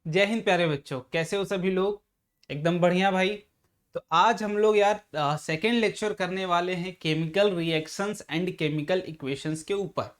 जय हिंद प्यारे बच्चों, कैसे हो सभी लोग। एकदम बढ़िया भाई। तो आज हम लोग यार सेकेंड लेक्चर करने वाले हैं chemical reactions and chemical equations के ऊपर।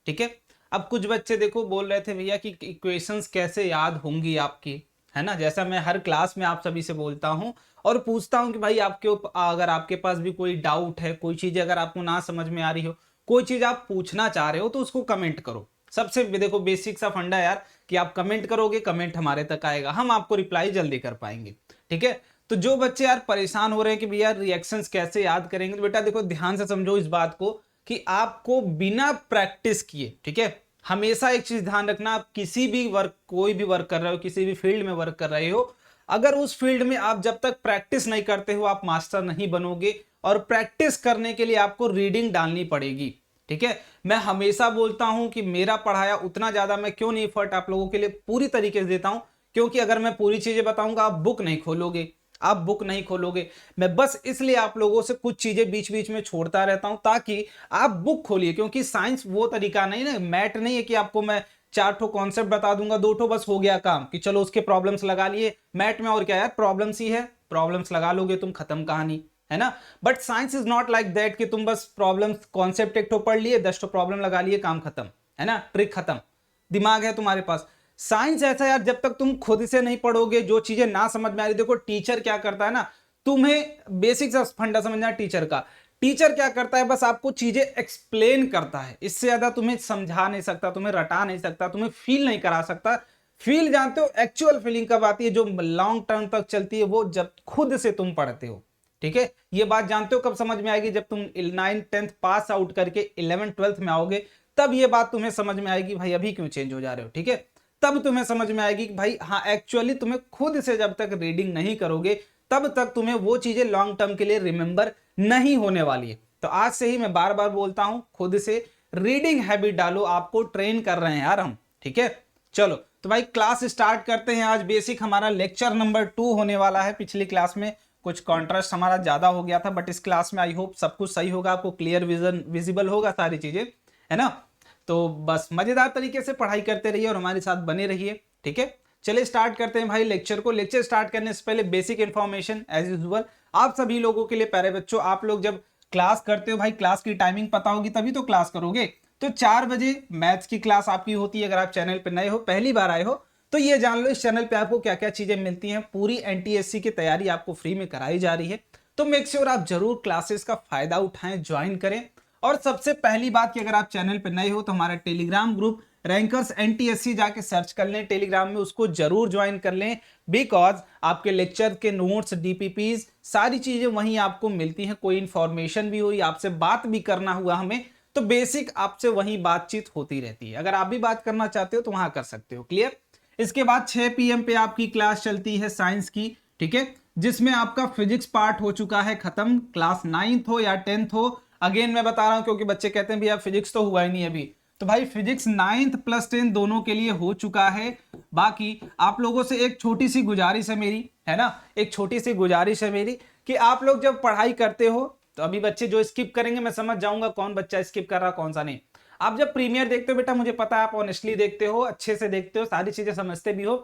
ठीक है। अब कुछ बच्चे देखो बोल रहे थे भैया कि इक्वेशंस कैसे याद होंगी आपकी, है ना। जैसा मैं हर क्लास में आप सभी से बोलता हूँ और पूछता हूँ कि भाई अगर आपके पास भी कोई डाउट है, कोई चीज अगर आपको ना समझ में आ रही हो, कोई चीज आप पूछना चाह रहे हो तो उसको कमेंट करो। सबसे देखो बेसिक सा फंडा यार कि आप कमेंट करोगे, कमेंट हमारे तक आएगा, हम आपको रिप्लाई जल्दी कर पाएंगे। ठीक है। तो जो बच्चे यार परेशान हो रहे हैं कि भैया रिएक्शंस कैसे याद करेंगे, तो बेटा देखो ध्यान से समझो इस बात को कि आपको बिना प्रैक्टिस किए, ठीक है, हमेशा एक चीज ध्यान रखना, आप किसी भी वर्क, कोई भी वर्क कर रहे हो, किसी भी फील्ड में वर्क कर रहे हो, अगर उस फील्ड में आप जब तक प्रैक्टिस नहीं करते हो आप मास्टर नहीं बनोगे। और प्रैक्टिस करने के लिए आपको रीडिंग डालनी पड़ेगी। ठीक है। मैं हमेशा बोलता हूं कि मेरा पढ़ाया उतना ज्यादा मैं क्यों नहीं एफर्ट आप लोगों के लिए पूरी तरीके से देता हूं, क्योंकि अगर मैं पूरी चीजें बताऊंगा आप बुक नहीं खोलोगे, आप बुक नहीं खोलोगे। मैं बस इसलिए आप लोगों से कुछ चीजें बीच बीच में छोड़ता रहता हूं ताकि आप बुक खोलिए, क्योंकि साइंस वो तरीका नहीं ना, मैथ नहीं है कि आपको मैं चार ठो कॉन्सेप्ट बता दूंगा, दो ठो बस हो गया काम कि चलो उसके प्रॉब्लम्स लगा लिए। मैथ में और क्या यार, प्रॉब्लम्स ही है, प्रॉब्लम्स लगा लोगे तुम, खत्म कहानी, है ना। But science is not like that कि तुम बस प्रॉब्लम्स कॉन्सेप्ट एक तो पढ़ लिए, 10 तो प्रॉब्लम लगा लिए, काम खत्म, है ना, ट्रिक खत्म, दिमाग है तुम्हारे पास। साइंस ऐसा यार, जब तक तुम खुद से नहीं पढ़ोगे, जो चीजें ना समझ में आ रही, देखो टीचर क्या करता है ना, तुम्हें बेसिक सा फंडा समझना है टीचर का। टीचर क्या करता है, बस आपको चीजें एक्सप्लेन करता है, इससे ज्यादा तुम्हें समझा नहीं सकता, तुम्हें रटा नहीं सकता, तुम्हें फील नहीं करा सकता। फील जानते हो, एक्चुअल फीलिंग कब आती है, जो लॉन्ग टर्म तक चलती है, वो जब खुद से तुम पढ़ते हो। ठीक है। ये बात जानते हो कब समझ में आएगी, जब तुम 9th 10th पास आउट करके 11th 12th में आओगे, तब ये बात तुम्हें समझ में आएगी भाई अभी क्यों चेंज हो जा रहे हो। ठीक है। तब तुम्हें समझ में आएगी कि भाई हाँ एक्चुअली तुम्हें खुद से जब तक रीडिंग नहीं करोगे तब तक तुम्हें वो चीजें लॉन्ग टर्म के लिए रिमेंबर नहीं होने वाली है। तो आज से ही मैं बार बार बोलता हूं, खुद से रीडिंग हैबिट डालो, आपको ट्रेन कर रहे हैं यार हम। ठीक है। चलो तो भाई क्लास स्टार्ट करते हैं। आज बेसिक हमारा लेक्चर नंबर 2 होने वाला है। पिछली क्लास में कुछ कॉन्ट्रास्ट हमारा ज्यादा हो गया था, बट इस क्लास में आई होप सब कुछ सही होगा, आपको क्लियर विजिबल होगा सारी चीजें, है ना। तो बस मजेदार तरीके से पढ़ाई करते रहिए और हमारे साथ बने रहिए। ठीक है। चलिए स्टार्ट करते हैं भाई लेक्चर को। लेक्चर स्टार्ट करने से पहले बेसिक इंफॉर्मेशन एज यूजुअल आप सभी लोगों के लिए। प्यारे बच्चों, आप लोग जब क्लास करते हो भाई, क्लास की टाइमिंग पता होगी तभी तो क्लास करोगे। तो 4 बजे मैथ्स की क्लास आपकी होती है। अगर आप चैनल पर नए हो, पहली बार आए हो, तो ये जान लो इस चैनल पे आपको क्या क्या चीजें मिलती हैं। पूरी एनटीएससी की तैयारी आपको फ्री में कराई जा रही है। तो मेक श्योर आप जरूर क्लासेस का फायदा उठाएं, ज्वाइन करें। और सबसे पहली बात कि अगर आप चैनल पर नए हो तो हमारा टेलीग्राम ग्रुप रैंकर्स एनटीएससी जाके सर्च कर लें टेलीग्राम में, उसको जरूर ज्वाइन कर लें। बिकॉज आपके लेक्चर के नोट्स, डीपीपीज, सारी चीजें वहीं आपको मिलती हैं। कोई इंफॉर्मेशन भी हुई, आपसे बात भी करना हुआ हमें, तो बेसिक आपसे वहीं बातचीत होती रहती है। अगर आप भी बात करना चाहते हो तो वहां कर सकते हो। क्लियर। इसके बाद 6 PM पे आपकी क्लास चलती है साइंस की। ठीक है। जिसमें आपका फिजिक्स पार्ट हो चुका है खत्म, क्लास 9th हो या 10th हो। अगेन मैं बता रहा हूं क्योंकि बच्चे कहते हैं भैया फिजिक्स तो हुआ ही नहीं अभी। तो भाई फिजिक्स 9th + 10 दोनों के लिए हो चुका है। बाकी आप लोगों से एक छोटी सी गुजारिश है मेरी, है ना, एक छोटी सी गुजारिश है मेरी कि आप लोग जब पढ़ाई करते हो, तो अभी बच्चे जो स्किप करेंगे मैं समझ जाऊंगा कौन बच्चा स्किप कर रहा कौन सा नहीं। आप जब प्रीमियर देखते हो बेटा, मुझे पता है आप ऑनेस्टली देखते हो, अच्छे से देखते हो, सारी चीजें समझते भी हो,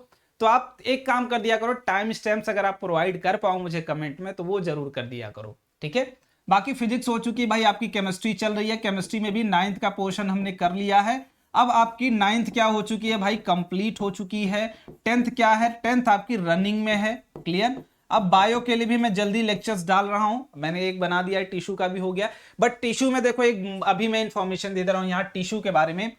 तो आप एक काम कर दिया करो, टाइम स्टैम्प्स अगर आप प्रोवाइड कर पाओ मुझे कमेंट में तो वो जरूर कर दिया करो। ठीक है। बाकी फिजिक्स हो चुकी है भाई, आपकी केमिस्ट्री चल रही है। केमिस्ट्री में भी 9th का पोर्शन हमने कर लिया है। अब आपकी 9th क्या हो चुकी है भाई, कंप्लीट हो चुकी है। 10th क्या है, 10th आपकी रनिंग में है। क्लियर। अब बायो के लिए भी मैं जल्दी लेक्चर्स डाल रहा हूं, मैंने एक बना दिया है, टिश्यू का भी हो गया। बट टिश्यू में देखो एक अभी मैं इंफॉर्मेशन दे रहा हूं यहाँ टिश्यू के बारे में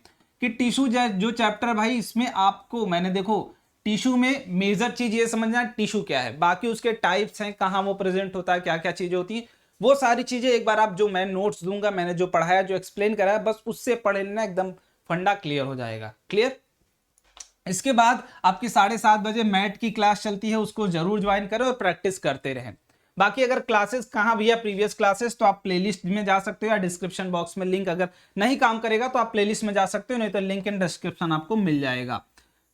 कि टिश्यू जो चैप्टर भाई, इसमें आपको मैंने देखो टिश्यू में मेजर चीज ये समझना टिश्यू क्या है, बाकी उसके टाइप्स हैं, कहां वो प्रेजेंट होता है, क्या क्या चीजें होती हैं, वो सारी चीजें एक बार आप जो मैं नोट्स दूंगा, मैंने जो पढ़ाया, जो एक्सप्लेन कराया, बस उससे पढ़ लेना, एकदम फंडा क्लियर हो जाएगा। क्लियर। इसके बाद आपकी 7:30 बजे मैथ की क्लास चलती है, उसको जरूर ज्वाइन करें और प्रैक्टिस करते रहें। बाकी अगर क्लासेस कहाँ भैया प्रीवियस क्लासेस, तो आप प्लेलिस्ट में जा सकते हो या डिस्क्रिप्शन बॉक्स में लिंक, अगर नहीं काम करेगा तो आप प्लेलिस्ट में जा सकते हो, नहीं तो लिंक इन डिस्क्रिप्शन आपको मिल जाएगा।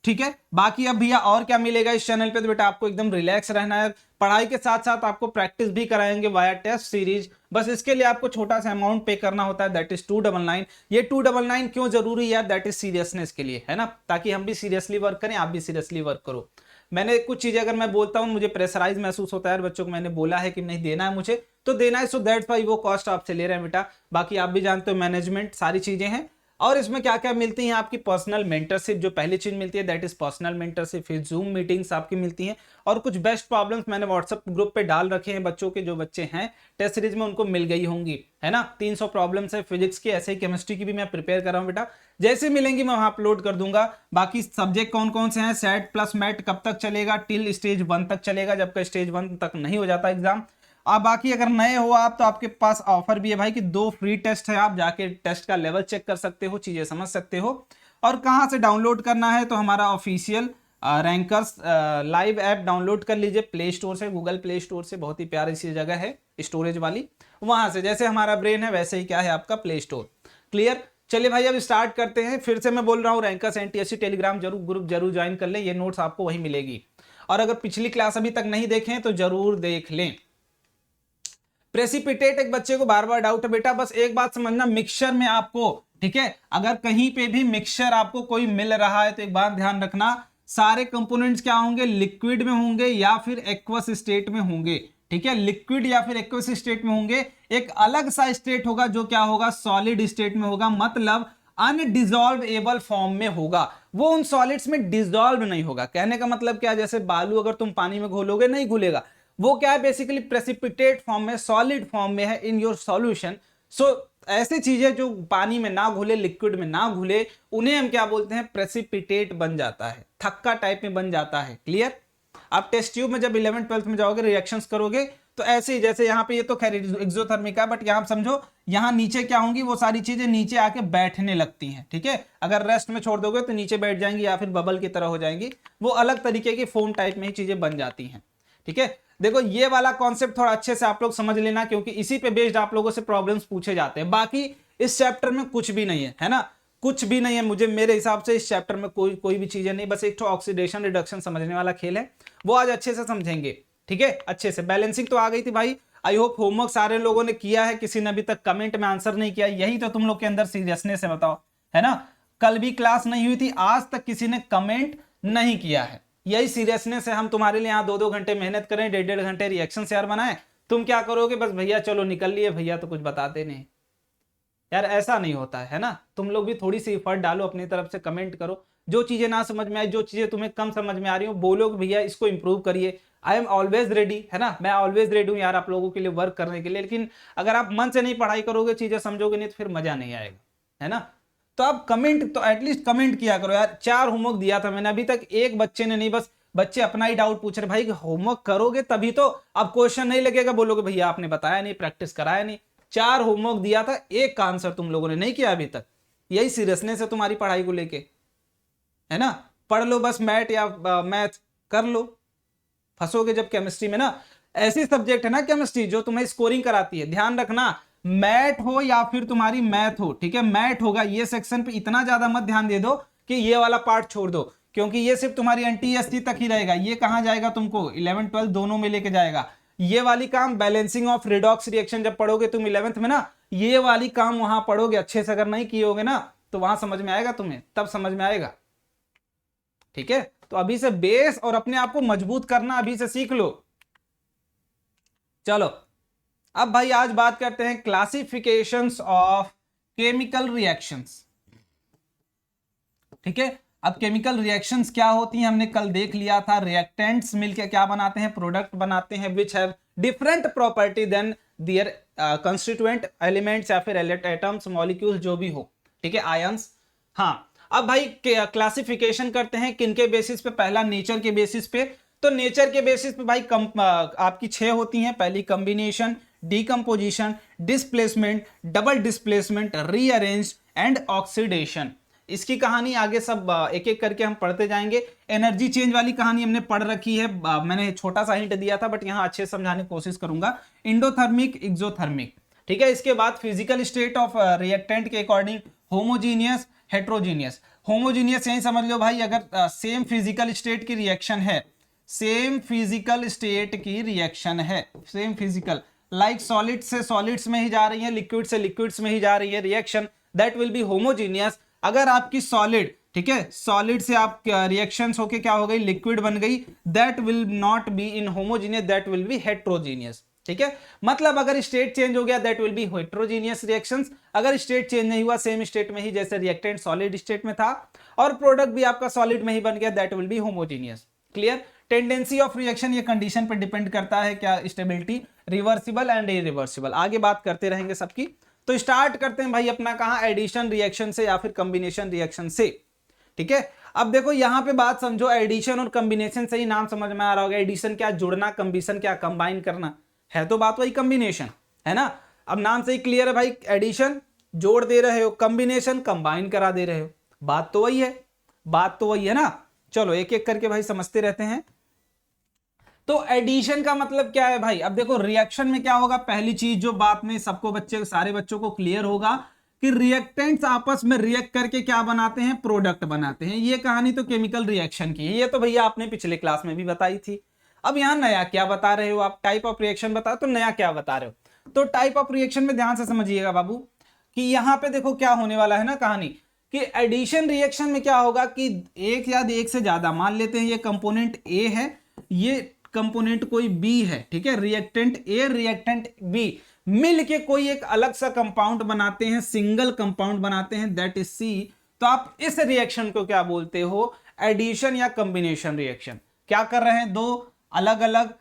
ठीक है। बाकी अब भैया और क्या मिलेगा इस चैनल पे, तो बेटा आपको एकदम रिलैक्स रहना है। पढ़ाई के साथ साथ आपको प्रैक्टिस भी कराएंगे वाया टेस्ट सीरीज। बस इसके लिए आपको छोटा सा अमाउंट पे करना होता है, दैट इज 299। ये 299 क्यों जरूरी है यार, दैट इज सीरियसनेस के लिए, है ना, ताकि हम भी सीरियसली वर्क करें, आप भी सीरियसली वर्क करो। मैंने कुछ चीजें अगर मैं बोलता हूँ मुझे प्रेशराइज महसूस होता है बच्चों को, मैंने बोला है कि नहीं देना है मुझे तो देना है, सो दैट्स व्हाई वो कॉस्ट आपसे ले रहे हैं बेटा। बाकी आप भी जानते हो मैनेजमेंट सारी चीजें हैं। और इसमें क्या क्या मिलती है आपकी पर्सनल मेंटरशिप, जो पहली चीज मिलती है दैट इज पर्सनल मेंटरशिप, फिर जूम मीटिंग्स आपकी मिलती हैं, और कुछ बेस्ट प्रॉब्लम्स मैंने व्हाट्सएप ग्रुप पे डाल रखे हैं बच्चों के, जो बच्चे हैं टेस्ट सीरीज में उनको मिल गई होंगी, है ना। 300 प्रॉब्लम्स है फिजिक्स की, ऐसे ही केमिस्ट्री की भी मैं प्रिपेयर कर रहा हूँ बेटा, जैसे मिलेंगी मैं वहां अपलोड कर दूंगा। बाकी सब्जेक्ट कौन कौन से हैं, सेट प्लस मैट कब तक चलेगा, टिल स्टेज 1 तक चलेगा, जबकि स्टेज 1 तक नहीं हो जाता एग्जाम। आप बाकी अगर नए हो आप तो आपके पास ऑफर भी है भाई कि 2 फ्री टेस्ट है, आप जाके टेस्ट का लेवल चेक कर सकते हो, चीजें समझ सकते हो। और कहां से डाउनलोड करना है, तो हमारा official rankers live app download कर लीजिए प्ले स्टोर से, गूगल प्ले स्टोर से, बहुत ही प्यारी सी जगह है स्टोरेज वाली, वहां से जैसे हमारा ब्रेन है वैसे ही क्या है आपका प्ले स्टोर। क्लियर, चलिए भाई अब स्टार्ट करते हैं। फिर से मैं बोल रहा हूँ रैंकर्स एनटीएससी टेलीग्राम जरूर ग्रुप जरूर ज्वाइन कर लें, ये नोट्स आपको वहीं मिलेगी। और अगर पिछली क्लास अभी तक नहीं देखें तो जरूर देख लें। प्रेसिपिटेट एक बच्चे को बार बार डाउट है बेटा, बस एक बात समझना, मिक्सचर में आपको, ठीक है, अगर कहीं पे भी मिक्सचर आपको कोई मिल रहा है तो एक बात ध्यान रखना, सारे कंपोनेंट्स क्या होंगे, लिक्विड में होंगे या फिर एक्वस स्टेट में होंगे, ठीक है, लिक्विड या फिर एक्वस स्टेट में होंगे। एक अलग सा स्टेट होगा जो क्या होगा, सॉलिड स्टेट में होगा, मतलब अनडिजॉल्वेबल फॉर्म में होगा, वो उन सॉलिड्स में डिजॉल्व नहीं होगा। कहने का मतलब क्या, जैसे बालू अगर तुम पानी में घोलोगे नहीं घुलेगा, वो क्या है बेसिकली प्रेसिपिटेट फॉर्म में, सॉलिड फॉर्म में है इन योर सॉल्यूशन। सो ऐसी चीजें जो पानी में ना घुले, लिक्विड में ना घुले, उन्हें हम क्या बोलते हैं, प्रेसिपिटेट बन जाता है, थक्का टाइप में बन जाता है। क्लियर, आप टेस्ट ट्यूब में जब 11th 12th में जाओगे रिएक्शंस करोगे तो ऐसे ही, जैसे यहाँ पे ये तो खैर एक्सोथर्मिक है, बट यहाँ समझो यहाँ नीचे क्या होंगी, वो सारी चीजें नीचे आके बैठने लगती हैं, ठीक है, अगर रेस्ट में छोड़ दोगे तो नीचे बैठ जाएंगी या फिर बबल की तरह हो जाएंगी, वो अलग तरीके की फोम टाइप में ही चीजें बन जाती हैं, ठीक है। देखो ये वाला कॉन्सेप्ट थोड़ा अच्छे से आप लोग समझ लेना, क्योंकि इसी पे बेस्ड आप लोगों से प्रॉब्लम्स पूछे जाते हैं। बाकी इस चैप्टर में कुछ भी नहीं है ना, कुछ भी नहीं है, मुझे मेरे हिसाब से इस चैप्टर में कोई भी चीजें नहीं, बस एक तो ऑक्सीडेशन रिडक्शन समझने वाला खेल है, वो आज अच्छे से समझेंगे, ठीक है, अच्छे से। बैलेंसिंग तो आ गई थी भाई, आई होप होमवर्क सारे लोगों ने किया है, किसी ने अभी तक कमेंट में आंसर नहीं किया, यही तो तुम लोग के अंदर सीरियसनेस है, बताओ, है ना। कल भी क्लास नहीं हुई थी, आज तक किसी ने कमेंट नहीं किया है, यही सीरियसनेस है। हम तुम्हारे लिए यहाँ 2-2 घंटे मेहनत करें, 1.5-1.5 घंटे रिएक्शन शेयर बनाए, तुम क्या करोगे, बस भैया चलो निकल लिए, भैया तो कुछ बताते नहीं यार, ऐसा नहीं होता है ना। तुम लोग भी थोड़ी सी एफर्ट डालो अपनी तरफ से, कमेंट करो, जो चीजें ना समझ में आई, जो चीजें तुम्हें कम समझ में आ रही हो, बोलो कि भैया इसको इंप्रूव करिए। आई एम ऑलवेज रेडी, है ना, मैं ऑलवेज रेडी हूँ यार आप लोगों के लिए वर्क करने के लिए, लेकिन अगर आप मन से नहीं पढ़ाई करोगे, चीजें समझोगे नहीं, तो फिर मजा नहीं आएगा, है ना। तो आप कमेंट तो एटलीस्ट कमेंट किया करो यार। 4 होमवर्क दिया था मैंने, अभी तक एक बच्चे ने नहीं, बस बच्चे अपना ही डाउट पूछ रहे, भाई होमवर्क करोगे तभी तो, अब क्वेश्चन नहीं लगेगा, बोलोगे भैया आपने बताया नहीं, प्रैक्टिस कराया नहीं। 4 होमवर्क दिया था, एक का आंसर तुम लोगों ने नहीं किया अभी तक, यही सीरियसनेस है तुम्हारी पढ़ाई को लेके, है ना। पढ़ लो बस मैथ या मैथ कर लो, फंसोगे जब केमिस्ट्री में ना। ऐसी सब्जेक्ट है ना केमिस्ट्री जो तुम्हें स्कोरिंग कराती है, ध्यान रखना, मैथ हो या फिर तुम्हारी मैथ हो, ठीक है, मैथ होगा, ये सेक्शन पे इतना ज्यादा मत ध्यान दे दो कि ये वाला पार्ट छोड़ दो, क्योंकि ये सिर्फ तुम्हारी एनटीएससी तक ही रहेगा, ये कहां जाएगा, तुमको 11th 12th दोनों में लेके जाएगा। ये वाली काम बैलेंसिंग ऑफ रिडॉक्स रिएक्शन जब पढ़ोगे तुम 11th में ना, ये वाली काम वहां पढ़ोगे अच्छे से, अगर नहीं किए होगे ना तो वहां समझ में आएगा तुम्हें, तब समझ में आएगा, ठीक है। तो अभी से बेस और अपने आप को मजबूत करना अभी से सीख लो। चलो अब भाई आज बात करते हैं क्लासिफिकेशंस ऑफ केमिकल रिएक्शंस, ठीक है। अब केमिकल रिएक्शंस क्या होती हैं हमने कल देख लिया था, रिएक्टेंट्स मिलकर क्या बनाते हैं, प्रोडक्ट बनाते हैं, which have different property than their constituent elements या फिर एटम्स, मॉलिक्यूल्स जो भी हो, ठीक है, आयंस। हाँ अब भाई क्लासिफिकेशन करते हैं किनके बेसिस पे, पहला नेचर के बेसिस पे। तो नेचर के बेसिस पे भाई आपकी 6 होती हैं। पहली combination, decomposition, displacement, double displacement, rearrange and oxidation. इसकी कहानी आगे सब एक एक करके हम पढ़ते जाएंगे। एनर्जी चेंज वाली कहानी हमने पढ़ रखी है, मैंने छोटा सा हिंट दिया था बट यहां अच्छे से समझाने की कोशिश करूंगा। इंडोथर्मिक, एक्सोथर्मिक, ठीक है। इसके बाद फिजिकल स्टेट ऑफ रिएक्टेंट के अकॉर्डिंग होमोजीनियस, हेट्रोजीनियस। होमोजीनियस यही समझ लो भाई, अगर सेम फिजिकल स्टेट की रिएक्शन है, सेम फिजिकल स्टेट की रिएक्शन है, सेम फिजिकल, लाइक सॉलिड से सॉलिड्स में ही जा रही है, लिक्विड से लिक्विड्स में ही जा रही है reaction, that will be homogeneous. अगर आपकी सॉलिड, ठीक है, सॉलिड से आप रिएक्शंस होके क्या हो गई, लिक्विड बन गई, that will not be in homogeneous, that will be heterogeneous. ठीक है, मतलब अगर स्टेट चेंज हो गया that will be heterogeneous reactions, अगर स्टेट चेंज नहीं हुआ सेम स्टेट में ही, जैसे रिएक्टेंट सॉलिड स्टेट में था और प्रोडक्ट भी आपका सॉलिड में ही बन गया, that will be homogeneous. Clear. Tendency of reaction ये कंडीशन पर डिपेंड करता है, क्या स्टेबिलिटी, रिवर्सिबल एंड इरिवर्सिबल। आगे बात करते रहेंगे सबकी। तो स्टार्ट करते हैं भाई अपना कहां, एडिशन रिएक्शन से या फिर कॉम्बिनेशन रिएक्शन से। ठीक है, अब देखो यहां पे बात समझो, एडिशन और कॉम्बिनेशन से ही नाम समझ में आ रहा होगा। एडिशन क्या जुड़ना, कॉम्बिनेशन क्या कंबाइन करना, है तो बात वही कॉम्बिनेशन है ना। अब नाम से ही क्लियर है भाई, एडिशन जोड़ दे रहे हो, कॉम्बिनेशन कंबाइन करा दे रहे हो, बात तो वही है, बात तो वही है ना। चलो एक एक करके भाई समझते रहते हैं। तो एडिशन का मतलब क्या है भाई, अब देखो रिएक्शन में क्या होगा, पहली चीज जो बात में सबको सारे बच्चों को क्लियर होगा कि रिएक्टेंट्स आपस में रिएक्ट करके क्या बनाते हैं, प्रोडक्ट बनाते हैं। ये कहानी तो केमिकल रिएक्शन की है, ये तो भैया आपने पिछले क्लास में भी बताई थी। अब यहां नया क्या बता रहे हो आप, टाइप ऑफ रिएक्शन बताओ, तो नया क्या बता रहे हो। तो टाइप ऑफ रिएक्शन में ध्यान से समझिएगा बाबू कि यहां पे देखो क्या होने वाला है ना कहानी, कि एडिशन रिएक्शन में क्या होगा कि एक या एक से ज्यादा, मान लेते हैं ये कंपोनेंट ए है, ये कंपोनेंट कोई बी है, ठीक है, रिएक्टेंट ए रिएक्टेंट बी मिल के कोई एक अलग सा कंपाउंड बनाते हैं, सिंगल कंपाउंड बनाते हैं, दैट इज सी। तो आप इस रिएक्शन को क्या बोलते हो, एडिशन या कॉम्बिनेशन रिएक्शन। क्या कर रहे हैं, दो अलग अलग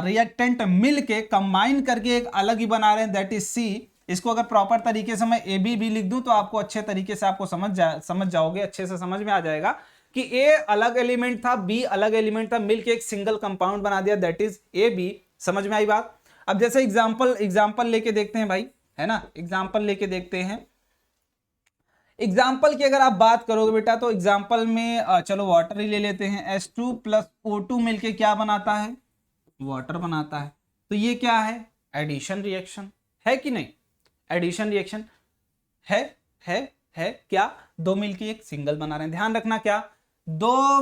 रिएक्टेंट मिल के कंबाइन करके एक अलग ही बना रहे हैं, दैट इज सी। इसको अगर प्रॉपर तरीके से मैं ए बी लिख दूं तो आपको अच्छे तरीके से आपको समझ जाओगे, अच्छे से समझ में आ जाएगा कि ए अलग एलिमेंट था, बी अलग एलिमेंट था, मिलके एक सिंगल कंपाउंड बना दिया, दैट इज ए बी। समझ में आई बात। अब जैसे एग्जांपल लेके देखते हैं भाई, है ना, एग्जांपल लेके देखते हैं। एग्जांपल की अगर आप बात करोगे बेटा, तो एग्जांपल में चलो वाटर ही ले लेते हैं। H2 प्लस O2 मिलके क्या बनाता है, वाटर बनाता है। तो ये क्या है, एडिशन रिएक्शन है कि नहीं, एडिशन रिएक्शन है क्या, दो मिलके एक सिंगल बना रहे हैं। ध्यान रखना क्या, दो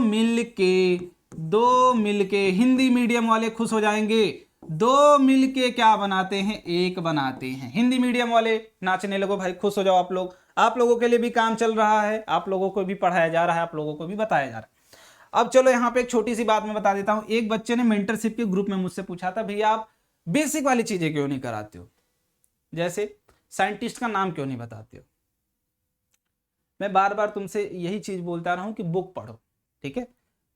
मिलके हिंदी मीडियम वाले खुश हो जाएंगे, दो मिलके क्या बनाते हैं, एक बनाते हैं। हिंदी मीडियम वाले नाचने लगो भाई, खुश हो जाओ आप लोग, आप लोगों के लिए भी काम चल रहा है, आप लोगों को भी पढ़ाया जा रहा है, आप लोगों को भी बताया जा रहा है। अब चलो यहाँ पे एक छोटी सी बात मैं बता देता हूं। एक बच्चे ने मेंटरशिप के ग्रुप में मुझसे पूछा था, भैया आप बेसिक वाली चीजें क्यों नहीं कराते हो, जैसे साइंटिस्ट का नाम क्यों नहीं बताते हो। मैं बार बार तुमसे यही चीज बोलता रहा हूं कि बुक पढ़ो, ठीक है।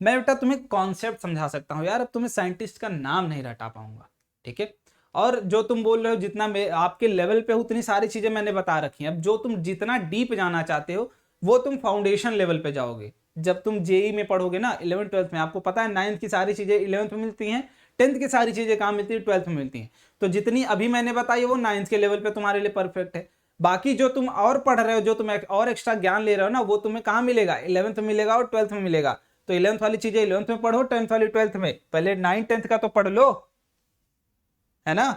मैं बेटा तुम्हें कॉन्सेप्ट समझा सकता हूं यार, अब तुम्हें साइंटिस्ट का नाम नहीं रटा पाऊंगा, ठीक है। और जो तुम बोल रहे हो, जितना आपके लेवल पे उतनी सारी चीजें मैंने बता रखी हैं। अब जो तुम जितना डीप जाना चाहते हो वो तुम फाउंडेशन लेवल पे जाओगे। जब तुम जेई में पढ़ोगे ना 11th 12th में, आपको पता है 9th की सारी चीजें 11th में मिलती हैं, 10th की सारी चीजें कहाँ मिलती है, 12th में मिलती हैं। तो जितनी अभी मैंने बताई वो 9th के लेवल पे तुम्हारे लिए परफेक्ट है। बाकी जो तुम और पढ़ रहे हो, जो तुम और एक्स्ट्रा ज्ञान ले रहे हो ना, वो तुम्हें कहाँ मिलेगा, 11th में मिलेगा और 12th में मिलेगा। तो 11th वाली चीजें 11th में पढ़ो, 10th वाली 12th में। पहले 9th 10th का तो पढ़ लो, है ना,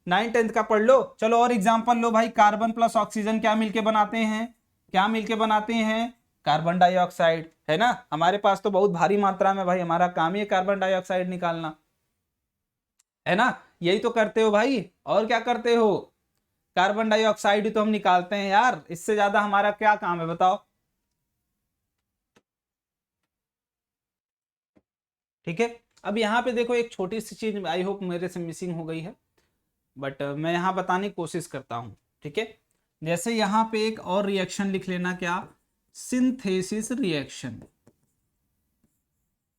9th 10th का पढ़ लो। चलो और एग्जांपल लो भाई, कार्बन प्लस ऑक्सीजन क्या मिलके बनाते हैं, क्या मिलके बनाते हैं, कार्बन डाइऑक्साइड, है ना। हमारे पास तो बहुत भारी मात्रा में भाई, हमारा काम ही है कार्बन डाइऑक्साइड निकालना, है ना। यही तो करते हो भाई, और क्या करते हो, कार्बन डाइऑक्साइड ही तो हम निकालते हैं यार, इससे ज्यादा हमारा क्या काम है बताओ। ठीक है, अब यहाँ पे देखो एक छोटी सी चीज आई होप मेरे से मिसिंग हो गई है, बट मैं यहाँ बताने की कोशिश करता हूँ, ठीक है। जैसे यहाँ पे एक और रिएक्शन लिख लेना, क्या, सिंथेसिस रिएक्शन।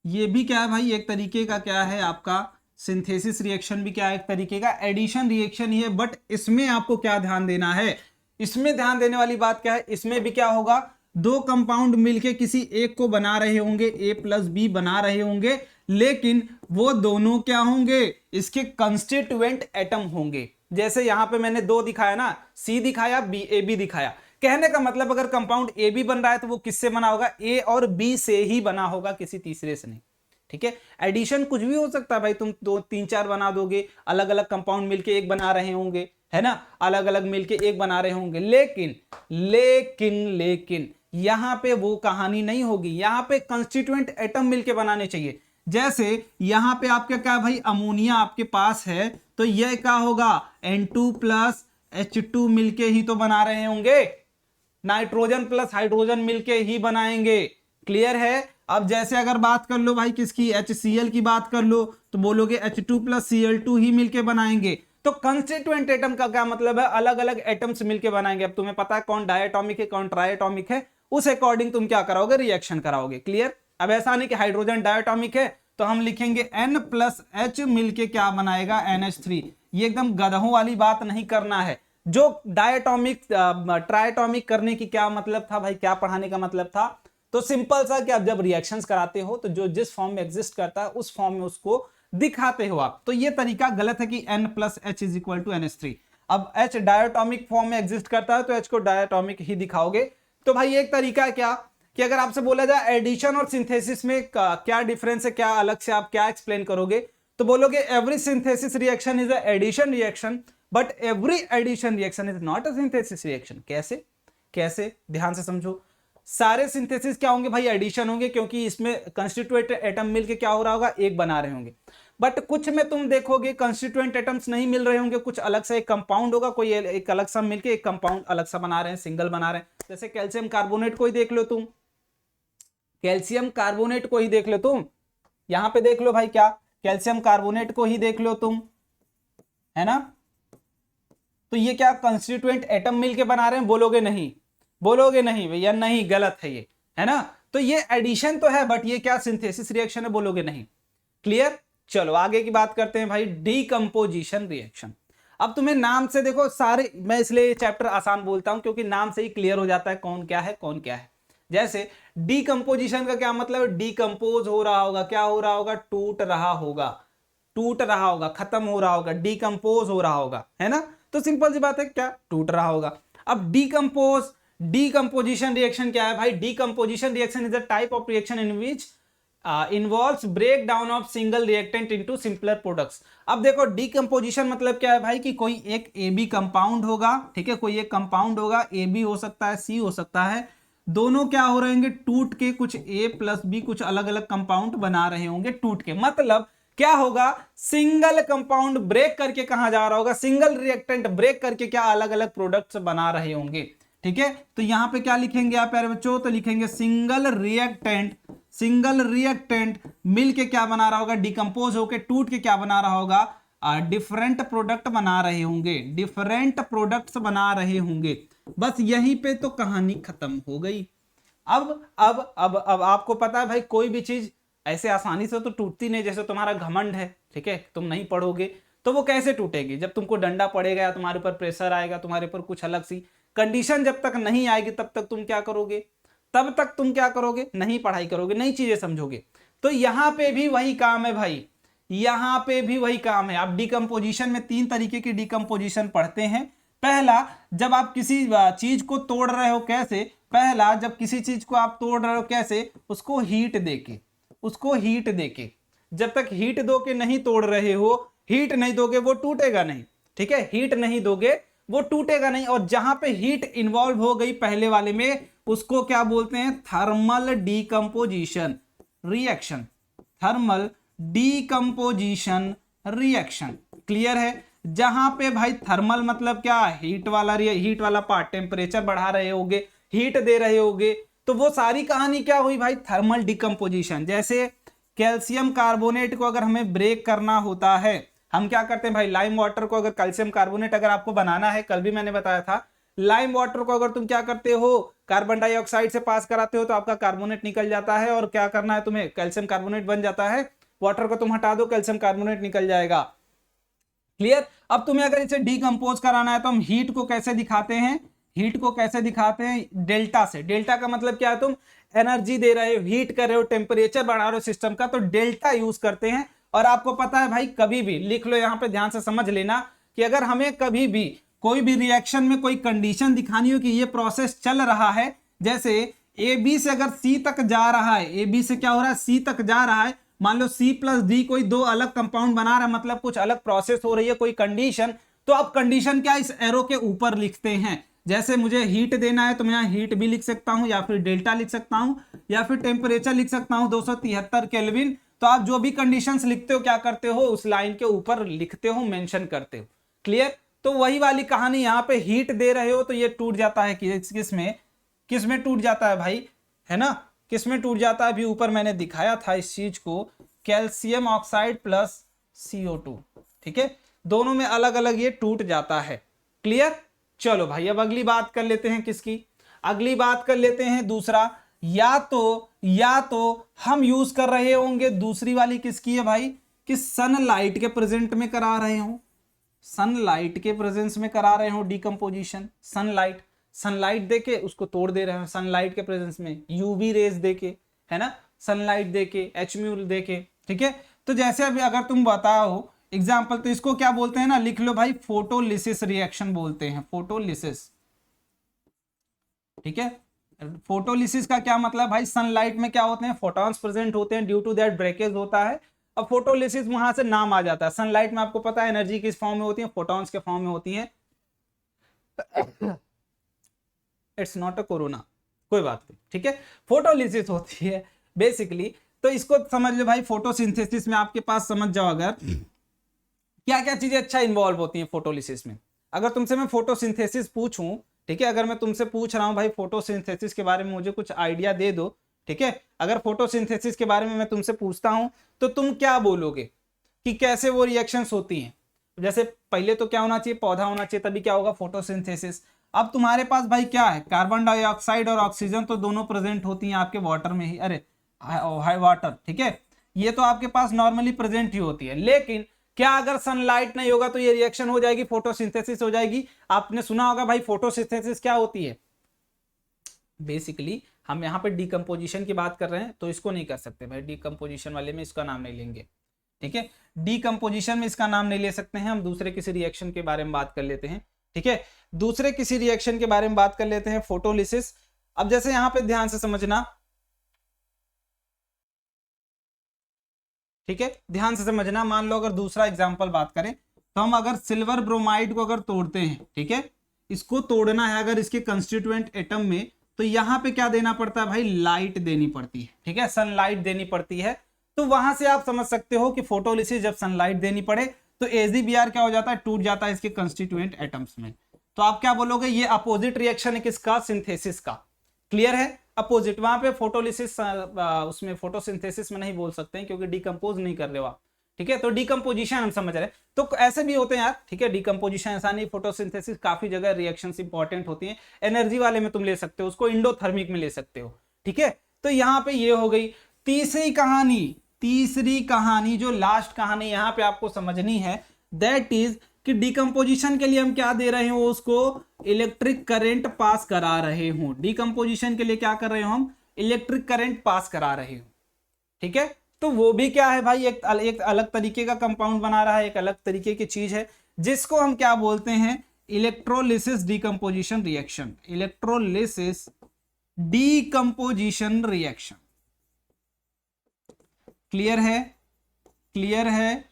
ये भी क्या है भाई, एक तरीके का क्या है आपका, सिंथेसिस रिएक्शन भी क्या है, एक तरीके का एडिशन रिएक्शन ही है। बट इसमें आपको क्या ध्यान देना है, इसमें ध्यान देने वाली बात क्या है, इसमें भी क्या होगा, दो कंपाउंड मिलके किसी एक को बना रहे होंगे, ए प्लस बी बना रहे होंगे, लेकिन वो दोनों क्या होंगे, इसके कंस्टिट्यूएंट एटम होंगे। जैसे यहां पे मैंने दो दिखाया ना, सी दिखाया, बी ए बी दिखाया। कहने का मतलब अगर कंपाउंड ए बी बन रहा है तो वो किससे बना होगा, ए और बी से ही बना होगा, किसी तीसरे से नहीं, ठीक है। एडिशन कुछ भी हो सकता है भाई, तुम दो तीन चार बना दोगे, अलग अलग कंपाउंड मिलके एक बना रहे होंगे, है ना, अलग अलग मिलके एक बना रहे होंगे, लेकिन लेकिन लेकिन यहां पे वो कहानी नहीं होगी। यहां पे कंस्टिट्यूएंट एटम मिलके बनाने चाहिए। जैसे यहां पे आपका क्या भाई, अमोनिया आपके पास है, तो यह क्या होगा, N2 प्लस H2 मिलके ही तो बना रहे होंगे, नाइट्रोजन प्लस हाइड्रोजन मिलके ही बनाएंगे, क्लियर है। अब जैसे अगर बात कर लो भाई किसकी, HCl की बात कर लो, तो बोलोगे H2 प्लस Cl2 ही मिलके बनाएंगे। तो कंस्टिट्यूएंट एटम का क्या मतलब है, अलग अलग एटम्स मिलके बनाएंगे। अब तुम्हें पता है कौन डायटोमिक है कौन ट्राइएटोमिक है, उस अकॉर्डिंग तुम क्या कराओगे, रिएक्शन कराओगे। क्लियर। अब ऐसा नहीं कि हाइड्रोजन डायटोमिक है तो हम लिखेंगे N प्लस H मिलके क्या बनाएगा, NH3। ये एकदम गधों वाली बात नहीं करना है। जो डायटोमिक ट्राइटोमिक करने की क्या मतलब था भाई, क्या पढ़ाने का मतलब था, तो सिंपल सा कि आप जब रिएक्शंस कराते हो तो जो जिस फॉर्म में एग्जिस्ट करता है उस फॉर्म में उसको दिखाते हो आप। तो ये तरीका गलत है कि N plus H is equal to NH3। अब H डायटोमिक फॉर्म में एग्जिस्ट करता है तो H को डायटोमिक ही दिखाओगे। तो भाई एक तरीका है क्या कि अगर आपसे बोला जाए एडिशन और सिंथेसिस में क्या डिफरेंस है, क्या अलग से आप क्या एक्सप्लेन करोगे, तो बोलोगे every synthesis reaction is addition reaction but every addition reaction is not a synthesis reaction. कैसे कैसे, ध्यान से समझो। सारे सिंथेसिस क्या होंगे भाई, एडिशन होंगे, क्योंकि इसमें कंस्टिट्यूएंट एटम मिलके क्या हो रहा होगा, एक बना रहे होंगे। बट कुछ में तुम देखोगे कंस्टिट्यूएंट एटम्स नहीं मिल रहे होंगे, कुछ अलग से एक कंपाउंड होगा, कोई एक अलग सा मिलके एक कंपाउंड अलग सा बना रहे हैं, सिंगल बना रहे हैं। जैसे कैल्शियम कार्बोनेट को ही देख लो तुम, कैल्शियम कार्बोनेट को ही देख लो तुम, यहां पे देख लो भाई, क्या कैल्शियम कार्बोनेट को ही देख लो तुम, है ना। तो ये क्या कंस्टिट्यूएंट एटम मिलके बना रहे हैं, बोलोगे नहीं, बोलोगे नहीं भैया, नहीं, गलत है ये, है ना। तो ये एडिशन तो है बट ये क्या सिंथेसिस रिएक्शन है, बोलोगे नहीं। क्लियर। चलो आगे की बात करते हैं भाई, डीकंपोजिशन रिएक्शन। अब तुम्हें नाम से देखो सारे, मैं इसलिए चैप्टर आसान बोलता हूं क्योंकि नाम से ही क्लियर हो जाता है कौन क्या है कौन क्या है। जैसे डीकंपोजिशन का क्या मतलब है, डीकंपोज हो रहा होगा, क्या हो रहा होगा, टूट रहा होगा, टूट रहा होगा, खत्म हो रहा होगा, डीकंपोज हो रहा होगा, है ना। तो सिंपल सी बात है, क्या टूट रहा होगा। अब डीकंपोजिशन रिएक्शन क्या है भाई, decomposition reaction is a type of reaction in which involves break down of single reactant into simpler products. अब देखो डीकंपोजिशन मतलब क्या है भाई, कि कोई एक AB कंपाउंड होगा, ठीक है, कोई एक कंपाउंड होगा, AB हो सकता है, C हो सकता है, दोनों क्या हो रहे होंगे, टूट के कुछ A प्लस B कुछ अलग अलग कंपाउंड बना रहे होंगे टूट के। मतलब क्या होगा, सिंगल कंपाउंड ब्रेक करके कहां जा रहा होगा, सिंगल रिएक्टेंट ब्रेक करके क्या अलग अलग प्रोडक्ट्स बना रहे होंगे। ठीक है, तो यहां पे क्या लिखेंगे आप प्यारे बच्चों, तो लिखेंगे सिंगल रिएक्टेंट मिल के क्या बना रहा होगा, डिकम्पोज होके टूट के क्या बना रहा होगा, डिफरेंट प्रोडक्ट बना रहे होंगे, डिफरेंट प्रोडक्ट्स बना रहे होंगे। बस यहीं पे तो कहानी खत्म हो गई। अब आपको पता है भाई, कोई भी चीज ऐसे आसानी से तो टूटती नहीं। जैसे तुम्हारा घमंड है, ठीक है, तुम नहीं पढ़ोगे तो वो कैसे टूटेगी, जब तुमको डंडा पड़ेगा या तुम्हारे ऊपर प्रेशर आएगा, तुम्हारे ऊपर कुछ अलग सी कंडीशन जब तक नहीं आएगी तब तक तुम क्या करोगे, तब तक तुम क्या करोगे, नहीं पढ़ाई करोगे, नई चीजें समझोगे। तो यहां पे भी वही काम है भाई, यहां पे भी वही काम है। आप डिकम्पोजिशन में 3 तरीके की डिकम्पोजिशन पढ़ते हैं। पहला, जब आप किसी चीज को तोड़ रहे हो, कैसे, पहला जब किसी चीज को आप तोड़ रहे हो कैसे, उसको हीट देके, उसको हीट देके, जब तक हीट दो के नहीं तोड़ रहे हो, हीट नहीं दोगे वो टूटेगा नहीं, ठीक है, हीट नहीं दोगे वो टूटेगा नहीं। और जहां पे हीट इन्वॉल्व हो गई पहले वाले में, उसको क्या बोलते हैं, thermal decomposition reaction, thermal decomposition reaction. Clear है। जहां पे भाई थर्मल मतलब क्या, हीट वाला पार्ट, टेम्परेचर बढ़ा रहे होगे, हीट दे रहे होगे, तो वो सारी कहानी क्या हुई भाई, थर्मल डिकम्पोजिशन। जैसे कैल्शियम कार्बोनेट को अगर हमें ब्रेक करना होता है, हम क्या करते हैं भाई, लाइम वाटर को, अगर कैल्शियम कार्बोनेट अगर आपको बनाना है, कल भी मैंने बताया था, लाइम वाटर को अगर तुम क्या करते हो, कार्बन डाइऑक्साइड से पास कराते हो तो आपका कार्बोनेट निकल जाता है, और क्या करना है तुम्हें, कैल्शियम कार्बोनेट बन जाता है। वाटर को तुम हटा दो, कैल्शियम कार्बोनेट निकल जाएगा। क्लियर। अब तुम्हें अगर इसे डीकंपोज कराना है तो हम हीट को कैसे दिखाते हैं, हीट को कैसे दिखाते हैं, डेल्टा से। डेल्टा का मतलब क्या है, तुम एनर्जी दे रहे हो, हीट कर रहे हो, टेम्परेचर बढ़ा रहे हो सिस्टम का, तो डेल्टा यूज करते हैं। और आपको पता है भाई, कभी भी लिख लो, यहां पे ध्यान से समझ लेना कि अगर हमें कभी भी कोई भी रिएक्शन में कोई कंडीशन दिखानी हो कि ये प्रोसेस चल रहा है, जैसे ए बी से अगर सी तक जा रहा है, ए बी से क्या हो रहा है, सी तक जा रहा है, मान लो सी प्लस डी कोई दो अलग कंपाउंड बना रहा है, मतलब कुछ अलग प्रोसेस हो रही है, कोई कंडीशन, तो आप कंडीशन क्या इस एरो के ऊपर लिखते हैं। जैसे मुझे हीट देना है तो मैं यहाँ हीट भी लिख सकता हूं, या फिर डेल्टा लिख सकता हूं, या फिर टेम्परेचर लिख सकता हूं 273 केल्विन। तो आप जो भी कंडीशंस लिखते हो क्या करते हो, उस लाइन के ऊपर लिखते हो, मेंशन करते हो। क्लियर। तो वही वाली कहानी, यहाँ पे हीट दे रहे हो तो ये टूट जाता है, किस में टूट जाता है भाई, है ना, किस में टूट जाता है, अभी ऊपर मैंने दिखाया था इस चीज को, कैल्शियम ऑक्साइड प्लस CO2, ठीक है, दोनों में अलग अलग ये टूट जाता है। क्लियर? चलो भाई अब अगली बात कर लेते हैं किसकी, अगली बात कर लेते हैं दूसरा, या तो हम यूज कर रहे होंगे दूसरी वाली किसकी है भाई, कि सनलाइट के प्रेजेंट में करा रहे हो, सनलाइट के प्रेजेंस में करा रहे हो डिकम्पोजिशन, सनलाइट देके उसको तोड़ दे रहे हो, सनलाइट के प्रेजेंस में यूवी रेज देके, है ना, सनलाइट देके, HMU देके, ठीक है। तो जैसे अभी अगर तुम बताओ एग्जाम्पल, तो इसको क्या बोलते हैं ना, लिख लो भाई, फोटोलिसिस रिएक्शन बोलते हैं, फोटोलिसिस, ठीक है। फोटोलिसिस का क्या मतलब भाई, सनलाइट में क्या होते हैं, फोटॉन्स प्रेजेंट होते हैं, ड्यू टू दैट ब्रेकेज होता है। अब फोटोलिसिस वहां से नाम आ जाता है। सनलाइट में आपको पता है एनर्जी किस फॉर्म में होती है, फोटॉन्स के फॉर्म में होती है। इट्स नॉट अ कोरोना, कोई बात नहीं, ठीक है। फोटोलिसिस होती है बेसिकली, तो इसको समझ लो भाई, फोटोसिंथेसिस में आपके पास समझ जाओ अगर क्या क्या चीजें अच्छा इन्वॉल्व होती हैं फोटोलिसिस में। अगर तुमसे मैं फोटोसिंथेसिस पूछूं, ठीक है, अगर मैं तुमसे पूछ रहा हूं भाई फोटोसिंथेसिस के बारे में मुझे कुछ आइडिया दे दो, ठीक है, अगर फोटोसिंथेसिस के बारे में मैं तुमसे पूछता हूं तो तुम क्या बोलोगे कि कैसे वो रिएक्शंस होती हैं। जैसे पहले तो क्या होना चाहिए, पौधा होना चाहिए, तभी क्या होगा, फोटोसिंथेसिस। अब तुम्हारे पास भाई क्या है, कार्बन डाइऑक्साइड और ऑक्सीजन तो दोनों प्रेजेंट होती हैं आपके वाटर में ही, अरे हाई वाटर, ठीक है, ये तो आपके पास नॉर्मली प्रेजेंट ही होती है। लेकिन क्या अगर सनलाइट नहीं होगा तो ये रिएक्शन हो जाएगी, फोटोसिंथेसिस हो जाएगी। आपने सुना होगा भाई फोटोसिंथेसिस क्या होती है, बेसिकली हम यहाँ पे डिकम्पोजिशन की बात कर रहे हैं तो इसको नहीं कर सकते भाई, डिकम्पोजिशन वाले में इसका नाम नहीं लेंगे, ठीक है, डिकम्पोजिशन में इसका नाम नहीं ले सकते हैं। हम दूसरे किसी रिएक्शन के बारे में बात कर लेते हैं, ठीक है, दूसरे किसी रिएक्शन के बारे में बात कर लेते हैं, फोटोलिसिस। अब जैसे यहाँ पे ध्यान से समझना, ठीक है, ध्यान से समझना, मान लो अगर दूसरा एग्जांपल बात करें तो हम अगर सिल्वर ब्रोमाइड को अगर तोड़ते हैं, ठीक है, इसको तोड़ना है अगर इसके कंस्टिट्यूएंट एटम में, तो यहां पे क्या देना पड़ता है भाई, लाइट देनी पड़ती है, ठीक है, सनलाइट देनी पड़ती है। तो वहां से आप समझ सकते हो कि फोटोलिसिस जब सनलाइट देनी पड़े तो AgBr क्या हो जाता है, टूट जाता है इसके कंस्टिट्यूएंट एटम्स में। तो आप क्या बोलोगे, ये अपोजिट रिएक्शन है किसका, सिंथेसिस का। क्लियर है, अपोजिट। वहां पे फोटोलिसिस उसमें फोटोसिंथेसिस में नहीं बोल सकते हैं क्योंकि डिकम्पोज नहीं कर रहे हो आप, ठीक है, तो डिकम्पोजिशन हम समझ रहे हैं। तो ऐसे भी होते हैं यार, ठीक है, डिकम्पोजिशन ऐसा नहीं, फोटोसिंथेसिस काफी जगह रिएक्शंस इंपॉर्टेंट होती हैं। एनर्जी वाले में तुम ले सकते हो उसको, इंडोथर्मिक में ले सकते हो, ठीक है। तो यहाँ पे ये हो गई तीसरी कहानी जो लास्ट कहानी यहाँ पे आपको समझनी है, दैट इज कि डिकम्पोजिशन के लिए हम क्या दे रहे हो, उसको इलेक्ट्रिक करंट पास करा रहे हो। डिकम्पोजिशन के लिए क्या कर रहे हो, हम इलेक्ट्रिक करंट पास करा रहे हो, ठीक है। तो वो भी क्या है भाई, एक अलग तरीके का कंपाउंड बना रहा है, एक अलग तरीके की चीज है, जिसको हम क्या बोलते हैं, electrolysis decomposition reaction, electrolysis decomposition reaction. Clear है, क्लियर है,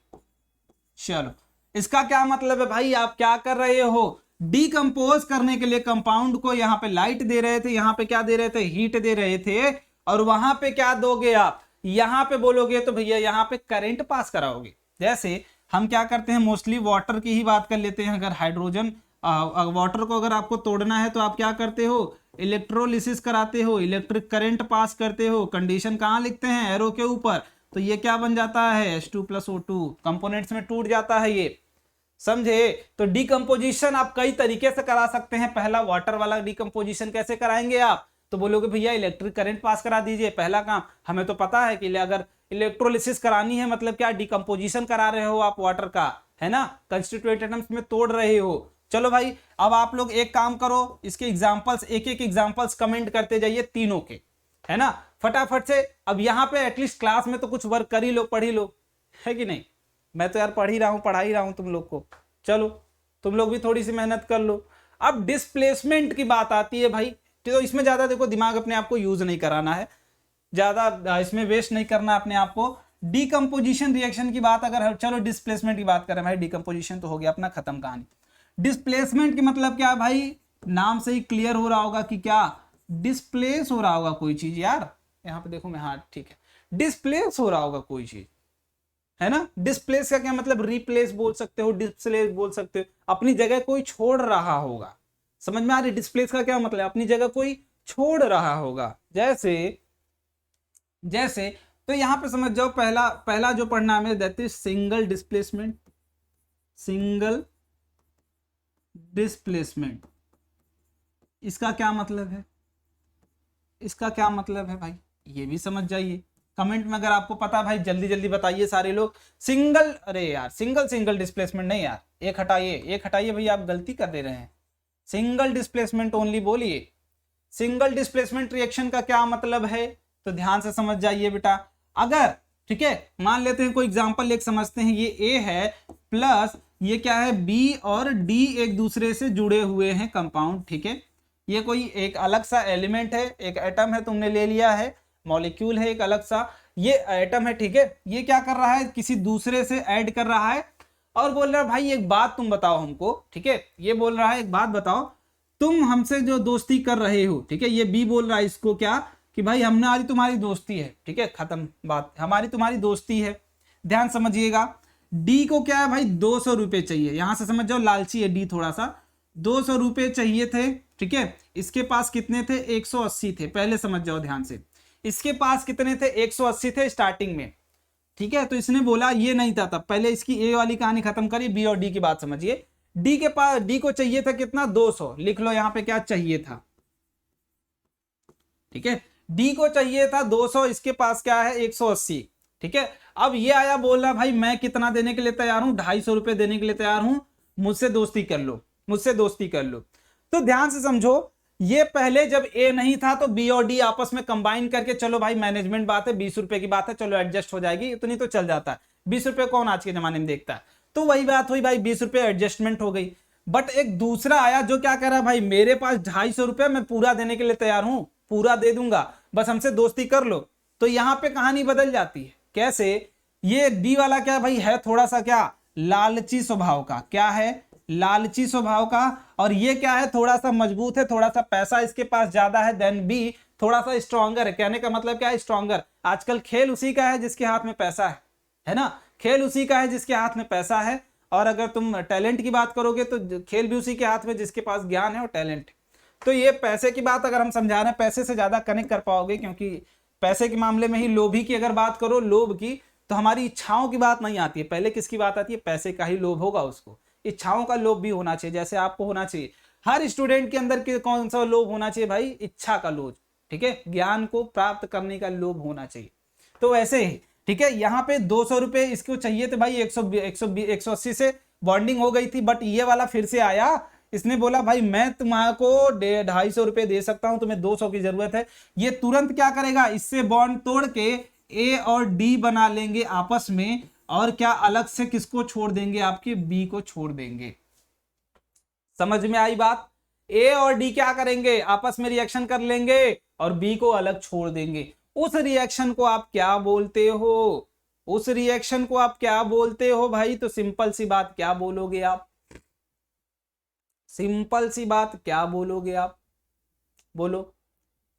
चलो। इसका क्या मतलब है भाई, आप क्या कर रहे हो, डिकम्पोज करने के लिए कंपाउंड को यहां पे लाइट दे रहे थे, यहां पे क्या दे रहे थे, हीट दे रहे थे, और वहां पे क्या दोगे आप, यहां पे बोलोगे तो भैया यहां पे करंट पास कराओगे। जैसे हम क्या करते हैं, मोस्टली वाटर की ही बात कर लेते हैं। अगर हाइड्रोजन वाटर को अगर आपको तोड़ना है तो आप क्या करते हो, इलेक्ट्रोलिसिस कराते हो, इलेक्ट्रिक करंट पास करते हो। कंडीशन कहां लिखते हैं, एरो के ऊपर। तो ये क्या बन जाता है, H2+O2 कंपोनेंट्स में टूट जाता है ये, समझे। तो डिकम्पोजिशन आप कई तरीके से करा सकते हैं। पहला वाटर वाला डिकम्पोजिशन कैसे कराएंगे आप, तो बोलोगे भैया इलेक्ट्रिक करंट पास करा दीजिए, पहला काम। हमें तो पता है कि अगर इलेक्ट्रोलिसिस करानी है मतलब क्या, डिकम्पोजिशन करा रहे हो आप वाटर का, है ना, कंस्टिट्यूएंट एटम्स में तोड़ रहे हो। चलो भाई, अब आप लोग एक काम करो, इसके एग्जांपल्स एक एग्जांपल्स कमेंट करते जाइए तीनों के, है ना, फटाफट से। अब यहाँ पे एटलीस्ट क्लास में तो कुछ वर्क कर ही लो, पढ़ ही लो, है कि नहीं। मैं तो यार पढ़ ही रहा हूँ, पढ़ा ही रहा हूँ तुम लोग को। चलो तुम लोग भी थोड़ी सी मेहनत कर लो। अब डिस्प्लेसमेंट की बात आती है भाई, तो इसमें ज्यादा देखो दिमाग अपने आप को यूज नहीं कराना है, ज्यादा इसमें वेस्ट नहीं करना अपने आप को। डिकम्पोजिशन रिएक्शन की बात अगर, चलो डिस्प्लेसमेंट की बात करें भाई, डिकम्पोजिशन तो हो गया अपना खत्म कहानी। डिस्प्लेसमेंट की मतलब क्या भाई, नाम से ही क्लियर हो रहा होगा कि क्या डिस्प्लेस हो रहा होगा कोई चीज। यार यहाँ पे देखो मैं, हाँ ठीक है, डिस्प्लेस हो रहा होगा कोई चीज, है ना। डिस्प्लेस का क्या मतलब, रिप्लेस बोल सकते हो, डिस्प्लेस बोल सकते हो, अपनी जगह कोई छोड़ रहा होगा। समझ में आ रही, डिस्प्लेस का क्या मतलब, अपनी जगह कोई छोड़ रहा होगा। जैसे जैसे तो यहां पे समझ जाओ, पहला पहला जो पढ़ना है that is single displacement. Single displacement, इसका क्या मतलब है, इसका क्या मतलब है भाई, ये भी समझ जाइए। कमेंट में अगर आपको पता भाई जल्दी जल्दी बताइए सारे लोग। सिंगल, अरे यार सिंगल सिंगल डिस्प्लेसमेंट नहीं यार, एक हटाइए, एक हटाइए भैया, आप गलती कर दे रहे हैं। सिंगल डिस्प्लेसमेंट ओनली बोलिए। सिंगल डिस्प्लेसमेंट रिएक्शन का क्या मतलब है, तो ध्यान से समझ जाइए बेटा। अगर ठीक है, मान लेते हैं कोई एग्जांपल एक समझते हैं, ये ए है प्लस ये क्या है बी और डी एक दूसरे से जुड़े हुए हैं कंपाउंड, ठीक है। ये कोई एक अलग सा एलिमेंट है, एक एटम है, तुमने ले लिया है, मॉलिक्यूल है एक अलग सा, ये एटम है, ठीक है। ये क्या कर रहा है, किसी दूसरे से ऐड कर रहा है और बोल रहा है भाई एक बात तुम बताओ हमको, ठीक है। ये बोल रहा है एक बात बताओ, तुम हमसे जो दोस्ती कर रहे हो, ठीक है। ये बी बोल रहा है इसको क्या, कि भाई हमने आज तुम्हारी दोस्ती है, ठीक है, खत्म बात, हमारी तुम्हारी दोस्ती है। ध्यान समझिएगा, डी को क्या है भाई 200 रुपए चाहिए, यहां से समझ जाओ लालची है डी थोड़ा सा, 200 रुपए चाहिए थे, ठीक है। इसके पास कितने थे, 180 थे, पहले समझ जाओ ध्यान से। इसके पास कितने थे, 180 थे स्टार्टिंग में, ठीक है। तो इसने बोला ये नहीं था तब, पहले इसकी ए वाली कहानी खत्म करिए, बी और डी की बात समझिए। डी के पास, डी को चाहिए था कितना, 200, लिख लो यहां पे क्या चाहिए था, ठीक है। डी को चाहिए था 200, इसके पास क्या है 180, ठीक है। अब ये आया बोल रहा भाई मैं कितना देने के लिए तैयार हूं, 250 रुपए देने के लिए तैयार हूं, मुझसे दोस्ती कर लो, मुझसे दोस्ती कर लो। तो ध्यान से समझो, ये पहले जब ए नहीं था तो बी और डी आपस में कंबाइन करके चलो भाई मैनेजमेंट बात है, 20 रुपए की बात है, चलो एडजस्ट हो जाएगी, इतनी तो चल जाता है, 20 रुपए कौन आज के जमाने में देखता है। तो वही बात हुई भाई, 20 रुपए एडजस्टमेंट हो गई। बट एक दूसरा आया जो क्या कह रहा है भाई मेरे पास 250 रुपए मैं पूरा देने के लिए तैयार हूं, पूरा दे दूंगा, बस हमसे दोस्ती कर लो। तो यहां पे कहानी बदल जाती है, कैसे, ये डी वाला क्या भाई है थोड़ा सा क्या लालची स्वभाव का, क्या है लालची स्वभाव का, और ये क्या है थोड़ा सा मजबूत है, थोड़ा सा पैसा इसके पास ज्यादा है, देन बी थोड़ा सा स्ट्रॉन्गर है। कहने का मतलब क्या है, स्ट्रॉन्गर। आजकल खेल उसी का है जिसके हाथ में पैसा है ना, खेल उसी का है जिसके हाथ में पैसा है। और अगर तुम टैलेंट की बात करोगे तो खेल भी उसी के हाथ में जिसके पास ज्ञान है और टैलेंट। तो ये पैसे की बात अगर हम समझा रहे हैं, पैसे से ज्यादा कनेक्ट कर पाओगे, क्योंकि पैसे के मामले में ही लोभी की अगर बात करो, लोभ की, तो हमारी इच्छाओं की बात नहीं आती है, पहले किसकी बात आती है, पैसे का ही लोभ होगा उसको। इच्छाओं का लोभ भी होना चाहिए, जैसे आपको होना चाहिए, हर स्टूडेंट के अंदर के कौन सा लोभ होना चाहिए भाई, इच्छा का लोभ, ठीक है, ज्ञान को प्राप्त करने का लोभ होना चाहिए। तो वैसे ही ठीक है, यहाँ पे 200 रुपए इसको चाहिए थे भाई, 180 से बॉन्डिंग हो गई थी, बट ये वाला फिर से आया, इसने बोला भाई मैं तुम्हारे 250 रुपए दे सकता हूं, तुम्हें 200 की जरूरत है। ये तुरंत क्या करेगा, इससे बॉन्ड तोड़ के ए और डी बना लेंगे आपस में, और क्या अलग से किसको छोड़ देंगे, आपके बी को छोड़ देंगे। समझ में आई बात, ए और डी क्या करेंगे, आपस में रिएक्शन कर लेंगे और बी को अलग छोड़ देंगे। उस रिएक्शन को आप क्या बोलते हो, उस रिएक्शन को आप क्या बोलते हो भाई, तो सिंपल सी बात क्या बोलोगे आप, सिंपल सी बात क्या बोलोगे आप, बोलो।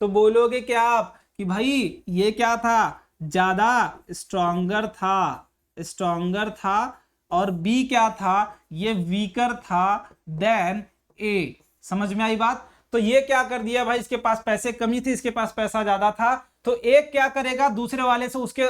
तो बोलोगे क्या आप कि भाई ये क्या था, ज्यादा स्ट्रॉन्गर था, स्ट्रॉन्गर था, और बी क्या था, ये वीकर था देन ए। समझ में आई बात। तो ये क्या कर दिया भाई, इसके पास पैसे कमी थी, इसके पास पैसा ज्यादा था, तो एक क्या करेगा, दूसरे वाले से उसके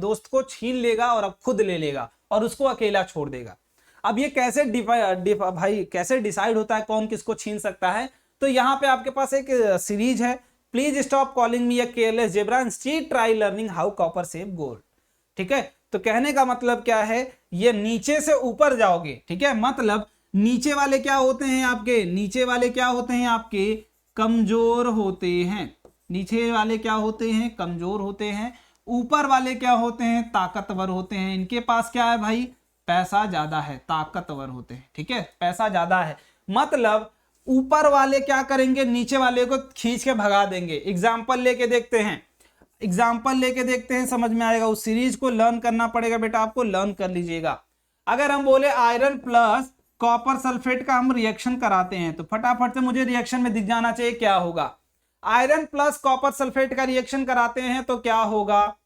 दोस्त को छीन लेगा और अब खुद ले लेगा और उसको अकेला छोड़ देगा। अब ये कैसे भाई कैसे डिसाइड होता है कौन किसको छीन सकता है, तो यहां पे आपके पास एक सीरीज है, please stop calling me a careless zebra instead try learning how copper save gold, ठीक है। तो कहने का मतलब क्या है, ये नीचे से ऊपर जाओगे, ठीक है, मतलब नीचे वाले क्या होते हैं आपके, नीचे वाले क्या होते हैं आपके, कमजोर होते हैं, नीचे वाले क्या होते हैं, कमजोर होते हैं, ऊपर वाले क्या होते हैं, ताकतवर होते हैं। इनके पास क्या है भाई, पैसा ज्यादा है, ताकतवर होते हैं, ठीक है, पैसा ज्यादा है, मतलब ऊपर वाले क्या करेंगे, नीचे वाले को खींच के भगा देंगे। एग्जाम्पल लेके देखते हैं, एग्जाम्पल लेके देखते हैं, समझ में आएगा। उस सीरीज को लर्न करना पड़ेगा बेटा, आपको लर्न कर लीजिएगा। अगर हम बोले आयरन प्लस कॉपर सल्फेट का हम रिएक्शन कराते हैं, तो फटाफट से मुझे रिएक्शन में दिख जाना चाहिए क्या होगा। आयरन प्लस कॉपर सल्फेट का रिएक्शन कराते हैं तो क्या होगा,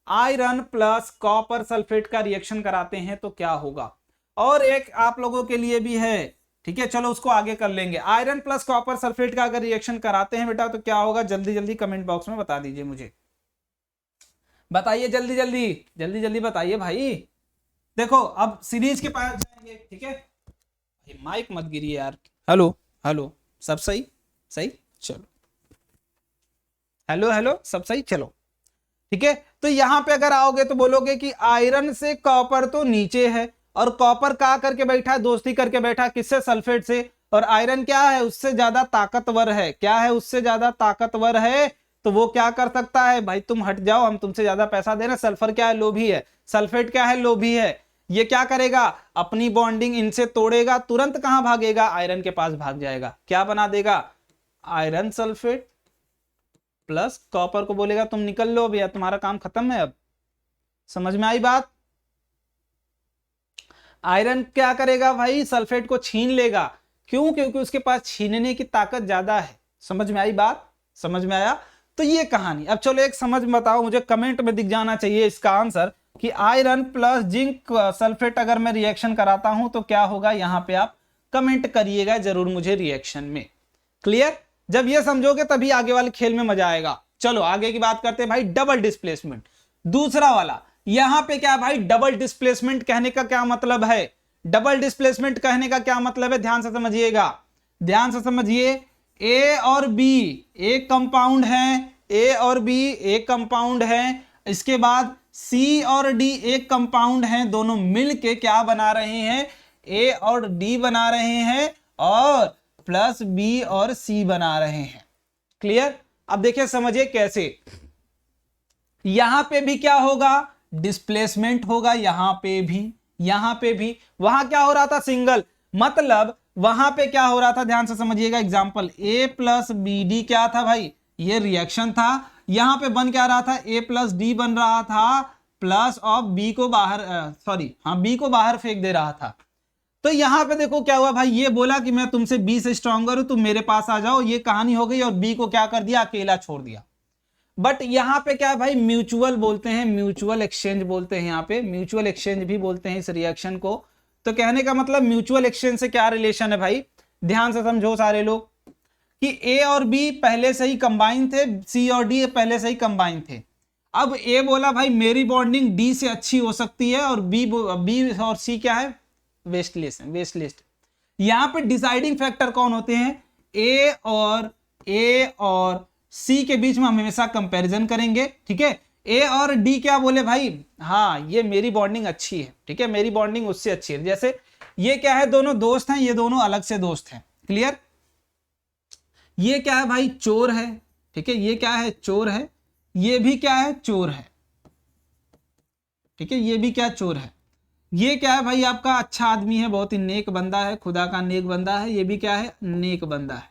आयरन प्लस कॉपर सल्फेट का रिएक्शन कराते हैं तो क्या होगा। और एक आप लोगों के लिए भी है, ठीक है, चलो उसको आगे कर लेंगे। आयरन प्लस कॉपर सल्फेट का अगर रिएक्शन कराते हैं बेटा तो क्या होगा, जल्दी जल्दी कमेंट बॉक्स में बता दीजिए मुझे। बताइए जल्दी जल्दी, जल्दी जल्दी बताइए भाई। देखो अब सीरीज के पास जाएंगे, ठीक है। माइक मत गिरिए यार। हेलो हेलो, सब सही? सही, चलो। हेलो हेलो, सब सही, चलो ठीक है। तो यहां पे अगर आओगे तो बोलोगे कि आयरन से कॉपर तो नीचे है, और कॉपर क्या करके बैठा है, दोस्ती करके बैठा है किससे, सल्फेट से। और आयरन क्या है, उससे ज्यादा ताकतवर है। क्या है, उससे ज्यादा ताकतवर है। तो वो क्या कर सकता है, भाई तुम हट जाओ, हम तुमसे ज्यादा पैसा दे रहे हैं। सल्फर क्या है, लोभी है। सल्फेट क्या है, लोभी है। ये क्या करेगा, अपनी बॉन्डिंग इनसे तोड़ेगा, तुरंत कहां भागेगा, आयरन के पास भाग जाएगा। क्या बना देगा, आयरन सल्फेट प्लस कॉपर को बोलेगा तुम निकल लो भैया, तुम्हारा काम खत्म है अब। समझ में आई बात। आयरन क्या करेगा भाई, सल्फेट को छीन लेगा। क्यों, क्योंकि उसके पास छीनने की ताकत ज्यादा है। समझ में आई बात, समझ में आया। तो ये कहानी। अब चलो एक समझ में बताओ, मुझे कमेंट में दिख जाना चाहिए इसका आंसर कि आयरन प्लस जिंक सल्फेट अगर मैं रिएक्शन कराता हूं तो क्या होगा। यहां पे आप कमेंट करिएगा जरूर मुझे रिएक्शन में। क्लियर, जब ये समझोगे तभी आगे वाले खेल में मजा आएगा। चलो आगे की बात करते हैं भाई, डबल डिस्प्लेसमेंट। दूसरा वाला, यहां पे क्या भाई, डबल डिस्प्लेसमेंट कहने का क्या मतलब है। डबल डिस्प्लेसमेंट कहने का क्या मतलब है, ध्यान से समझिएगा, ध्यान से समझिए। ए और बी एक कंपाउंड है, ए और बी एक कंपाउंड है। इसके बाद सी और डी एक कंपाउंड है। दोनों मिलके क्या बना रहे हैं, ए और डी बना रहे हैं, और प्लस बी और सी बना रहे हैं। क्लियर। अब देखिए समझिए कैसे। यहां पे भी क्या होगा, डिस्प्लेसमेंट होगा, यहां पे भी, यहां पे भी। वहां क्या हो रहा था, सिंगल, मतलब वहां पे क्या हो रहा था, ध्यान से समझिएगा। एग्जांपल, ए प्लस बी डी क्या था भाई, ये रिएक्शन था। यहां पे बन क्या रहा था, ए प्लस डी बन रहा था, प्लस ऑफ बी को बाहर, सॉरी हाँ, बी को बाहर फेंक दे रहा था। तो यहां पे देखो क्या हुआ भाई, ये बोला कि मैं तुमसे बी से स्ट्रॉन्गर हूं, तुम मेरे पास आ जाओ, ये कहानी हो गई। और बी को क्या कर दिया, अकेला छोड़ दिया। बट यहां पे क्या है भाई, म्यूचुअल बोलते हैं, म्यूचुअल एक्सचेंज बोलते हैं। यहां पे म्यूचुअल एक्सचेंज भी बोलते हैं इस रिएक्शन को। तो कहने का मतलब म्यूचुअल एक्सचेंज से क्या रिलेशन है भाई, ध्यान से समझो सारे लोग, कि ए और बी पहले से ही कंबाइन थे, सी और डी पहले से ही कंबाइन थे। अब ए बोला भाई मेरी बॉन्डिंग डी से अच्छी हो सकती है, और बी और सी क्या है, वेस्टलिस्ट, वेस्टलिस्ट। यहां पे डिसाइडिंग फैक्टर कौन होते हैं, ए और सी के बीच में हम हमेशा कंपैरिजन करेंगे। ठीक है, ए और डी क्या बोले भाई, हाँ ये मेरी बॉन्डिंग अच्छी है, ठीक है, मेरी बॉन्डिंग उससे अच्छी है। जैसे ये क्या है, दोनों दोस्त हैं, ये दोनों अलग से दोस्त हैं। क्लियर। ये क्या है भाई, चोर है, ठीक है, ये क्या है, चोर है। ये भी क्या है, चोर है, ठीक है, ये भी क्या, चोर है। ये क्या है भाई, आपका अच्छा आदमी है, बहुत ही नेक बंदा है, खुदा का नेक बंदा है। ये भी क्या है, नेक बंदा है।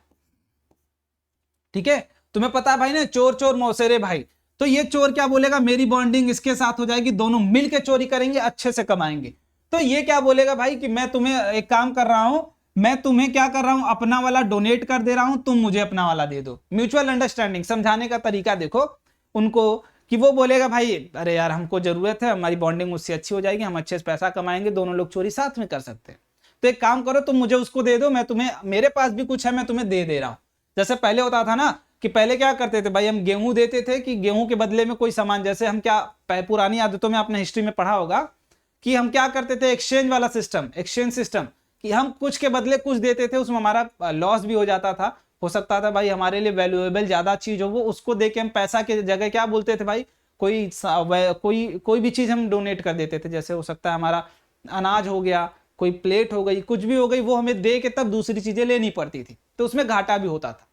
ठीक है, तुम्हें पता है भाई ना, चोर चोर मौसेरे भाई। तो ये चोर क्या बोलेगा, मेरी बॉन्डिंग इसके साथ हो जाएगी, दोनों मिलके चोरी करेंगे, अच्छे से कमाएंगे। तो ये क्या बोलेगा भाई कि मैं तुम्हें एक काम कर रहा हूं, मैं तुम्हें क्या कर रहा हूं, अपना वाला डोनेट कर दे रहा हूं, तुम मुझे अपना वाला दे दो। Mutual understanding. समझाने का तरीका देखो उनको, कि वो बोलेगा भाई अरे यार हमको जरूरत है, हमारी बॉन्डिंग उससे अच्छी हो जाएगी, हम अच्छे से पैसा कमाएंगे, दोनों लोग चोरी साथ में कर सकते हैं। तो एक काम करो, तुम मुझे उसको दे दो, मैं तुम्हें, मेरे पास भी कुछ है, मैं तुम्हें दे रहा हूं। जैसे पहले होता था ना कि पहले क्या करते थे भाई, हम गेहूं देते थे कि गेहूं के बदले में कोई सामान, जैसे हम क्या, पुरानी आदतों में आपने हिस्ट्री में पढ़ा होगा कि हम क्या करते थे, एक्सचेंज वाला सिस्टम, एक्सचेंज सिस्टम, कि हम कुछ के बदले कुछ देते थे, उसमें हमारा लॉस भी हो जाता था। हो सकता था भाई हमारे लिए वैल्यूएबल ज्यादा चीज हो, वो उसको दे के हम पैसा के जगह क्या बोलते थे भाई, कोई भी चीज हम डोनेट कर देते थे। जैसे हो सकता है हमारा अनाज हो गया, कोई प्लेट हो गई, कुछ भी हो गई, वो हमें दे के तब दूसरी चीजें लेनी पड़ती थी, तो उसमें घाटा भी होता था।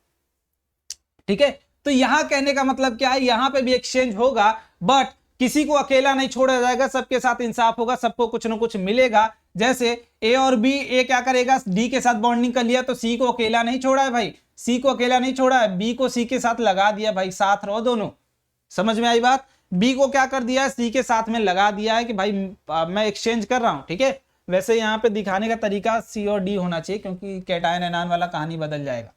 ठीक है, तो यहां कहने का मतलब क्या है, यहां पे भी एक्सचेंज होगा, बट किसी को अकेला नहीं छोड़ा जाएगा, सबके साथ इंसाफ होगा, सबको कुछ ना कुछ मिलेगा। जैसे ए और बी, ए क्या करेगा, डी के साथ बॉन्डिंग कर लिया, तो सी को अकेला नहीं छोड़ा है भाई, सी को अकेला नहीं छोड़ा है, बी को सी के साथ लगा दिया भाई, साथ रहो दोनों। समझ में आई बात। बी को क्या कर दिया है, सी के साथ में लगा दिया है कि भाई मैं एक्सचेंज कर रहा हूं। ठीक है, वैसे यहां पे दिखाने का तरीका सी और डी होना चाहिए, क्योंकि कैटायन एनायन वाला कहानी बदल जाएगा।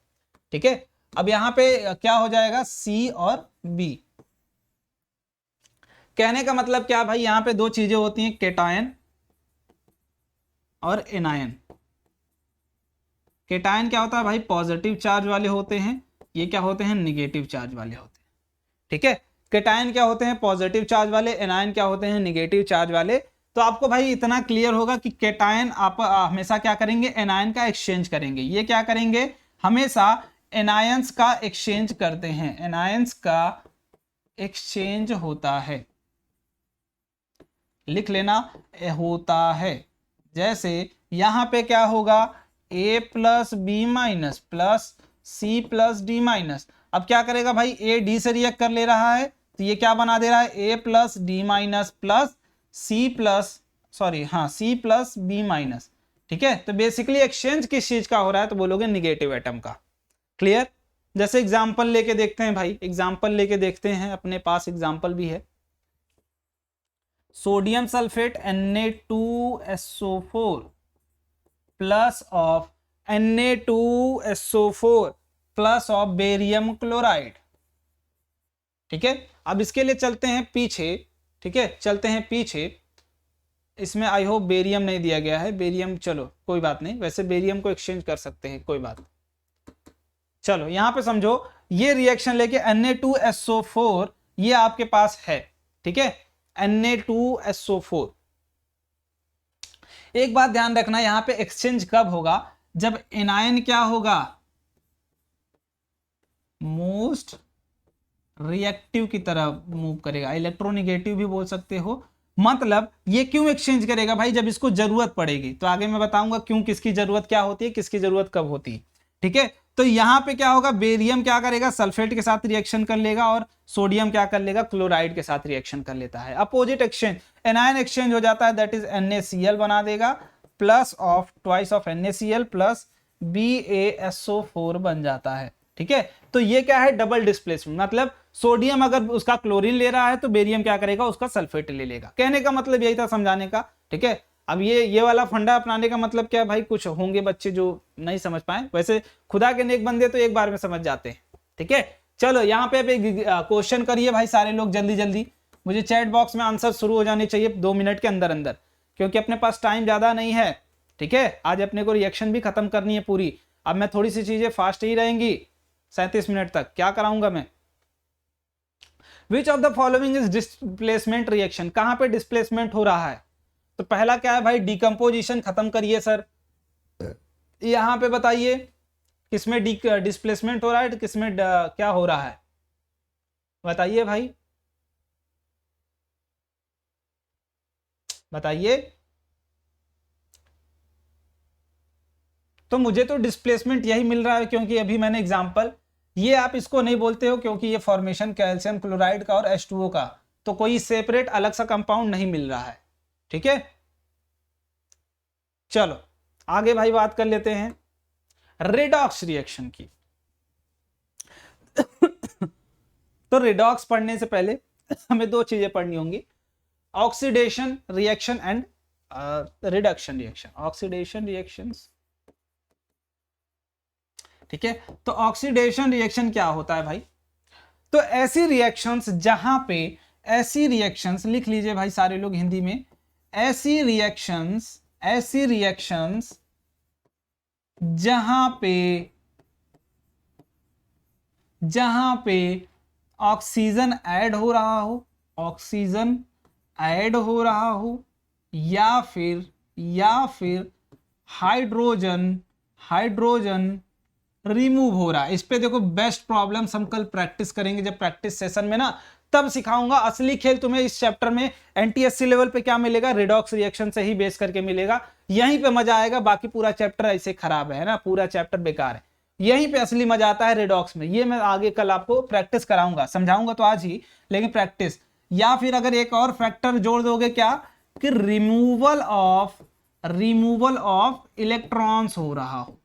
ठीक है, अब यहां पे क्या हो जाएगा, सी और बी। कहने का मतलब क्या भाई, यहां पे दो चीजें होती हैं, कैटायन और एनायन। कैटायन क्या होता है भाई, पॉजिटिव चार्ज वाले होते हैं, ये क्या होते हैं, निगेटिव चार्ज वाले होते हैं। ठीक है, केटायन क्या होते हैं, पॉजिटिव चार्ज वाले, एनायन क्या होते हैं, निगेटिव चार्ज वाले। तो आपको भाई इतना क्लियर होगा कि केटायन आप हमेशा क्या करेंगे, एनायन का एक्सचेंज करेंगे। ये क्या करेंगे, हमेशा एनायंस का एक्सचेंज करते हैं, एनायंस का एक्सचेंज होता है, लिख लेना, होता है। जैसे यहां पे क्या होगा, a plus B minus plus C plus D minus. अब क्या करेगा भाई, a d से रिएक्ट कर ले रहा है, तो ये क्या बना दे रहा है, a plus D minus plus C plus C plus B minus. ठीक है, तो बेसिकली एक्सचेंज किस चीज का हो रहा है, तो बोलोगे निगेटिव एटम का। क्लियर। जैसे एग्जांपल लेके देखते हैं भाई, एग्जांपल लेके देखते हैं, अपने पास एग्जांपल भी है। Sodium sulphate Na2SO4 plus of Na2SO4 plus of barium chloride. ठीक है, अब इसके लिए चलते हैं पीछे। ठीक है, चलते हैं पीछे। इसमें आई होप बेरियम नहीं दिया गया है, बेरियम चलो कोई बात नहीं, वैसे बेरियम को एक्सचेंज कर सकते हैं, कोई बात। चलो यहां पे समझो, ये रिएक्शन लेके Na2SO4 ये आपके पास है। ठीक है, Na2SO4। एक बात ध्यान रखना, यहां पे एक्सचेंज कब होगा, जब एनायन क्या होगा, मोस्ट रिएक्टिव की तरह मूव करेगा, इलेक्ट्रोनिगेटिव भी बोल सकते हो। मतलब ये क्यों एक्सचेंज करेगा भाई, जब इसको जरूरत पड़ेगी। तो आगे मैं बताऊंगा क्यों, किसकी जरूरत क्या होती है, किसकी जरूरत कब होती है। ठीक है, तो यहां पे क्या होगा, बेरियम क्या करेगा, सल्फेट के साथ रिएक्शन कर लेगा, और सोडियम क्या कर लेगा, क्लोराइड के साथ रिएक्शन कर लेता है। अपोजिट एक्सचेंज, एनायन एक्सचेंज हो जाता है, दैट इज NaCl बना देगा, plus of twice of NaCl plus BaSO4 बन जाता है। ठीक है, तो ये क्या है, डबल डिस्प्लेसमेंट। मतलब सोडियम अगर उसका क्लोरीन ले रहा है तो बेरियम क्या करेगा, उसका सल्फेट ले लेगा। कहने का मतलब यही था, समझाने का। ठीक है, अब ये वाला फंडा अपनाने का मतलब क्या भाई, कुछ होंगे बच्चे जो नहीं समझ पाए, वैसे खुदा के नेक बंदे तो एक बार में समझ जाते हैं। ठीक है, चलो यहाँ पे क्वेश्चन करिए भाई सारे लोग जल्दी जल्दी, मुझे चैट बॉक्स में आंसर शुरू हो जाने चाहिए 2 मिनट के अंदर अंदर, क्योंकि अपने पास टाइम ज्यादा नहीं है। ठीक है, आज अपने को रिएक्शन भी खत्म करनी है पूरी। अब मैं थोड़ी सी चीजें फास्ट ही रहेंगी, 37 मिनट तक क्या कराऊंगा मैं। Which of the following is displacement reaction, कहां पे डिस्प्लेसमेंट हो रहा है। तो पहला क्या है भाई, डिकम्पोजिशन खत्म करिए सर। यहां पे बताइए किसमें डिस्प्लेसमेंट हो रहा है, किसमें क्या हो रहा है, बताइए भाई, बताइए। तो मुझे तो डिस्प्लेसमेंट यही मिल रहा है, क्योंकि अभी मैंने एग्जांपल, ये आप इसको नहीं बोलते हो क्योंकि ये फॉर्मेशन कैल्शियम क्लोराइड का और H2O का, तो कोई सेपरेट अलग सा कंपाउंड नहीं मिल रहा है। ठीक है, चलो आगे भाई बात कर लेते हैं रेडॉक्स रिएक्शन की। तो रेडॉक्स पढ़ने से पहले हमें 2 चीजें पढ़नी होंगी, oxidation reaction and reduction reaction, oxidation reactions. ठीक है, तो ऑक्सीडेशन रिएक्शन क्या होता है भाई, तो ऐसी रिएक्शंस जहां पे, ऐसी रिएक्शंस लिख लीजिए भाई सारे लोग हिंदी में, ऐसी रिएक्शंस जहां पे ऑक्सीजन ऐड हो रहा हो, ऑक्सीजन ऐड हो रहा हो, या फिर हाइड्रोजन रिमूव हो रहा है। इस पे देखो बेस्ट प्रॉब्लम्स हम कल प्रैक्टिस करेंगे, जब प्रैक्टिस सेशन में ना, तब सिखाऊंगा। असली खेल तुम्हें इस चैप्टर में NTSC लेवल पे क्या मिलेगा, रेडॉक्स रिएक्शन से ही बेस करके मिलेगा, यहीं पे मजा आएगा। बाकी पूरा चैप्टर ऐसे खराब है ना, पूरा चैप्टर बेकार है, यहीं पे असली मजा आता है रेडॉक्स में। ये मैं आगे कल आपको प्रैक्टिस कराऊंगा, समझाऊंगा तो आज ही, लेकिन प्रैक्टिस। या फिर अगर एक और फैक्टर जोड़ दोगे क्या, कि रिमूवल ऑफ इलेक्ट्रॉन्स हो रहा हो।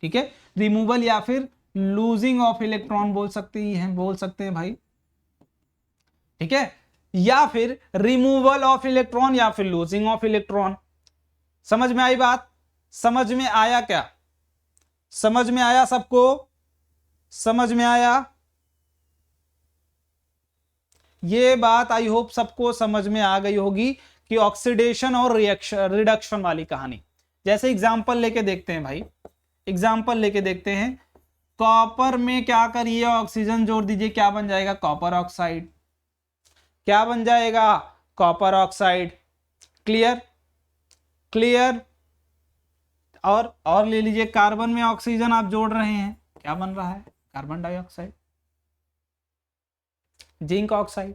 ठीक है, रिमूवल या फिर लूजिंग ऑफ इलेक्ट्रॉन बोल सकते हैं भाई। ठीक है, या फिर रिमूवल ऑफ इलेक्ट्रॉन या फिर लूजिंग ऑफ इलेक्ट्रॉन। समझ में आई बात, समझ में आया क्या, समझ में आया सबको, समझ में आया ये बात, आई होप सबको समझ में आ गई होगी कि ऑक्सीडेशन और रिडक्शन वाली कहानी। जैसे एग्जांपल लेके देखते हैं भाई, एग्जांपल लेके देखते हैं, कॉपर में क्या करिए, ऑक्सीजन जोड़ दीजिए, क्या बन जाएगा, कॉपर ऑक्साइड। क्या बन जाएगा, कॉपर ऑक्साइड। Clear, clear. और ले लीजिए, कार्बन में ऑक्सीजन आप जोड़ रहे हैं, क्या बन रहा है, कार्बन डाइऑक्साइड, जिंक ऑक्साइड।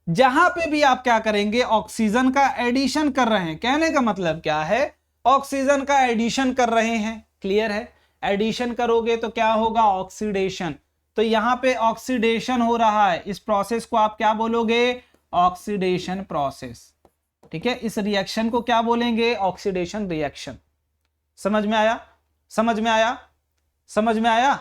जहां पे भी आप क्या करेंगे, ऑक्सीजन का एडिशन कर रहे हैं, कहने का मतलब क्या है, ऑक्सीजन का एडिशन कर रहे हैं। क्लियर है, एडिशन करोगे तो क्या होगा, ऑक्सीडेशन। तो यहां पे ऑक्सीडेशन हो रहा है, इस प्रोसेस को आप क्या बोलोगे, ऑक्सीडेशन प्रोसेस। ठीक है, इस रिएक्शन को क्या बोलेंगे, ऑक्सीडेशन रिएक्शन। समझ में आया, समझ में आया, समझ में आया।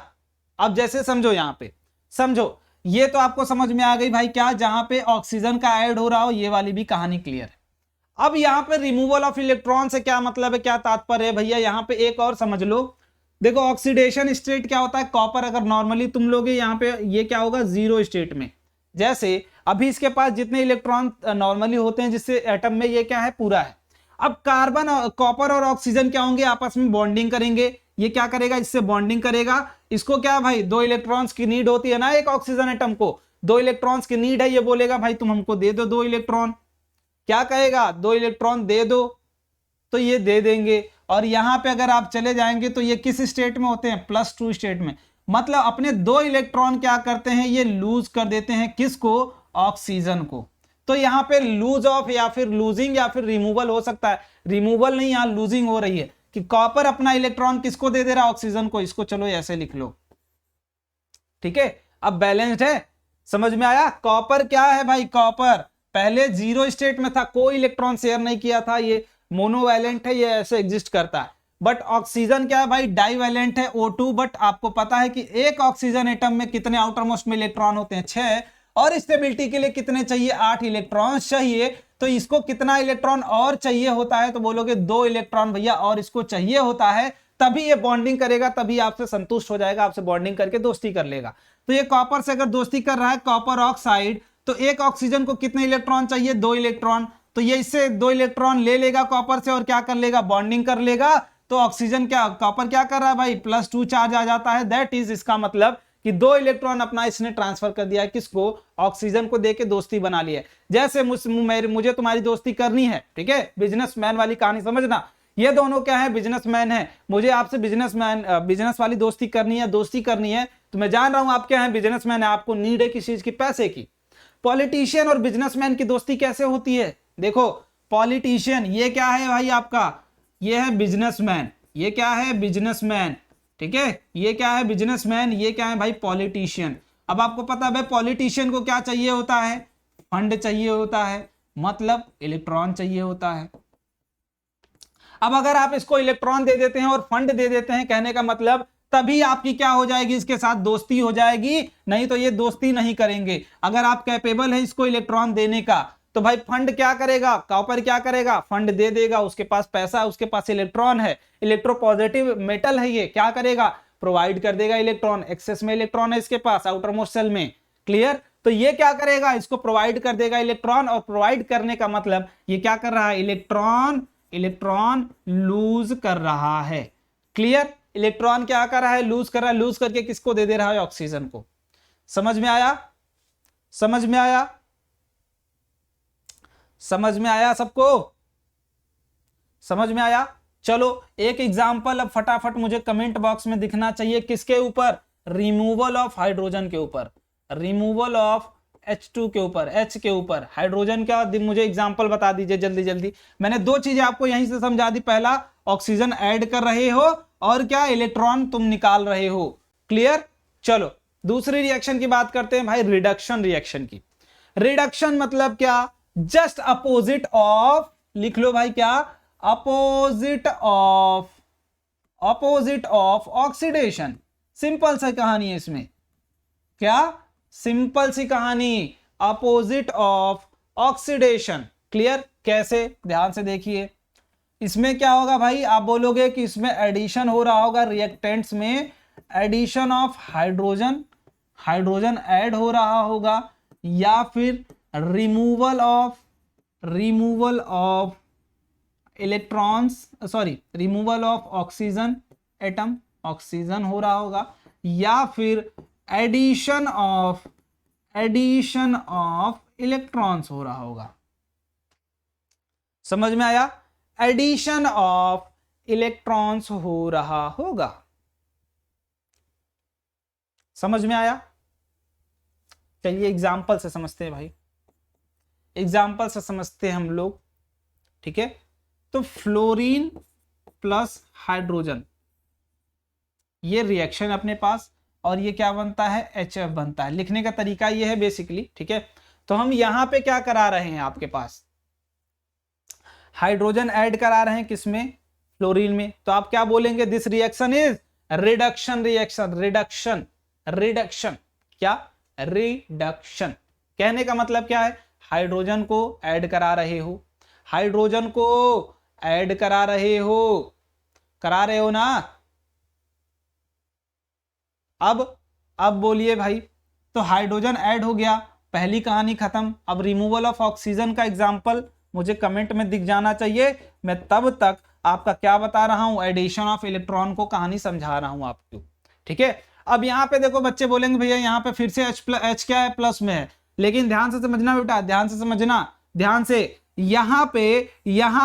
अब जैसे समझो, यहां पे समझो, ये तो आपको समझ में आ गई भाई, क्या जहां पे ऑक्सीजन का ऐड हो रहा हो, ये वाली भी कहानी क्लियर है। अब यहां पे रिमूवल ऑफ इलेक्ट्रॉन से क्या मतलब है, क्या तात्पर्य है भैया, यहां पे एक और समझ लो। देखो ऑक्सीडेशन स्टेट क्या होता है, कॉपर अगर नॉर्मली तुम लोगे यहां पे, ये क्या होगा, जीरो स्टेट में। जैसे अभी इसके पास जितने इलेक्ट्रॉन नॉर्मली होते हैं, जिससे एटम में ये क्या है, पूरा है। अब कार्बन, कॉपर और ऑक्सीजन क्या होंगे, आपस में बॉन्डिंग करेंगे। ये क्या करेगा, इससे बॉन्डिंग करेगा। इसको क्या भाई, 2 इलेक्ट्रॉन्स की नीड होती है ना, एक ऑक्सीजन एटम को 2 इलेक्ट्रॉन्स की नीड है। ये बोलेगा भाई तुम हमको दे दो 2 इलेक्ट्रॉन, क्या कहेगा, 2 इलेक्ट्रॉन दे दो, तो ये दे देंगे। और यहां पे अगर आप चले जाएंगे तो ये किस स्टेट में होते हैं, +2 स्टेट में। मतलब अपने 2 इलेक्ट्रॉन क्या करते हैं, ये लूज कर देते हैं, किसको, ऑक्सीजन को। तो यहां पे लूज ऑफ या फिर लूजिंग या फिर रिमूवल हो सकता है, रिमूवल नहीं, यहां लूजिंग हो रही है कि कॉपर अपना इलेक्ट्रॉन किसको दे दे रहा है, ऑक्सीजन को। इसको चलो ऐसे लिख लो, ठीक है। अब बैलेंस्ड है, समझ में आया। कॉपर क्या है भाई, कॉपर पहले जीरो स्टेट में था, कोई इलेक्ट्रॉन शेयर नहीं किया था, ये मोनोवैलेंट है, ये ऐसे एग्जिस्ट करता है। बट ऑक्सीजन क्या है भाई, डाईवैलेंट है, O2। बट आपको पता है कि एक ऑक्सीजन एटम में कितने आउटर मोस्ट में इलेक्ट्रॉन होते हैं, 6। और स्टेबिलिटी के लिए कितने चाहिए, 8 इलेक्ट्रॉन चाहिए। तो इसको कितना इलेक्ट्रॉन और चाहिए होता है, तो बोलोगे 2 इलेक्ट्रॉन भैया और इसको चाहिए होता है, तभी ये बॉन्डिंग करेगा, तभी आपसे संतुष्ट हो जाएगा, आपसे बॉन्डिंग करके दोस्ती कर लेगा। तो ये कॉपर से अगर दोस्ती कर रहा है, कॉपर ऑक्साइड, तो एक ऑक्सीजन को कितने इलेक्ट्रॉन चाहिए, 2 इलेक्ट्रॉन। तो ये इससे 2 इलेक्ट्रॉन ले लेगा कॉपर से और क्या कर लेगा, बॉन्डिंग कर लेगा। तो ऑक्सीजन क्या, कॉपर क्या कर रहा है भाई, +2 चार्ज आ जाता है। दैट इज, इसका मतलब कि 2 इलेक्ट्रॉन अपना इसने ट्रांसफर कर दिया है, किसको, ऑक्सीजन को देके दोस्ती बना ली है। जैसे मुझे तुम्हारी दोस्ती करनी है, ठीक है, बिजनेसमैन वाली कहानी समझना। ये दोनों क्या है, बिजनेसमैन है, मुझे आपसे बिजनेस वाली दोस्ती करनी है, दोस्ती करनी है। तो मैं जान रहा हूं आप क्या है, बिजनेसमैन है, आपको नीड है किस चीज की, पैसे की। पॉलिटिशियन और बिजनेसमैन की दोस्ती कैसे होती है, देखो, पॉलिटिशियन ये क्या है भाई आपका, ये है बिजनेसमैन, ये क्या है, बिजनेसमैन, ठीक है, ये क्या है, बिजनेसमैन, ये क्या है भाई, पॉलिटिशियन। अब आपको पता है पॉलिटिशियन को क्या चाहिए होता है, फंड चाहिए होता है, मतलब इलेक्ट्रॉन चाहिए होता है। अब अगर आप इसको इलेक्ट्रॉन दे देते हैं और फंड दे देते हैं, कहने का मतलब तभी आपकी क्या हो जाएगी, इसके साथ दोस्ती हो जाएगी, नहीं तो ये दोस्ती नहीं करेंगे। अगर आप कैपेबल है इसको इलेक्ट्रॉन देने का, तो भाई फंड क्या करेगा, कॉपर क्या करेगा, फंड दे देगा, उसके पास पैसा है, उसके पास इलेक्ट्रॉन है, इलेक्ट्रोपॉजिटिव मेटल है, ये क्या करेगा, प्रोवाइड कर देगा इलेक्ट्रॉन, एक्सेस में इलेक्ट्रॉन है इसके पास आउटर मोस्ट सेल में। क्लियर, तो ये क्या करेगा, इसको प्रोवाइड कर देगा इलेक्ट्रॉन, और प्रोवाइड करने का मतलब ये क्या कर रहा है, इलेक्ट्रॉन लूज कर रहा है। क्लियर, इलेक्ट्रॉन क्या कर रहा है, लूज कर रहा है, लूज करके किसको दे दे रहा है, ऑक्सीजन को। समझ में आया, समझ में आया, समझ में आया सबको, समझ में आया। चलो एक एग्जांपल अब फटाफट मुझे कमेंट बॉक्स में दिखना चाहिए, किसके ऊपर, रिमूवल ऑफ हाइड्रोजन के ऊपर, रिमूवल ऑफ H2 के ऊपर, H के ऊपर, हाइड्रोजन का मुझे एग्जांपल बता दीजिए जल्दी जल्दी। मैंने 2 चीजें आपको यहीं से समझा दी, पहला ऑक्सीजन ऐड कर रहे हो और क्या, इलेक्ट्रॉन तुम निकाल रहे हो। क्लियर, चलो दूसरी रिएक्शन की बात करते हैं भाई, रिडक्शन रिएक्शन की। रिडक्शन मतलब क्या, जस्ट अपोजिट ऑफ, लिख लो भाई क्या, अपोजिट ऑफ ऑक्सीडेशन। सिंपल सा कहानी है इसमें, क्या, सिंपल सी कहानी, अपोजिट ऑफ ऑक्सीडेशन। क्लियर, कैसे, ध्यान से देखिए। इसमें क्या होगा भाई, आप बोलोगे कि इसमें एडिशन हो रहा होगा, रिएक्टेंट्स में addition of hydrogen, hydrogen add हो रहा होगा, या फिर removal of electrons, sorry, removal of oxygen atom, oxygen हो रहा होगा, या फिर एडिशन ऑफ इलेक्ट्रॉन्स हो रहा होगा। समझ में आया? एडिशन ऑफ इलेक्ट्रॉन्स हो रहा होगा। समझ में आया? चलिए एग्जाम्पल से समझते हैं भाई, एग्जाम्पल से समझते हैं हम लोग, ठीक है। तो फ्लोरीन प्लस हाइड्रोजन, ये रिएक्शन अपने पास, और ये क्या बनता है, HF बनता है। लिखने का तरीका ये है बेसिकली, ठीक है। तो हम यहां पे क्या करा रहे हैं, आपके पास हाइड्रोजन ऐड करा रहे हैं किसमें, फ्लोरीन में। तो आप क्या बोलेंगे, this reaction is reduction reaction. Reduction क्या, रिडक्शन। कहने का मतलब क्या है, हाइड्रोजन को ऐड करा रहे हो, हाइड्रोजन को ऐड करा रहे हो ना। अब बोलिए भाई, तो हाइड्रोजन ऐड हो गया, पहली कहानी खत्म। अब रिमूवल ऑफ ऑक्सीजन का एग्जांपल मुझे कमेंट में दिख जाना चाहिए, मैं तब तक आपका क्या बता रहा हूं, एडिशन ऑफ इलेक्ट्रॉन को कहानी समझा रहा हूं आपको, ठीक है। अब यहां पे देखो बच्चे बोलेंगे भैया यहाँ पे फिर से H क्या है, प्लस में है। लेकिन ध्यान से समझना बेटा, ध्यान से समझना, ध्यान से। यहां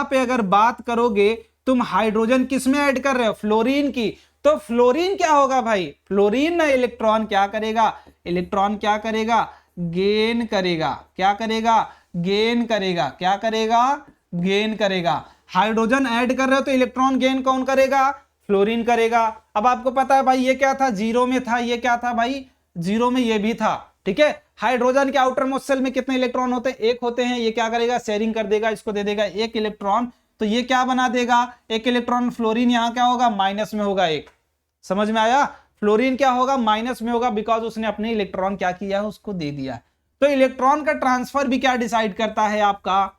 पे अगर बात करोगे, तुम हाइड्रोजन किस में ऐड कर रहे हो, फ्लोरीन की। तो फ्लोरीन क्या होगा भाई, फ्लोरीन ना इलेक्ट्रॉन क्या करेगा, इलेक्ट्रॉन क्या करेगा, गेन करेगा। क्या करेगा, गेन करेगा। क्या करेगा, गेन करेगा। हाइड्रोजन ऐड कर रहे हो तो इलेक्ट्रॉन गेन कौन करेगा, फ्लोरीन करेगा। अब आपको पता है भाई ये क्या था, जीरो में था, ये क्या था भाई, जीरो में ये भी था, ठीक है। हाइड्रोजन के आउटर मोस्ट शेल में कितने इलेक्ट्रॉन होते हैं, एक होते हैं। ये क्या करेगा, शेयरिंग कर देगा, इसको दे देगा एक इलेक्ट्रॉन, तो ये क्या बना देगा, एक इलेक्ट्रॉन। फ्लोरीन यहां क्या होगा, माइनस में होगा एक। समझ में आया, फ्लोरीन क्या होगा, माइनस में होगा, बिकॉज उसने अपने इलेक्ट्रॉन क्या किया है, उसको दे दिया। तो इलेक्ट्रॉन का ट्रांसफर भी क्या डिसाइड करता है आपका,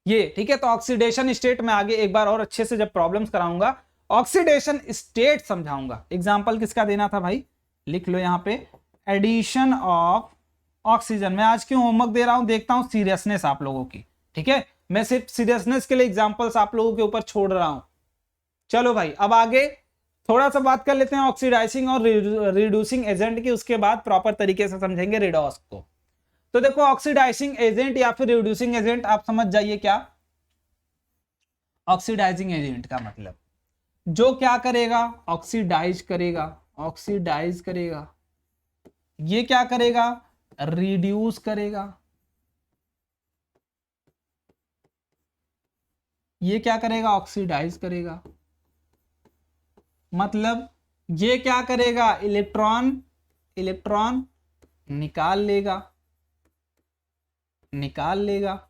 ये, ठीक है। तो ऑक्सीडेशन स्टेट में आगे एक बार और अच्छे से जब प्रॉब्लम्स कराऊंगा, ऑक्सीडेशन स्टेट समझाऊंगा। एग्जांपल किसका देना था भाई, लिख लो यहां पे, एडिशन ऑफ ऑक्सीजन। मैं आज क्यों होमवर्क दे रहा हूं, देखता हूं सीरियसनेस आप लोगों की, ठीक है। मैं सिर्फ सीरियसनेस के लिए एग्जांपल्स आप लोगों के ऊपर छोड़ रहा हूं। चलो भाई, अब आगे थोड़ा सा बात कर लेते हैं ऑक्सीडाइजिंग और रिड्यूसिंग एजेंट की, उसके बाद प्रॉपर तरीके से समझेंगे रिडॉक्स को। तो देखो ऑक्सीडाइजिंग एजेंट या फिर रिड्यूसिंग एजेंट, आप समझ जाइए क्या ऑक्सीडाइजिंग एजेंट का मतलब, जो क्या करेगा, ऑक्सीडाइज करेगा, ऑक्सीडाइज करेगा। ये क्या करेगा, रिड्यूस करेगा। ये क्या करेगा, ऑक्सीडाइज करेगा। मतलब ये क्या करेगा, इलेक्ट्रॉन निकाल लेगा,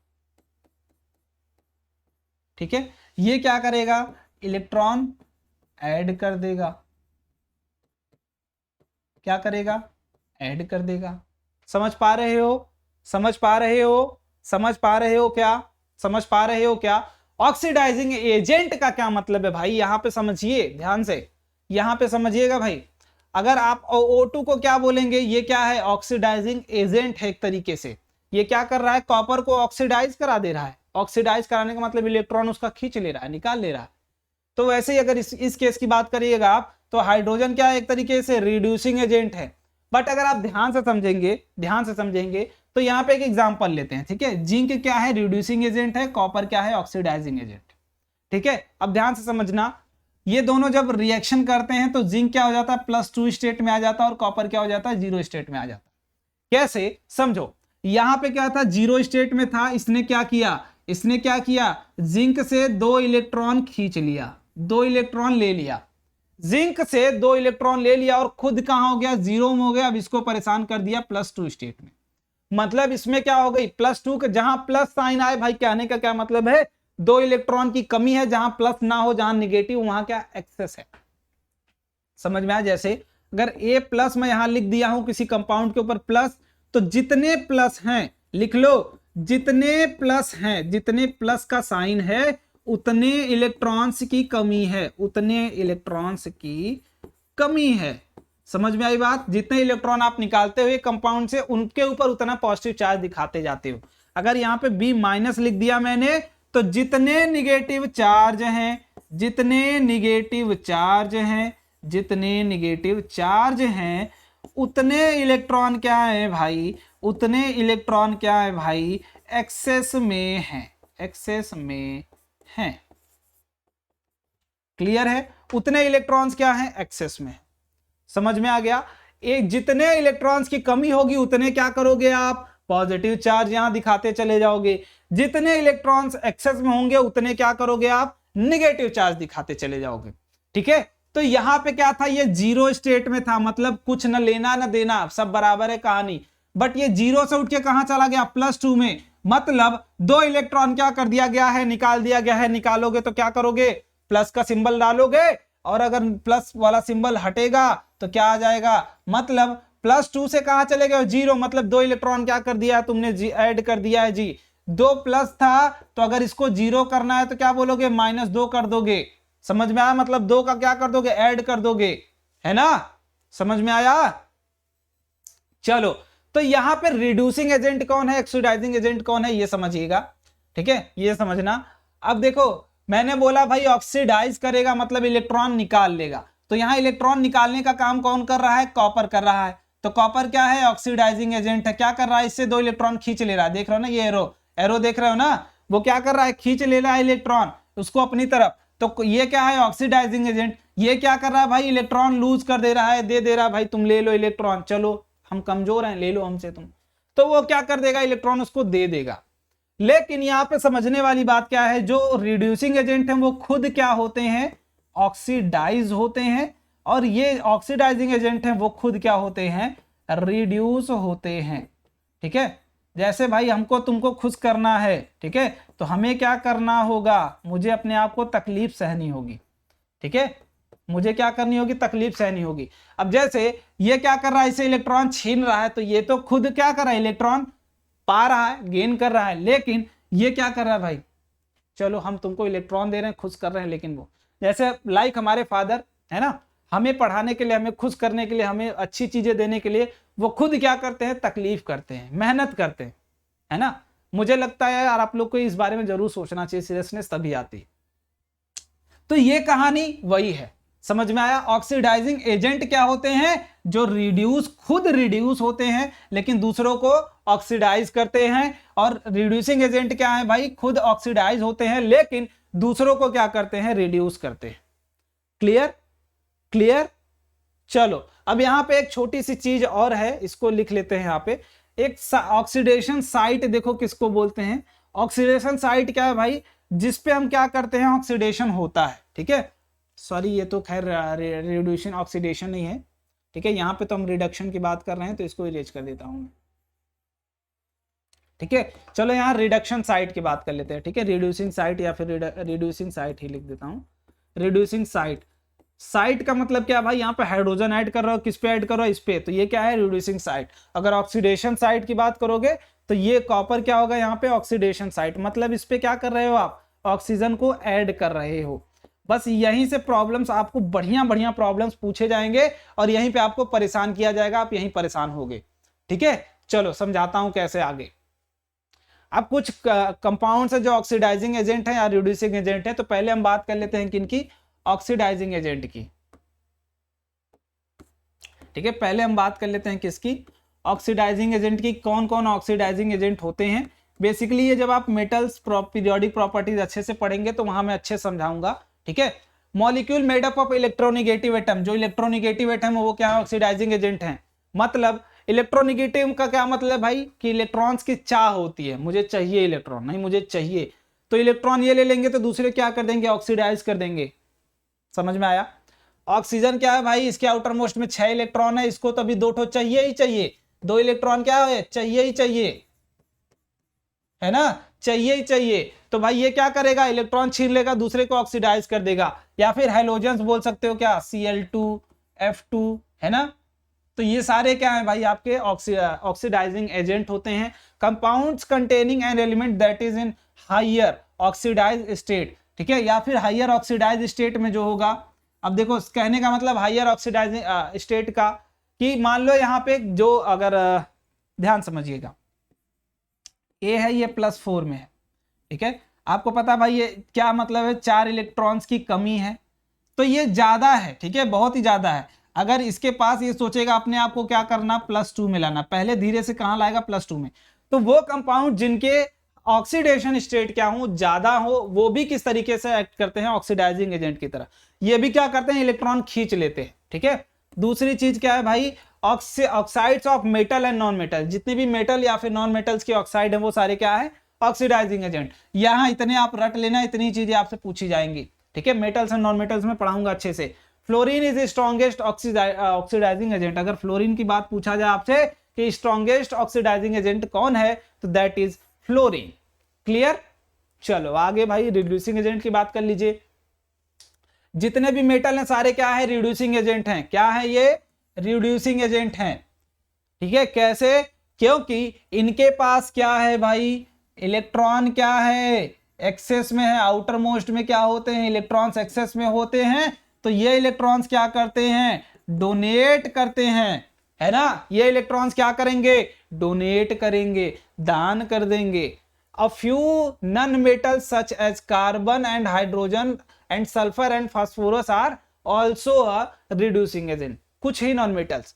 ठीक है। ये क्या करेगा, इलेक्ट्रॉन ऐड कर देगा। क्या करेगा, ऐड कर देगा। समझ पा रहे हो क्या ऑक्सीडाइजिंग एजेंट का क्या मतलब है भाई, यहां पे समझिए ध्यान से, यहां पे समझिएगा भाई। अगर आप O2 को क्या बोलेंगे, ये क्या है, ऑक्सीडाइजिंग एजेंट है एक तरीके से। ये क्या कर रहा है, कॉपर को ऑक्सीडाइज करा दे रहा है। ऑक्सीडाइज कराने का मतलब इलेक्ट्रॉन उसका खींच ले रहा है, निकाल ले रहा है। तो वैसे ही अगर इस केस की बात करिएगा आप, तो हाइड्रोजन क्या है, एक तरीके से रिड्यूसिंग एजेंट है। बट अगर आप ध्यान से समझेंगे तो यहाँ पे एक एग्जांपल लेते हैं, ठीक है। जिंक क्या है, रिड्यूसिंग एजेंट है, कॉपर क्या है, ऑक्सीडाइजिंग एजेंट, ठीक है। अब ध्यान से समझना, ये दोनों जब रिएक्शन करते हैं तो जिंक क्या हो जाता है, +2 स्टेट में आ जाता है, और कॉपर क्या हो जाता है, 0 स्टेट में आ जाता है। कैसे, समझो। यहां पे क्या था, 0 स्टेट में था, इसने क्या किया, जिंक से 2 इलेक्ट्रॉन खींच लिया, 2 इलेक्ट्रॉन ले लिया, जिंक से 2 इलेक्ट्रॉन ले लिया, और खुद कहां हो गया, 0 में हो गया। अब इसको परेशान कर दिया +2 स्टेट में। मतलब इसमें क्या हो गई, +2 के जहां प्लस साइन आए, भाई कहने का क्या मतलब है, 2 इलेक्ट्रॉन की कमी है, जहां प्लस ना हो, जहां निगेटिव, वहां क्या एक्सेस है। समझ में आया, जैसे अगर A+ मैं यहां लिख दिया हूं किसी कंपाउंड के ऊपर प्लस, तो जितने प्लस हैं, लिख लो, जितने प्लस का साइन है, उतने इलेक्ट्रॉन्स की कमी है, समझ में आई बात। जितने इलेक्ट्रॉन आप निकालते हो कंपाउंड से, उनके ऊपर उतना पॉजिटिव चार्ज दिखाते जाते हो। अगर यहां पे B- लिख दिया मैंने, तो जितने निगेटिव चार्ज हैं जितने निगेटिव चार्ज हैं उतने इलेक्ट्रॉन क्या है भाई, उतने इलेक्ट्रॉन क्या है भाई, एक्सेस में है, एक्सेस में है। क्लियर है, उतने इलेक्ट्रॉन्स क्या हैं, एक्सेस में। समझ में आ गया। एक जितने इलेक्ट्रॉन्स की कमी होगी उतने क्या करोगे आप, पॉजिटिव चार्ज यहां दिखाते चले जाओगे। जितने इलेक्ट्रॉन्स एक्सेस में होंगे उतने क्या करोगे आप, निगेटिव चार्ज दिखाते चले जाओगे। ठीक है, तो यहां पे क्या था, ये जीरो स्टेट में था, मतलब कुछ न लेना न देना, सब बराबर है कहानी। बट ये जीरो से उठ के कहां चला गया, +2 में, मतलब 2 इलेक्ट्रॉन क्या कर दिया गया है, निकाल दिया गया है। निकालोगे तो क्या करोगे, प्लस का सिंबल डालोगे, और अगर प्लस वाला सिंबल हटेगा तो क्या आ जाएगा, मतलब +2 से कहां चले गए, 0, मतलब 2 इलेक्ट्रॉन क्या कर दिया तुमने, ऐड कर दिया है जी। 2 प्लस था, तो अगर इसको 0 करना है तो क्या बोलोगे, -2 कर दोगे। समझ में आया, मतलब 2 का क्या कर दोगे, ऐड कर दोगे, है ना। समझ में आया। चलो, तो यहां पे रिड्यूसिंग एजेंट कौन है, ऑक्सीडाइजिंग एजेंट कौन है, ये समझिएगा। ठीक है, ये समझना। अब देखो, मैंने बोला भाई ऑक्सीडाइज करेगा मतलब इलेक्ट्रॉन निकाल लेगा, तो यहां इलेक्ट्रॉन निकालने का काम कौन कर रहा है, कॉपर कर रहा है। तो कॉपर क्या है, ऑक्सीडाइजिंग एजेंट है। क्या कर रहा है, इससे 2 इलेक्ट्रॉन खींच ले रहा है, देख रहे हो ना, ये एरो एरो देख रहे हो ना, वो क्या कर रहा है, खींच ले रहा है इलेक्ट्रॉन उसको अपनी तरफ। तो ये क्या है, ऑक्सीडाइजिंग एजेंट। ये क्या कर रहा है भाई, इलेक्ट्रॉन लूज कर दे रहा है, दे रहा है भाई, तुम ले लो इलेक्ट्रॉन, चलो हम कमजोर हैं, ले लो हमसे तुम। तो वो क्या कर देगा, इलेक्ट्रॉन उसको दे देगा। लेकिन यहां पे समझने वाली बात क्या है, जो रिड्यूसिंग एजेंट है वो खुद क्या होते हैं, ऑक्सीडाइज होते हैं, और ये ऑक्सीडाइजिंग एजेंट है वो खुद क्या होते हैं, रिड्यूस होते हैं। ठीक है, जैसे भाई हमको तुमको खुश करना है, ठीक है, तो हमें क्या करना होगा, मुझे अपने आप को तकलीफ सहनी होगी। ठीक है, मुझे क्या करनी होगी, तकलीफ सहनी होगी। अब जैसे ये क्या कर रहा है, इसे इलेक्ट्रॉन छीन रहा है, तो ये तो खुद क्या कर रहा है, इलेक्ट्रॉन पा रहा है, गेन कर रहा है। लेकिन ये क्या कर रहा है भाई, चलो हम तुमको इलेक्ट्रॉन दे रहे हैं, खुश कर रहे हैं, लेकिन वो जैसे लाइक हमारे फादर है ना, हमें पढ़ाने के लिए, हमें खुश करने के लिए, हमें अच्छी चीजें देने के लिए वो खुद क्या करते हैं, तकलीफ करते हैं, मेहनत करते हैं, है ना। मुझे लगता है यार आप लोग को इस बारे में जरूर सोचना चाहिए, सीरियसनेस तभी आती। तो ये कहानी वही है, समझ में आया। ऑक्सीडाइजिंग एजेंट क्या होते हैं, जो खुद रिड्यूस होते हैं लेकिन दूसरों को ऑक्सीडाइज करते हैं। और रिड्यूसिंग एजेंट क्या है भाई, खुद ऑक्सीडाइज होते हैं लेकिन दूसरों को क्या करते हैं, रिड्यूस करते हैं। Clear clear. चलो, अब यहां पे एक छोटी सी चीज और है, इसको लिख लेते हैं यहां पे। एक ऑक्सीडेशन साइट देखो किसको बोलते हैं, ऑक्सीडेशन साइट क्या है भाई, जिसपे हम क्या करते हैं, ऑक्सीडेशन होता है। ठीक है, सॉरी ये तो खैर रिड्यूशन ऑक्सीडेशन नहीं है। ठीक है, यहाँ पे तो हम रिडक्शन की बात कर रहे हैं, तो इसको इरेज कर देता हूँ। ठीक है, चलो यहाँ रिडक्शन साइट की बात कर लेते हैं। ठीक है, रिड्यूसिंग साइट या फिर रिड्यूसिंग साइट ही लिख देता हूँ। रिड्यूसिंग साइट, साइट का मतलब क्या भाई, यहाँ पे हाइड्रोजन ऐड कर रहे हो, किस पे ऐड कर रहे हो, इस पे, तो ये क्या है, रिड्यूसिंग साइट। अगर ऑक्सीडेशन साइट की बात करोगे तो ये कॉपर क्या होगा, यहाँ पे ऑक्सीडेशन साइट, मतलब इस पे क्या कर रहे हो आप, ऑक्सीजन को ऐड कर रहे हो। बस यहीं से प्रॉब्लम्स, आपको बढ़िया बढ़िया प्रॉब्लम्स पूछे जाएंगे और यहीं पे आपको परेशान किया जाएगा, आप यहीं परेशान होगे। ठीक है, चलो समझाता हूं कैसे आगे। अब कुछ कंपाउंड्स है जो ऑक्सीडाइजिंग एजेंट है या रिड्यूसिंग एजेंट है, तो पहले हम बात कर लेते हैं किनकी, ऑक्सीडाइजिंग एजेंट की। ठीक है, पहले हम बात कर लेते हैं किसकी, ऑक्सीडाइजिंग एजेंट की। कौन कौन ऑक्सीडाइजिंग एजेंट होते हैं, बेसिकली ये जब आप मेटल्स पीरियोडिक प्रॉपर्टीज अच्छे से पढ़ेंगे तो वहां मैं अच्छे समझाऊंगा। ठीक है, molecule made up of electronegative atom, जो इलेक्ट्रोनिगेटिव एटम है वो क्या है, ऑक्सीडाइजिंग एजेंट है। मतलब इलेक्ट्रोनिगेटिव का क्या मतलब भाई, कि इलेक्ट्रॉन्स की चाह होती है, मुझे चाहिए इलेक्ट्रॉन, नहीं मुझे चाहिए, तो इलेक्ट्रॉन ये ले लेंगे तो दूसरे क्या कर देंगे, ऑक्सीडाइज कर देंगे। समझ में आया। ऑक्सीजन क्या है भाई, इसके आउटर मोस्ट में 6 इलेक्ट्रॉन है, इसको तो अभी 2 ठो चाहिए ही चाहिए, 2 इलेक्ट्रॉन क्या है, चाहिए ही चाहिए, है ना, चाहिए ही चाहिए। तो भाई ये क्या करेगा, इलेक्ट्रॉन छीन लेगा, दूसरे को ऑक्सीडाइज कर देगा, या फिर हैलोजेंस बोल सकते हो क्या, Cl2 F2, है ना। तो ये सारे क्या है भाई, आपके ऑक्सीडाइजिंग एजेंट होते हैं। Compounds containing an element that is in higher oxidize state, ठीक है, या फिर हायर ऑक्सीडाइज स्टेट में जो होगा। अब देखो कहने का मतलब हायर ऑक्सीडाइजिंग स्टेट का, कि मान लो यहाँ पे जो, अगर ध्यान समझिएगा, ए है ये +4 में है, ठीक है, आपको पता भाई ये क्या मतलब है, 4 इलेक्ट्रॉन्स की कमी है, तो ये ज्यादा है, ठीक है, बहुत ही ज्यादा है। अगर इसके पास ये सोचेगा अपने आप को क्या करना, +2 में लाना, पहले धीरे से कहां लाएगा, +2 में। तो वो कंपाउंड जिनके ऑक्सीडेशन स्टेट क्या हो, ज्यादा हो, वो भी किस तरीके से एक्ट करते हैं, ऑक्सीडाइजिंग एजेंट की तरह। ये भी क्या करते हैं, इलेक्ट्रॉन खींच लेते हैं, ठीक है। दूसरी चीज क्या है भाई, oxides of metal and non metal, जितने भी मेटल या फिर नॉन मेटल्स के ऑक्साइड है वो सारे क्या है, ऑक्सीडाइजिंग एजेंट। यहां इतने आप रट लेना, इतनी चीजें आपसे पूछी जाएंगी, ठीक है। मेटल्स एंड नॉन मेटल्स में पढ़ाऊंगा अच्छे से। Fluorine is strongest oxidizing agent. अगर फ्लोरीन की बात पूछा जाए आपसे कि स्ट्रॉन्गेस्ट ऑक्सीडाइजिंग एजेंट कौन है, तो दैट इज फ्लोरीन। क्लियर। चलो आगे भाई, रिड्यूसिंग एजेंट की बात कर लीजिए। जितने भी मेटल हैं सारे क्या है, रिड्यूसिंग एजेंट हैं। क्या है ये, रिड्यूसिंग एजेंट हैं, ठीक है। कैसे, क्योंकि इनके पास क्या है भाई, इलेक्ट्रॉन क्या है, एक्सेस में है। आउटर मोस्ट में क्या होते हैं, इलेक्ट्रॉन्स एक्सेस में होते हैं। तो ये इलेक्ट्रॉन्स क्या करते हैं, डोनेट करते हैं, है ना। ये इलेक्ट्रॉन्स क्या करेंगे, डोनेट करेंगे, दान कर देंगे। A few non metal such as carbon and hydrogen and sulphur and phosphorus are also a reducing agent. कुछ ही non metals,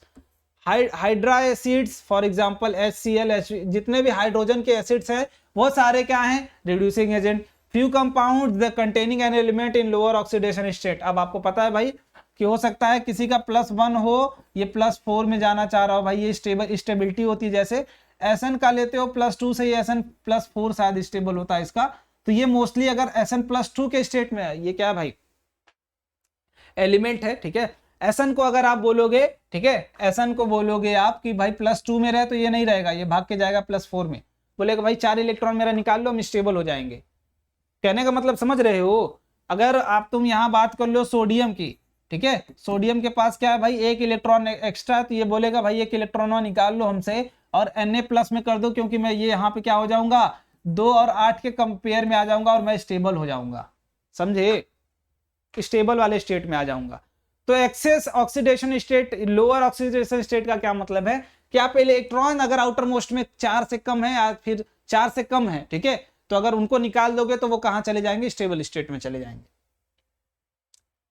hydra acids for example HCl, जितने भी हाइड्रोजन के एसिड्स हैं वो सारे क्या हैं, reducing agent. Few compounds the containing an element in lower oxidation state. अब आपको पता है भाई कि हो सकता है किसी का +1 हो, ये +4 में जाना चाह रहा हो भाई, ये स्टेबिलिटी होती है। जैसे SN का लेते हो +2 से, ये SN +4 शायद स्टेबल होता है इसका। तो ये मोस्टली अगर SN +2 के स्टेट में है, ये क्या है भाई, एलिमेंट है, ठीक है। SN को अगर आप बोलोगे, ठीक है, SN को बोलोगे आप कि भाई +2 में रहे, तो ये नहीं रहेगा, ये भाग के जाएगा +4 में। बोलेगा भाई 4 इलेक्ट्रॉन मेरा निकाल लो, हम स्टेबल हो जाएंगे। कहने का मतलब समझ रहे हो। अगर आप तुम यहां बात कर लो सोडियम की, ठीक है, सोडियम के पास क्या है भाई, 1 इलेक्ट्रॉन एक्स्ट्रा, तो ये बोलेगा भाई 1 इलेक्ट्रॉन निकाल लो हमसे और Na+ में कर दो, क्योंकि मैं ये यहाँ पे क्या हो जाऊंगा, 2 और 8 के कंपेयर में आ जाऊंगा और मैं स्टेबल हो जाऊंगा, समझे, स्टेबल वाले स्टेट में आ जाऊंगा। तो excess oxidation state, lower oxidation state का क्या मतलब है कि आप इलेक्ट्रॉन अगर आउटर मोस्ट में 4 से कम है या फिर 4 से कम है, ठीक है, तो अगर उनको निकाल दोगे तो वो कहां चले जाएंगे, स्टेबल स्टेट में चले जाएंगे,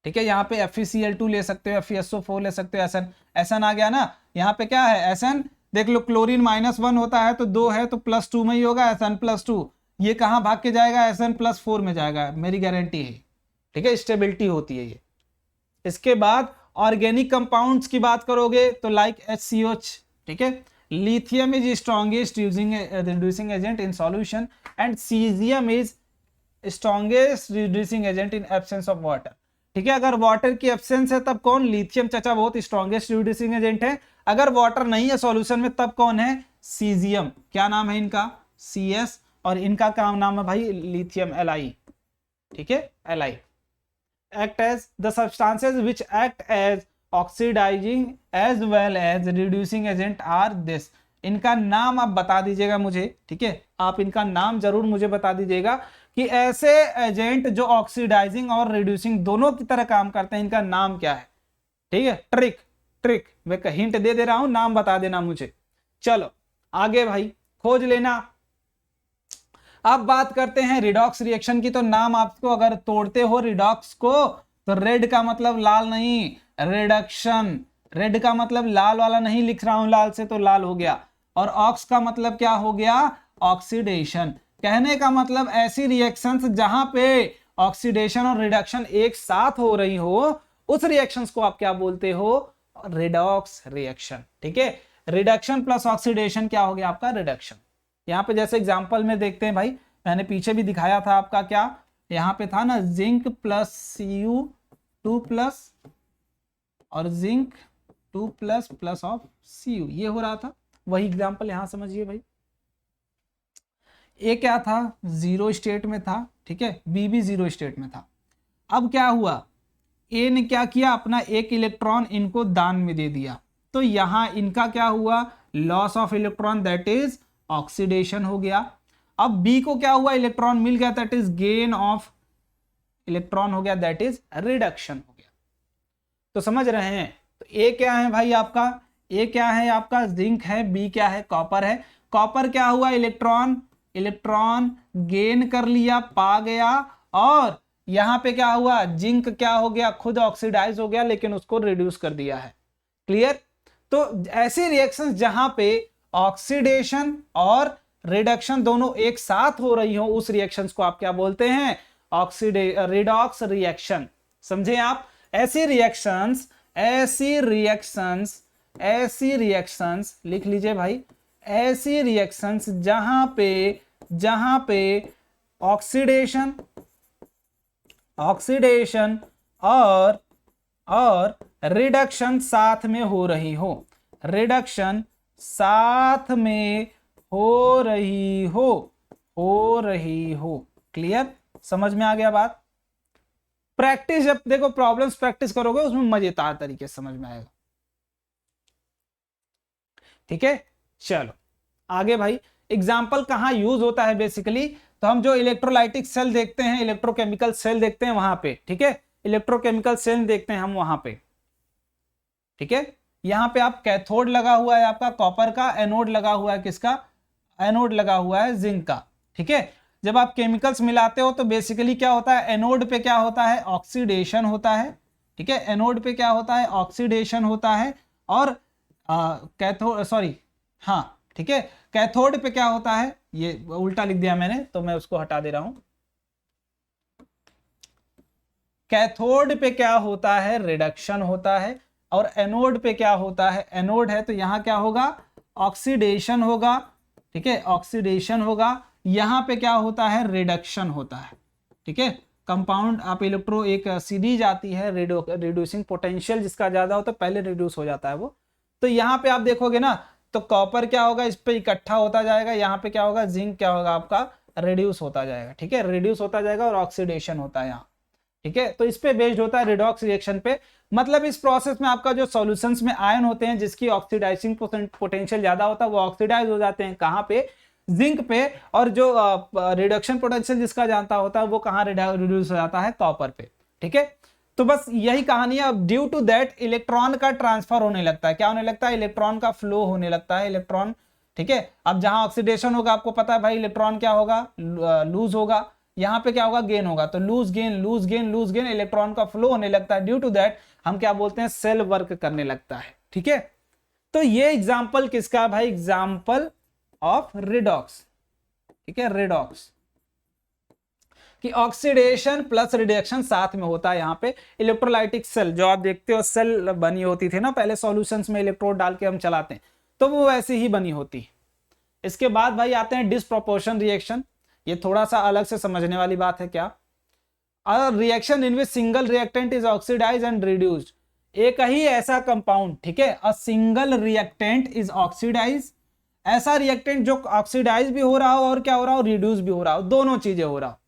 ठीक है। यहाँ पे FeCl2 ले सकते हो, FeSO4 ले सकते हो, SN आ गया ना। यहाँ पे क्या है, SN देख लो, क्लोरीन -1 होता है तो 2 है तो +2 में ही होगा, SN+2। ये कहां भाग के जाएगा, SN+4 में जाएगा, मेरी गारंटी है, ठीक है, स्टेबिलिटी होती है ये। इसके बाद ऑर्गेनिक कंपाउंड्स की बात करोगे तो लाइक HCOH, ठीक है। Lithium is strongest reducing agent in solution and caesium is strongest reducing agent in absence of water, ठीक है। अगर वाटर की एब्सेंस है तब कौन, लिथियम चाचा बहुत स्ट्रॉन्गेस्ट रिड्यूसिंग एजेंट है। अगर वाटर नहीं है सॉल्यूशन में तब कौन है, सीजियम। क्या नाम है इनका, CS, और इनका काम नाम है भाई लिथियम Li, ठीक है, Li। act as the substances which act as oxidizing as well as reducing agent are this। इनका नाम आप बता दीजिएगा मुझे, ठीक है, आप इनका नाम जरूर मुझे बता दीजिएगा कि ऐसे एजेंट जो ऑक्सीडाइजिंग और रिड्यूसिंग दोनों की तरह काम करते हैं, इनका नाम क्या है, ठीक है। ट्रिक मैं हिंट दे दे रहा हूं, नाम बता देना मुझे। चलो आगे भाई खोज लेना। अब बात करते हैं रिडॉक्स रिएक्शन की। तो नाम आपको अगर तोड़ते हो रिडॉक्स को, तो रेड का मतलब लाल नहीं, रिडक्शन। रेड का मतलब लाल वाला नहीं लिख रहा हूं, लाल से तो लाल हो गया। और ऑक्स का मतलब क्या हो गया, ऑक्सीडेशन। कहने का मतलब ऐसी रिएक्शंस जहां पे ऑक्सीडेशन और रिडक्शन एक साथ हो रही हो, उस रिएक्शंस को आप क्या बोलते हो, रिडॉक्स रिएक्शन, ठीक है। रिडक्शन प्लस ऑक्सीडेशन क्या हो गया आपका, रिडक्शन। यहाँ पे जैसे एग्जांपल में देखते हैं भाई, मैंने पीछे भी दिखाया था आपका, क्या यहाँ पे था ना, जिंक प्लस Cu2+ और जिंक 2+ ऑफ Cu, ये हो रहा था। वही एग्जांपल यहाँ समझिए भाई। ए क्या था, 0 स्टेट में था, ठीक है, बी भी 0 स्टेट में था। अब क्या हुआ, ए ने क्या किया, अपना 1 इलेक्ट्रॉन इनको दान में दे दिया, तो यहां इनका क्या हुआ, loss of electron, that is oxidation हो गया। अब बी को क्या हुआ, इलेक्ट्रॉन मिल गया, that is gain of electron हो गया, दैट इज रिडक्शन हो गया। तो समझ रहे हैं। तो ए क्या है भाई आपका, ए क्या है आपका, जिंक है, बी क्या है, कॉपर है। कॉपर क्या हुआ, इलेक्ट्रॉन गेन कर लिया, पा गया, और यहाँ पे क्या हुआ, जिंक क्या हो गया, खुद ऑक्सीडाइज हो गया, लेकिन उसको रिड्यूस कर दिया है। क्लियर। तो ऐसी रिएक्शंस जहां पे ऑक्सीडेशन और रिडक्शन दोनों एक साथ हो रही हो, उस रिएक्शंस को आप क्या बोलते हैं, रिडॉक्स रिएक्शन। समझे आप। ऐसी रिएक्शंस लिख लीजिए भाई, ऐसी रिएक्शंस जहां पे ऑक्सीडेशन और रिडक्शन साथ में हो रही हो, रिडक्शन साथ में हो रही हो। क्लियर, समझ में आ गया बात। प्रैक्टिस, जब देखो प्रॉब्लम्स प्रैक्टिस करोगे उसमें मजेदार तरीके से समझ में आएगा। ठीक है, चलो आगे भाई। एग्जाम्पल कहां यूज होता है बेसिकली, तो हम जो इलेक्ट्रोलाइटिक सेल देखते हैं, इलेक्ट्रोकेमिकल सेल देखते हैं वहां पे। ठीक है, इलेक्ट्रोकेमिकल सेल देखते हैं हम वहां पे। ठीक है, यहां पे आप कैथोड लगा हुआ है आपका कॉपर का, एनोड लगा हुआ है किसका, एनोड लगा हुआ है जिंक का। ठीक है, जब आप केमिकल्स मिलाते हो तो बेसिकली क्या होता है, एनोड पे क्या होता है, ऑक्सीडेशन होता है। ठीक है, एनोड पे क्या होता है, ऑक्सीडेशन होता है। और कैथोड, सॉरी, हाँ ठीक है, कैथोड पे क्या होता है, ये उल्टा लिख दिया मैंने तो मैं उसको हटा दे रहा हूं। कैथोड पे क्या होता है, रिडक्शन होता है। और एनोड पे क्या होता है, एनोड है तो यहां क्या होगा, ऑक्सीडेशन होगा। ठीक है, ऑक्सीडेशन होगा। यहां पे क्या होता है, रिडक्शन होता है। ठीक है, कंपाउंड आप इलेक्ट्रो एक सीरीज आती है, रिड्यूसिंग पोटेंशियल जिसका ज्यादा होता है पहले रिड्यूस हो जाता है वो। तो यहां पे आप देखोगे ना, तो कॉपर क्या होगा, इस पे इकट्ठा होता जाएगा, यहाँ पे क्या होगा, जिंक क्या होगा आपका, रिड्यूस होता जाएगा। ठीक है, रिड्यूस होता जाएगा और ऑक्सीडेशन होता है यहाँ। ठीक है, तो इस पे बेस्ड होता है रिडॉक्स रिएक्शन पे। मतलब इस प्रोसेस में आपका जो सॉल्यूशंस में आयन होते हैं जिसकी ऑक्सीडाइजिंग पोटेंशियल ज्यादा होता है वो ऑक्सीडाइज हो जाते हैं, कहां पे, जिंक पे। और जो रिडक्शन पोटेंशियल जिसका जानता होता है वो कहां रिड्यूस हो जाता है, कॉपर पे। ठीक है, तो बस यही कहानी है। अब ड्यू टू दैट इलेक्ट्रॉन का ट्रांसफर होने लगता है, क्या होने लगता है, इलेक्ट्रॉन का फ्लो होने लगता है, इलेक्ट्रॉन। ठीक है, अब जहां ऑक्सीडेशन होगा आपको पता है भाई, इलेक्ट्रॉन क्या होगा, लूज होगा। यहां पे क्या होगा, गेन होगा। तो lose gain lose gain lose gain, electron का फ्लो होने लगता है। ड्यू टू दैट हम क्या बोलते हैं, सेल वर्क करने लगता है। ठीक है, तो ये एग्जाम्पल किसका भाई, एग्जाम्पल ऑफ रिडॉक्स। ठीक है, रिडॉक्स कि ऑक्सीडेशन प्लस रिडक्शन साथ में होता है। यहाँ पे इलेक्ट्रोलाइटिक सेल जो आप देखते हो, सेल बनी होती थी ना पहले सॉल्यूशंस में, इलेक्ट्रोड डाल के हम चलाते हैं, तो वो वैसे ही बनी होती। इसके बाद भाई आते हैं डिसप्रोपोर्शन रिएक्शन। ये थोड़ा सा अलग से समझने वाली बात है। क्या, a reaction in which single reactant is oxidize and reduced. एक ही ऐसा कंपाउंड, ठीक है, a single reactant is oxidize, ऐसा रिएक्टेंट जो ऑक्सीडाइज भी हो रहा हो और क्या हो रहा हो, रिड्यूस भी हो रहा हो, दोनों चीजें हो रहा हो।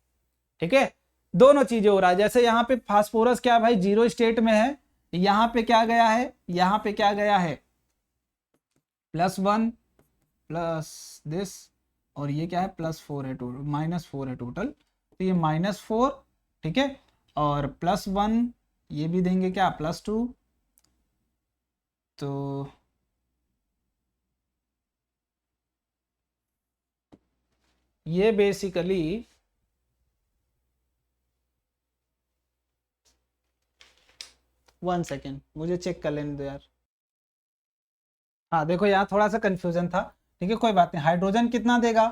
ठीक है, दोनों चीजें हो रहा है। जैसे यहाँ पे फास्फोरस क्या भाई, 0 स्टेट में है, यहाँ पे क्या गया है, यहाँ पे क्या गया है, +1 प्लस दिस, और ये क्या है, +4 है, टोटल -4 है टोटल। तो ये -4, ठीक है, और +1 ये भी देंगे क्या, +2। तो ये बेसिकली 1 सेकेंड मुझे चेक कर लेने दो यार। हाँ देखो यहाँ थोड़ा सा कंफ्यूजन था। ठीक है, कोई बात नहीं। हाइड्रोजन कितना देगा,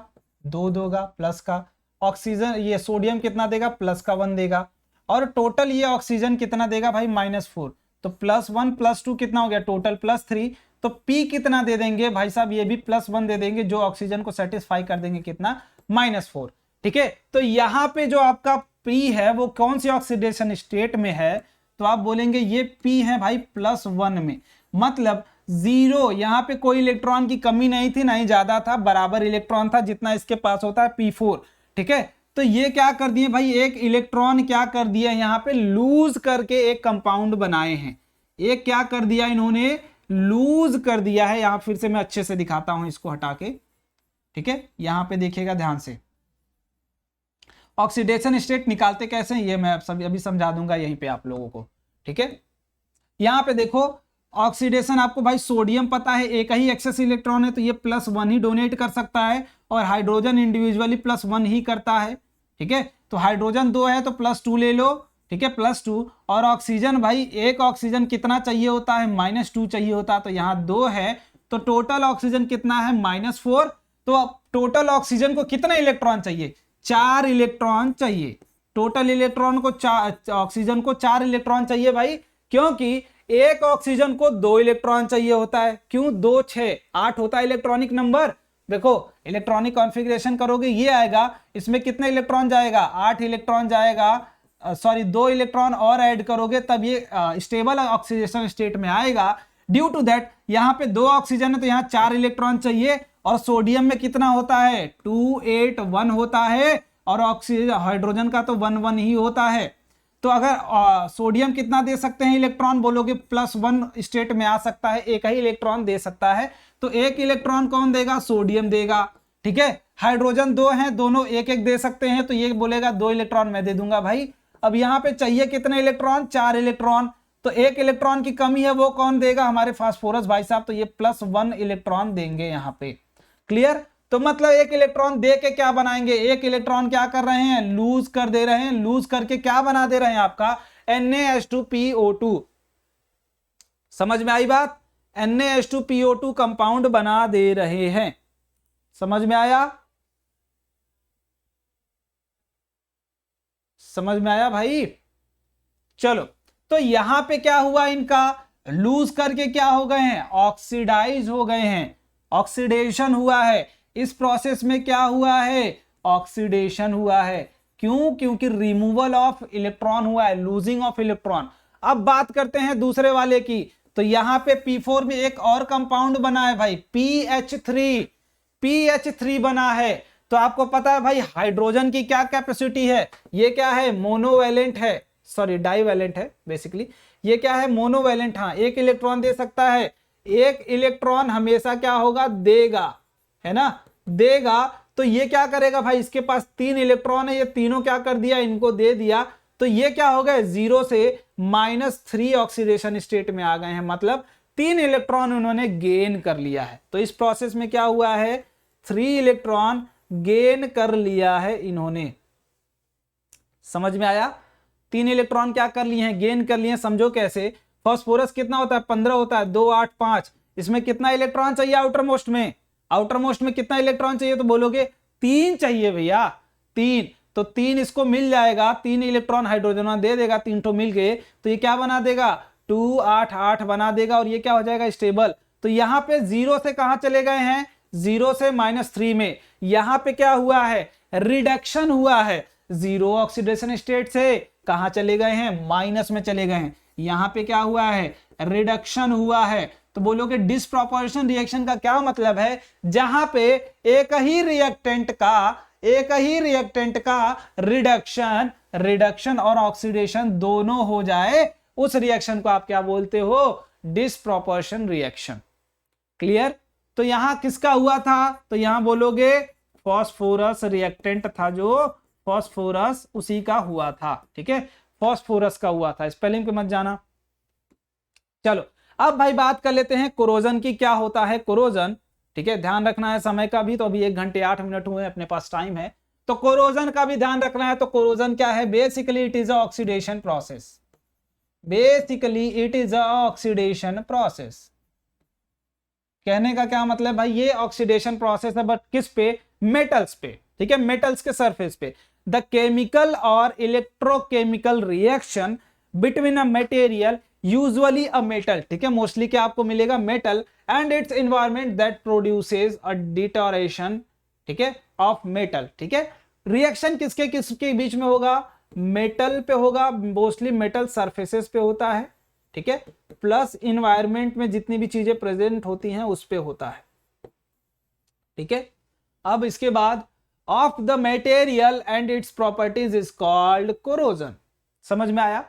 2 देगा प्लस का। ऑक्सीजन, ये सोडियम कितना देगा, +1 देगा। और टोटल ये ऑक्सीजन कितना देगा भाई, -4। तो +1 +2 कितना हो गया, टोटल +3। तो P कितना दे देंगे भाई साहब, ये भी +1 दे देंगे, जो ऑक्सीजन को सेटिस्फाई कर देंगे, कितना, -4। ठीक है, तो यहाँ पे जो आपका P है वो कौन सी ऑक्सीडेशन स्टेट में है, तो आप बोलेंगे ये P है भाई +1 में। मतलब 0, यहाँ पे कोई इलेक्ट्रॉन की कमी नहीं थी, नहीं ज्यादा था, बराबर इलेक्ट्रॉन था जितना इसके पास होता है P4। ठीक है, तो ये क्या कर दिए भाई, एक इलेक्ट्रॉन क्या कर दिया यहाँ पे, लूज करके एक कंपाउंड बनाए हैं। एक क्या कर दिया इन्होंने, लूज कर दिया है। यहां फिर से मैं अच्छे से दिखाता हूं इसको हटा के। ठीक है, यहां पे देखिएगा ध्यान से, ऑक्सीडेशन स्टेट निकालते कैसे, ये मैं अभी समझा दूंगा यहीं पे आप लोगों को। ठीक है, यहां पे देखो ऑक्सीडेशन आपको भाई, सोडियम पता है एक ही एक्सेस इलेक्ट्रॉन है तो ये +1 ही डोनेट कर सकता है, और हाइड्रोजन इंडिविजुअली +1 ही करता है। ठीक है। तो हाइड्रोजन 2 है तो +2 ले लो, ठीक है, +2। और ऑक्सीजन भाई, एक ऑक्सीजन कितना चाहिए होता है, -2 चाहिए होता है, तो यहाँ 2 है तो टोटल ऑक्सीजन कितना है, -4। तो अब टोटल ऑक्सीजन को कितने इलेक्ट्रॉन चाहिए, 4 इलेक्ट्रॉन चाहिए। टोटल इलेक्ट्रॉन को ऑक्सीजन को 4 इलेक्ट्रॉन चाहिए भाई, क्योंकि एक ऑक्सीजन को 2 इलेक्ट्रॉन चाहिए होता है। क्यों, 2 6 8 होता है इलेक्ट्रॉनिक नंबर। देखो इलेक्ट्रॉनिक कॉन्फ़िगरेशन करोगे ये आएगा, इसमें कितने इलेक्ट्रॉन जाएगा, 8 इलेक्ट्रॉन जाएगा, सॉरी 2 इलेक्ट्रॉन और ऐड करोगे तब ये स्टेबल ऑक्सीडेशन स्टेट में आएगा। ड्यू टू दैट यहाँ पे 2 ऑक्सीजन है तो यहाँ 4 इलेक्ट्रॉन चाहिए। और सोडियम में कितना होता है, 281 होता है, और ऑक्सीजन हाइड्रोजन का तो 11 ही होता है। तो अगर सोडियम कितना दे सकते हैं इलेक्ट्रॉन, बोलोगे +1 स्टेट में आ सकता है, एक ही इलेक्ट्रॉन दे सकता है। तो एक इलेक्ट्रॉन कौन देगा, सोडियम देगा, ठीक है। हाइड्रोजन 2 हैं, दोनों एक एक दे सकते हैं, तो ये बोलेगा 2 इलेक्ट्रॉन मैं दे दूंगा भाई। अब यहाँ पे चाहिए कितने इलेक्ट्रॉन, 4 इलेक्ट्रॉन। तो एक इलेक्ट्रॉन की कमी है, वो कौन देगा, हमारे फास्फोरस भाई साहब, तो ये +1 इलेक्ट्रॉन देंगे यहाँ पे। क्लियर। तो मतलब एक इलेक्ट्रॉन दे के क्या बनाएंगे, एक इलेक्ट्रॉन क्या कर रहे हैं, लूज कर दे रहे हैं, लूज करके क्या बना दे रहे हैं, आपका NaH2PO2। समझ में आई बात, NaH2PO2 कंपाउंड बना दे रहे हैं। समझ में आया, समझ में आया भाई। चलो तो यहां पे क्या हुआ, इनका लूज करके क्या हो गए हैं, ऑक्सीडाइज हो गए हैं, ऑक्सीडेशन हुआ है। इस प्रोसेस में क्या हुआ है, ऑक्सीडेशन हुआ है। क्यों, क्योंकि रिमूवल ऑफ इलेक्ट्रॉन हुआ है, लूजिंग ऑफ इलेक्ट्रॉन। अब बात करते हैं दूसरे वाले की। तो यहां पे P4 में एक और कंपाउंड बना है भाई, PH3 बना है। तो आपको पता है भाई हाइड्रोजन की क्या कैपेसिटी है, ये क्या है, मोनोवैलेंट है, सॉरी डाइवैलेंट है बेसिकली। ये क्या है, मोनोवैलेंट, हाँ एक इलेक्ट्रॉन दे सकता है। एक इलेक्ट्रॉन हमेशा क्या होगा, देगा, है ना, देगा। तो ये क्या करेगा भाई, इसके पास 3 इलेक्ट्रॉन है, ये तीनों क्या कर दिया, इनको दे दिया। तो ये क्या हो गए, 0 से -3 ऑक्सीडेशन स्टेट में आ गए हैं, मतलब 3 इलेक्ट्रॉन उन्होंने गेन कर लिया है। तो इस प्रोसेस में क्या हुआ है, 3 इलेक्ट्रॉन गेन कर लिया है इन्होंने। समझ में आया, 3 इलेक्ट्रॉन क्या कर लिए हैं, गेन कर लिए हैं। समझो कैसे, फास्फोरस कितना होता है, 15 होता है, 2 8 5। इसमें कितना इलेक्ट्रॉन चाहिए आउटर मोस्ट में, आउटर मोस्ट में कितना इलेक्ट्रॉन चाहिए, तो बोलोगे 3 चाहिए भैया, 3। तो 3 इसको मिल जाएगा, 3 इलेक्ट्रॉन हाइड्रोजन दे देगा, 3 तो मिल गए। तो ये क्या बना देगा, 2 8 8 बना देगा, और ये क्या हो जाएगा, स्टेबल। तो यहां पे 0 से कहां चले गए हैं, 0 से -3 में। यहां पे क्या हुआ है, रिडक्शन हुआ है, 0 ऑक्सीडेशन स्टेट से कहां चले गए हैं, माइनस में चले गए हैं। यहां पे क्या हुआ है, रिडक्शन हुआ है। तो बोलोगे डिसप्रपोर्शन रिएक्शन का क्या मतलब है, जहां पे एक ही रिएक्टेंट का रिडक्शन और ऑक्सीडेशन दोनों हो जाए, उस रिएक्शन को आप क्या बोलते हो, डिसप्रपोर्शन रिएक्शन। क्लियर। तो यहां किसका हुआ था, तो यहां बोलोगे फास्फोरस रिएक्टेंट था, जो फास्फोरस उसी का हुआ था, ठीक है, फास्फोरस का हुआ था, स्पेलिंग पे मत जाना। चलो अब भाई बात कर लेते हैं कोरोजन की, क्या होता है कोरोजन, ठीक है। ध्यान रखना है समय का भी, तो अभी 1 घंटे 8 मिनट हुए, अपने पास टाइम है, तो कोरोजन का भी ध्यान रखना है। तो कोरोजन क्या है, basically it is a oxidation process, basically it is a oxidation process. कहने का क्या मतलब भाई, ये ऑक्सीडेशन प्रोसेस है, बट किस पे, मेटल्स पे, ठीक है, मेटल्स के सरफेस पे। द केमिकल और electrochemical reaction between a material usually a metal, ठीक है, मोस्टली क्या आपको मिलेगा, metal, and it's environment that produces a deterioration, ठीक है, ऑफ मेटल, ठीक है। रिएक्शन किसके किसके बीच में होगा, मेटल पे होगा, मोस्टली मेटल सरफेसेस पे होता है, ठीक है, प्लस इन्वायरमेंट में जितनी भी चीजें प्रेजेंट होती हैं उस पे होता है, ठीक है। अब इसके बाद of the material and its properties is called corrosion. समझ में आया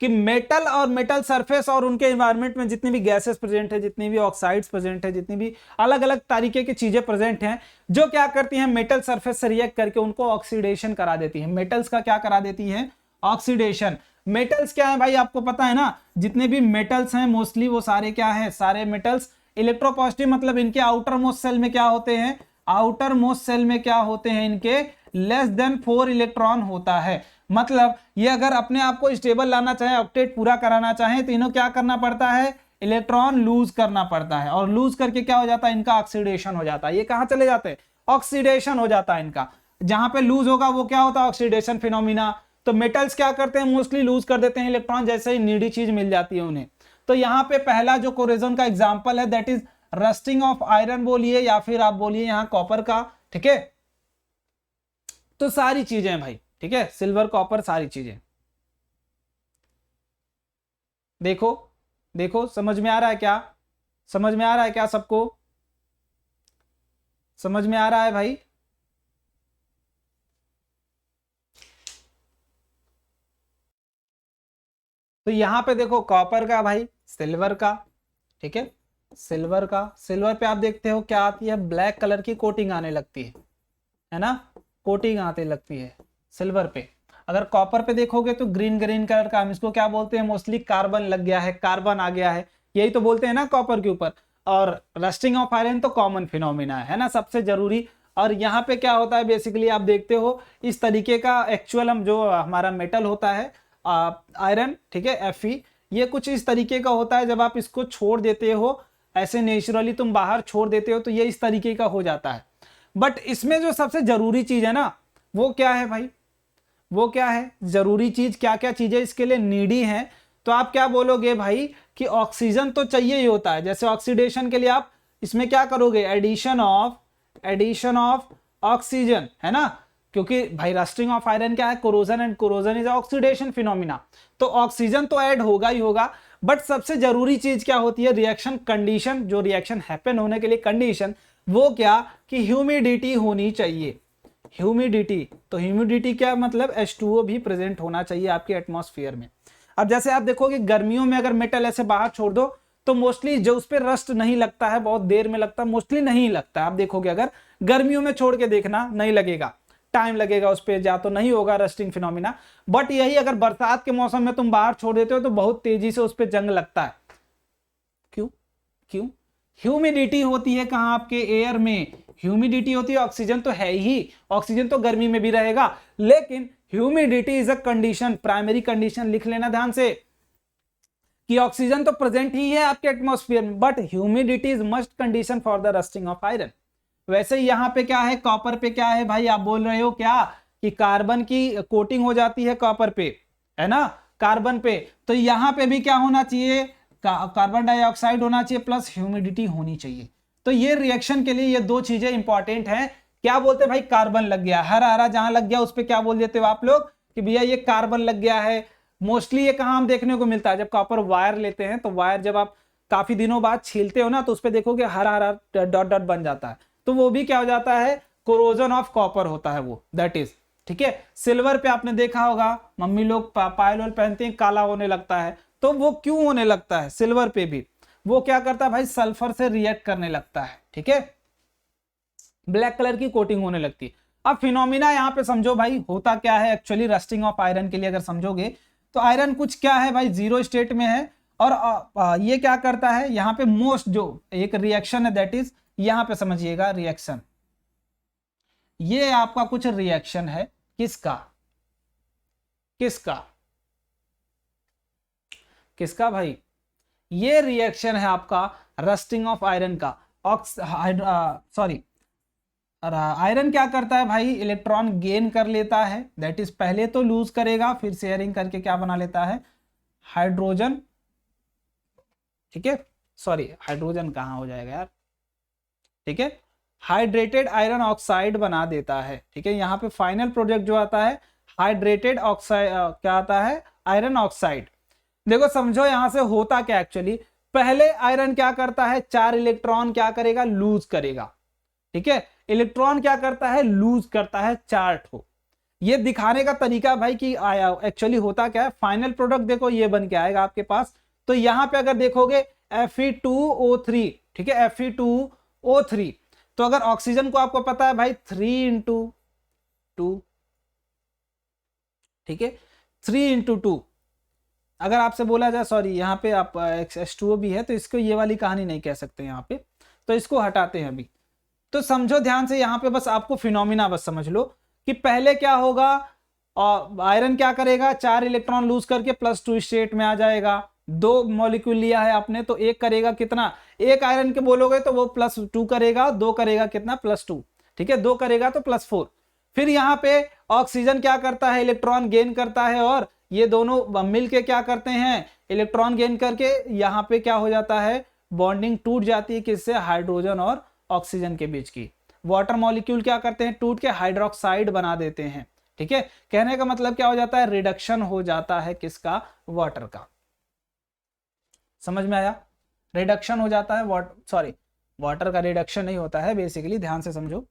कि मेटल और मेटल सरफेस और उनके एनवायरनमेंट में जितनी भी गैसेस प्रेजेंट है, जितनी भी ऑक्साइड्स प्रेजेंट है, जितनी भी अलग अलग तरीके की चीजें प्रेजेंट हैं, जो क्या करती हैं, मेटल सरफेस से रिएक्ट करके उनको ऑक्सीडेशन करा देती है। मेटल्स का क्या करा देती है, ऑक्सीडेशन। मेटल्स क्या है भाई, आपको पता है ना, जितने भी मेटल्स हैं मोस्टली वो सारे क्या है, सारे मेटल्स इलेक्ट्रोपॉजिटिव, मतलब इनके आउटर मोस्ट सेल में क्या होते हैं, आउटर मोस्ट सेल में क्या होते हैं इनके, लेस देन 4 इलेक्ट्रॉन होता है। मतलब ये अगर अपने आप को स्टेबल लाना चाहे, ऑक्टेट पूरा कराना चाहे, तो इन्हें क्या करना पड़ता है, इलेक्ट्रॉन लूज करना पड़ता है, और लूज करके क्या हो जाता है, इनका ऑक्सीडेशन हो जाता है। ये कहां चले जाते हैं, ऑक्सीडेशन हो जाता है इनका। जहां पे लूज होगा वो क्या होता है, ऑक्सीडेशन फिनोमिना। तो मेटल्स क्या करते हैं, मोस्टली लूज कर देते हैं इलेक्ट्रॉन जैसे ही नीडी चीज मिल जाती है उन्हें। तो यहाँ पे पहला जो कोरोजन का एग्जांपल है that is rusting of iron बोलिए, या फिर आप बोलिए यहाँ कॉपर का, ठीक है। तो सारी चीजें भाई, ठीक है, सिल्वर कॉपर सारी चीजें। देखो देखो समझ में आ रहा है क्या, समझ में आ रहा है क्या, सबको समझ में आ रहा है भाई। तो यहां पे देखो कॉपर का भाई, सिल्वर का, ठीक है, सिल्वर का, सिल्वर पे आप देखते हो क्या आती है, ब्लैक कलर की कोटिंग आने लगती है ना, कोटिंग आते लगती है सिल्वर पे। अगर कॉपर पे देखोगे तो ग्रीन ग्रीन कलर का, हम इसको क्या बोलते हैं, मोस्टली कार्बन लग गया है, कार्बन आ गया है, यही तो बोलते हैं ना कॉपर के ऊपर। और रस्टिंग ऑफ आयरन तो कॉमन फिनोमिना है ना, सबसे जरूरी। और यहाँ पे क्या होता है बेसिकली आप देखते हो इस तरीके का एक्चुअल हम जो हमारा मेटल होता है आयरन, ठीक है, Fe, ये कुछ इस तरीके का होता है। जब आप इसको छोड़ देते हो ऐसे नेचुरली तुम बाहर छोड़ देते हो तो ये इस तरीके का हो जाता है। बट इसमें जो सबसे जरूरी चीज है ना, वो क्या है भाई, वो क्या है जरूरी चीज, क्या क्या चीजें इसके लिए नीडी है। तो आप क्या बोलोगे भाई कि ऑक्सीजन तो चाहिए ही होता है। जैसे ऑक्सीडेशन के लिए आप इसमें क्या करोगे, एडिशन ऑफ ऑक्सीजन, है ना, क्योंकि भाई रस्टिंग ऑफ आयरन क्या है, corrosion, and corrosion is oxidation phenomena. तो ऑक्सीजन तो ऐड होगा ही होगा। बट सबसे जरूरी चीज क्या होती है, रिएक्शन कंडीशन, जो रिएक्शन हैपन होने के लिए कंडीशन, वो क्या कि ह्यूमिडिटी होनी चाहिए, ह्यूमिडिटी। तो ह्यूमिडिटी क्या मतलब, H2O भी प्रेजेंट होना चाहिए आपके एटमॉस्फेयर में। अब जैसे आप देखोगे गर्मियों में अगर मेटल ऐसे बाहर छोड़ दो तो मोस्टली जो उस पर रस्ट नहीं लगता है, बहुत देर में लगता है, मोस्टली नहीं लगता है। आप देखोगे अगर गर्मियों में छोड़ के देखना, नहीं लगेगा, टाइम लगेगा उस पर, जा तो नहीं होगा रस्टिंग फिनोमिना। बट यही अगर बरसात के मौसम में तुम बाहर छोड़ देते हो तो बहुत तेजी से उस पर जंग लगता है। क्यों, क्यों, ह्यूमिडिटी होती है कहां, आपके एयर में ह्यूमिडिटी होती है। ऑक्सीजन तो है ही, ऑक्सीजन तो गर्मी में भी रहेगा, लेकिन humidity is a condition, primary condition, लिख लेना ध्यान से कि ऑक्सीजन तो प्रेजेंट ही है आपके एटमॉस्फेयर में, but humidity is must condition for the rusting of iron. वैसे यहाँ पे क्या है, कॉपर पे क्या है भाई, आप बोल रहे हो क्या कि कार्बन की कोटिंग हो जाती है कॉपर पे, है ना, कार्बन पे। तो यहाँ पे भी क्या होना चाहिए, कार्बन डाइऑक्साइड होना चाहिए प्लस ह्यूमिडिटी होनी चाहिए। तो ये रिएक्शन के लिए ये दो चीजें इंपॉर्टेंट हैं। क्या बोलते हैं भाई, कार्बन लग गया, हरा हरा जहां लग गया उस पर क्या बोल देते हो आप लोग कि भैया ये कार्बन लग गया है। मोस्टली ये कहां हम देखने को मिलता है, जब कॉपर वायर लेते हैं तो वायर जब आप काफी दिनों बाद छीलते हो ना तो उस पर देखोगे हरा हरा डॉट डॉट बन जाता है, तो वो भी क्या हो जाता है, कोरोजन ऑफ कॉपर होता है वो, दैट इज, ठीक है। सिल्वर पे आपने देखा होगा मम्मी लोग पायल वाल पहनते हैं, काला होने लगता है। तो वो क्यों होने लगता है सिल्वर पे भी, वो क्या करता है भाई, सल्फर से रिएक्ट करने लगता है, ठीक है, ब्लैक कलर की कोटिंग होने लगती है। अब फिनोमिना यहाँ पे समझो भाई होता क्या है एक्चुअली रस्टिंग ऑफ आयरन के लिए अगर समझोगे तो आयरन कुछ क्या है भाई, जीरो स्टेट में है। और ये क्या करता है, यहाँ पे मोस्ट जो एक रिएक्शन है दैट इज, यहाँ पे समझिएगा रिएक्शन, ये आपका कुछ रिएक्शन है, किसका, किसका, किसका भाई, ये रिएक्शन है आपका रस्टिंग ऑफ आयरन का। सॉरी, आयरन क्या करता है भाई, इलेक्ट्रॉन गेन कर लेता है, दैट इज पहले तो लूज करेगा फिर शेयरिंग करके क्या बना लेता है, हाइड्रोजन, ठीक है, सॉरी हाइड्रोजन कहां हो जाएगा यार, ठीक है, हाइड्रेटेड आयरन ऑक्साइड बना देता है, ठीक है। यहाँ पे फाइनल प्रोडक्ट जो आता है हाइड्रेटेड ऑक्साइड, क्या आता है, आयरन ऑक्साइड। देखो समझो यहां से होता क्या एक्चुअली, पहले आयरन क्या करता है, 4 इलेक्ट्रॉन क्या करेगा, लूज करेगा, ठीक है, इलेक्ट्रॉन क्या करता है, लूज करता है 4 ठो। ये दिखाने का तरीका भाई कि आया एक्चुअली होता क्या है, फाइनल प्रोडक्ट देखो ये बन के आएगा आपके पास। तो यहां पे अगर देखोगे Fe2O3, ठीक है, Fe2O3, तो अगर ऑक्सीजन को आपको पता है भाई 3 × 2, ठीक है, 3 × 2। अगर आपसे बोला जाए, सॉरी यहाँ पे आप H2O भी है तो इसको ये वाली कहानी नहीं कह सकते यहाँ पे, तो इसको हटाते हैं अभी। तो समझो ध्यान से, यहां पे बस आपको फिनोमिना बस समझ लो कि पहले क्या होगा, और आयरन क्या करेगा, 4 इलेक्ट्रॉन लूज करके +2 स्टेट में आ जाएगा। 2 मॉलिक्यूल लिया है आपने, तो एक करेगा कितना, एक आयरन के बोलोगे तो वो +2 करेगा, 2 करेगा कितना +2, ठीक है, 2 करेगा तो +4। फिर यहाँ पे ऑक्सीजन क्या करता है, इलेक्ट्रॉन गेन करता है, और ये दोनों मिलके क्या करते हैं, इलेक्ट्रॉन गेन करके यहाँ पे क्या हो जाता है, बॉन्डिंग टूट जाती है, किससे, हाइड्रोजन और ऑक्सीजन के बीच की। वाटर मॉलिक्यूल क्या करते हैं, टूट के हाइड्रोक्साइड बना देते हैं, ठीक है। कहने का मतलब क्या हो जाता है, रिडक्शन हो जाता है किसका, वाटर का। समझ में आया, रिडक्शन हो जाता है, वाटर का रिडक्शन नहीं होता है बेसिकली, ध्यान से समझो।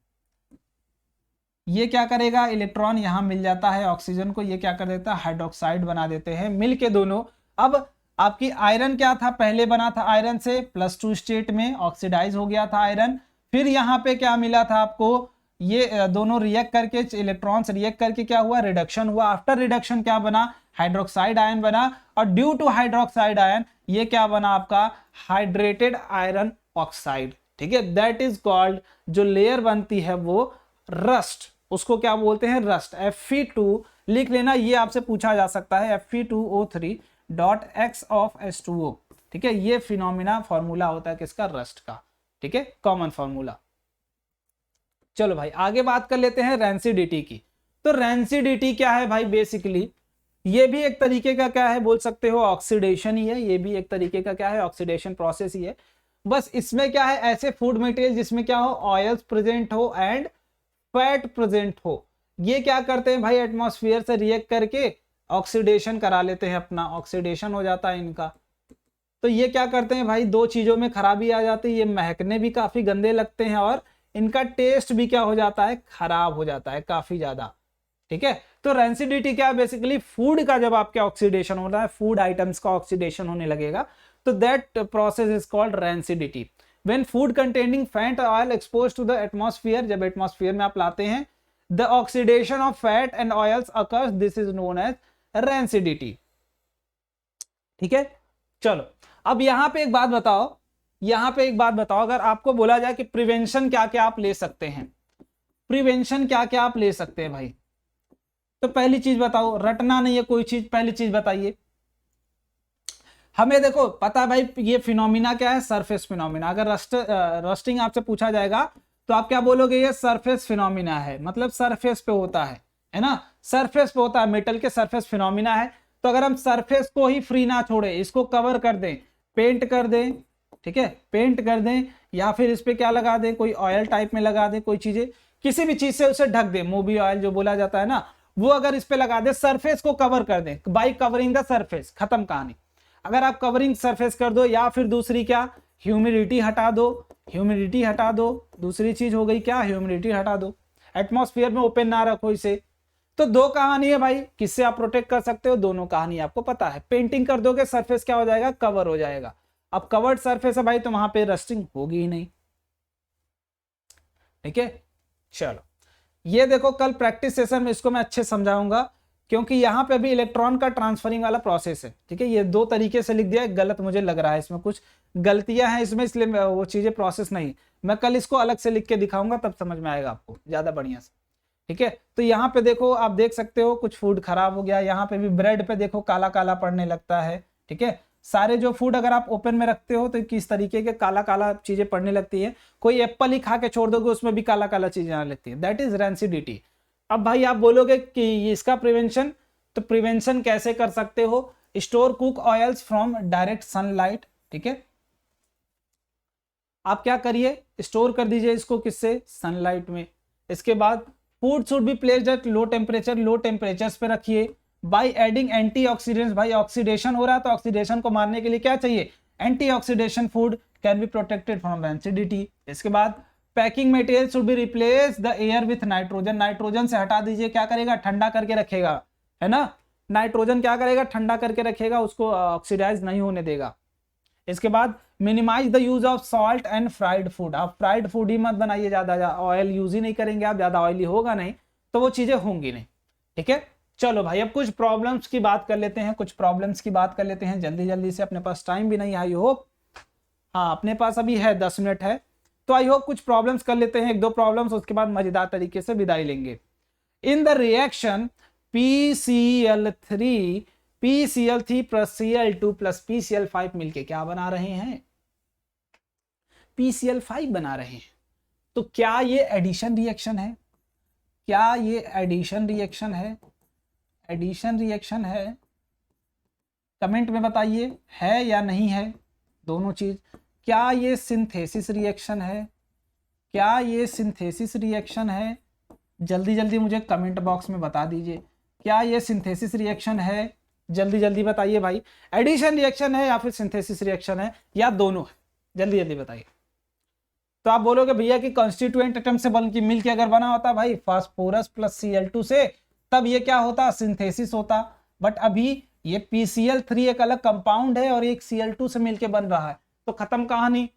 ये क्या करेगा, इलेक्ट्रॉन यहां मिल जाता है ऑक्सीजन को, ये क्या कर देता है, हाइड्रोक्साइड बना देते हैं मिल के दोनों। अब आपकी आयरन क्या था, पहले बना था आयरन से, +2 स्टेट में ऑक्सीडाइज हो गया था आयरन। फिर यहाँ पे क्या मिला था आपको, ये दोनों रिएक्ट करके, इलेक्ट्रॉन्स रिएक्ट करके क्या हुआ, रिडक्शन हुआ। आफ्टर रिडक्शन क्या बना, हाइड्रोक्साइड आयन बना, और ड्यू टू हाइड्रोक्साइड आयन ये क्या बना आपका, हाइड्रेटेड आयरन ऑक्साइड, ठीक है। दैट इज कॉल्ड, जो लेयर बनती है वो रस्ट, उसको क्या बोलते हैं, रस्ट। Fe2 लिख लेना, ये आपसे पूछा जा सकता है, Fe2O3.X ऑफ H2O, ठीक है। ये फिनोमिना फॉर्मूला होता है किसका, रस्ट का, ठीक है, कॉमन फॉर्मूला। चलो भाई आगे बात कर लेते हैं रेंसिडिटी की। तो रेंसिडिटी क्या है भाई, बेसिकली ये भी एक तरीके का क्या है, बोल सकते हो ऑक्सीडेशन ही है, ये भी एक तरीके का क्या है, ऑक्सीडेशन प्रोसेस ही है। बस इसमें क्या है, ऐसे फूड मटेरियल जिसमें क्या हो, ऑयल्स प्रेजेंट हो एंड फैट प्रेजेंट हो, ये क्या करते हैं भाई, एटमॉस्फेयर से रिएक्ट करके ऑक्सीडेशन करा लेते हैं, अपना ऑक्सीडेशन हो जाता है इनका। तो ये क्या करते हैं भाई, दो चीजों में खराबी आ जाती है, ये महकने भी काफी गंदे लगते हैं, और इनका टेस्ट भी क्या हो जाता है, खराब हो जाता है काफी ज्यादा, ठीक है। तो रेंसिडिटी क्या है, बेसिकली फूड का जब आपके ऑक्सीडेशन हो रहा है, फूड आइटम्स का ऑक्सीडेशन होने लगेगा, तो that process is called rancidity. When food containing fat oil exposed to the atmosphere, जब एटमॉस्फेयर में आप लाते हैं, the oxidation of fat and oils occurs, this is known as rancidity, ठीक है। चलो अब यहां पे एक बात बताओ, यहां पे एक बात बताओ, अगर आपको बोला जाए कि प्रिवेंशन क्या क्या आप ले सकते हैं, प्रिवेंशन क्या क्या आप ले सकते हैं भाई, तो पहली चीज बताओ, रटना नहीं है कोई चीज, पहली चीज बताइए हमें। देखो पता है भाई, ये फिनोमिना क्या है, सरफेस फिनोमिना। अगर रस्टिंग आपसे पूछा जाएगा तो आप क्या बोलोगे, ये सरफेस फिनोमिना है, मतलब सरफेस पे होता है ना, सरफेस पे होता है, मेटल के सरफेस फिनोमिना है। तो अगर हम सरफेस को ही फ्री ना छोड़े, इसको कवर कर दें, पेंट कर दें, ठीक है, पेंट कर दें, या फिर इस पे क्या लगा दें, कोई ऑयल टाइप में लगा दें, कोई चीजें, किसी भी चीज से उसे ढक दें, मूवी ऑयल जो बोला जाता है ना, वो अगर इस पे लगा दे, सरफेस को कवर कर दें, बाई कवरिंग द सरफेस, खत्म कहानी। अगर आप कवरिंग सरफेस कर दो, या फिर दूसरी क्या, ह्यूमिडिटी हटा दो, ह्यूमिडिटी हटा दो, दूसरी चीज हो गई क्या, ह्यूमिडिटी हटा दो, एटमॉस्फेयर में ओपन ना रखो इसे। तो दो कहानी है भाई, किससे आप प्रोटेक्ट कर सकते हो, दोनों कहानी आपको पता है। पेंटिंग कर दोगे, सरफेस क्या हो जाएगा, कवर हो जाएगा। अब कवर्ड सरफेस है भाई, तो वहां पे रस्टिंग होगी ही नहीं, ठीक है। चलो ये देखो, कल प्रैक्टिस सेशन में इसको मैं अच्छे समझाऊंगा, क्योंकि यहां पे भी इलेक्ट्रॉन का ट्रांसफरिंग वाला प्रोसेस है, ठीक है। ये दो तरीके से लिख दिया, गलत मुझे लग रहा है, इसमें कुछ गलतियां हैं इसमें, इसलिए वो चीजें प्रोसेस नहीं, मैं कल इसको अलग से लिख के दिखाऊंगा, तब समझ में आएगा आपको ज्यादा बढ़िया से, ठीक है। तो यहाँ पे देखो, आप देख सकते हो कुछ फूड खराब हो गया, यहाँ पे भी ब्रेड पे देखो काला काला पड़ने लगता है, ठीक है। सारे जो फूड अगर आप ओपन में रखते हो तो किस तरीके के काला काला चीजें पड़ने लगती है, कोई एप्पल ही खा के छोड़ दोगे, उसमें भी काला काला चीजें आने लगती है, दैट इज रेंसिडिटी। अब भाई आप बोलोगे कि इसका प्रिवेंशन, तो प्रिवेंशन कैसे कर सकते हो, store cook oils from direct sunlight, ठीक है। आप क्या करिए, स्टोर कर दीजिए इसको, किससे, सनलाइट में। इसके बाद food should be placed at low temperature, low temperatures पे रखिए। बाय एडिंग एंटीऑक्सीडेंट्स, भाई ऑक्सीडेशन हो रहा है तो ऑक्सीडेशन को मारने के लिए क्या चाहिए, antioxidation food can be protected from rancidity. इसके बाद packing material should be replace the air with nitrogen, nitrogen से हटा दीजिए, क्या करेगा, ठंडा करके रखेगा, है ना। नाइट्रोजन क्या करेगा, ठंडा करके रखेगा, उसको ऑक्सीडाइज नहीं होने देगा। इसके बाद minimize the use of salt and fried food, आप फ्राइड फूड ही मत बनाइए, ज्यादा ऑयल यूज ही नहीं करेंगे आप, ज्यादा ऑयली होगा नहीं तो वो चीजें होंगी नहीं, ठीक है। चलो भाई अब कुछ प्रॉब्लम्स की बात कर लेते हैं, कुछ प्रॉब्लम्स की बात कर लेते हैं जल्दी जल्दी से, अपने पास टाइम भी नहीं, आई होप हाँ अपने पास अभी है 10 मिनट है, तो आई होप कुछ प्रॉब्लम्स कर लेते हैं, एक दो प्रॉब्लम्स, उसके बाद मजेदार तरीके से विदाई लेंगे। In the reaction PCl3 plus Cl2 plus PCl5 मिलके क्या बना रहे हैं? PCl5 बना रहे हैं। तो क्या ये एडिशन रिएक्शन है? क्या ये एडिशन रिएक्शन है? एडिशन रिएक्शन है? कमेंट में बताइए है या नहीं है दोनों चीज। क्या ये सिंथेसिस रिएक्शन है? क्या ये सिंथेसिस रिएक्शन है? जल्दी जल्दी मुझे कमेंट बॉक्स में बता दीजिए, क्या ये सिंथेसिस रिएक्शन है? जल्दी जल्दी बताइए भाई, एडिशन रिएक्शन है या फिर सिंथेसिस रिएक्शन है या दोनों है? जल्दी जल्दी बताइए। तो आप बोलोगे भैया कि कॉन्स्टिट्यूएंट एटम से बन के मिल के अगर बना होता भाई फास्फोरस प्लस Cl2 से, तब ये क्या होता? सिंथेसिस होता। बट अभी ये PCl3 एक अलग कंपाउंड है और एक Cl2 से मिलके बन रहा है, तो खत्म कहानी,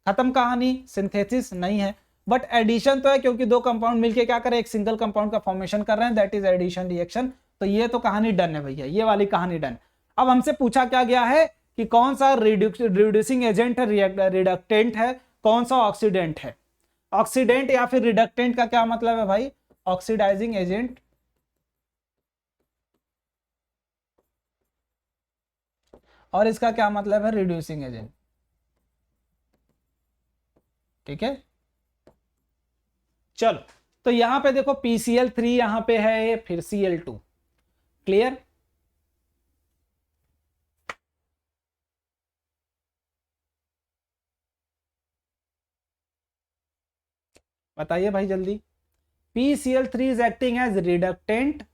खत्म कहानी, सिंथेसिस नहीं है। बट एडिशन तो है, क्योंकि दो कंपाउंड मिलके क्या करें? एक सिंगल कंपाउंड का फॉर्मेशन कर रहे हैं, दैट इज एडिशन रिएक्शन। तो ये तो कहानी डन है भैया, ये वाली कहानी डन। अब हमसे पूछा क्या गया है कि कौन सा रिड्यूसिंग एजेंट है, रिडक्टेंट है, कौन सा ऑक्सीडेंट है? ऑक्सीडेंट या फिर रिडक्टेंट का क्या मतलब है भाई? ऑक्सीडाइजिंग एजेंट, और इसका क्या मतलब है? Reducing agent. ठीक है, चलो तो यहां पे देखो PCl3 यहां पे है, फिर Cl2, क्लियर? बताइए भाई जल्दी। PCl3 is acting as reductant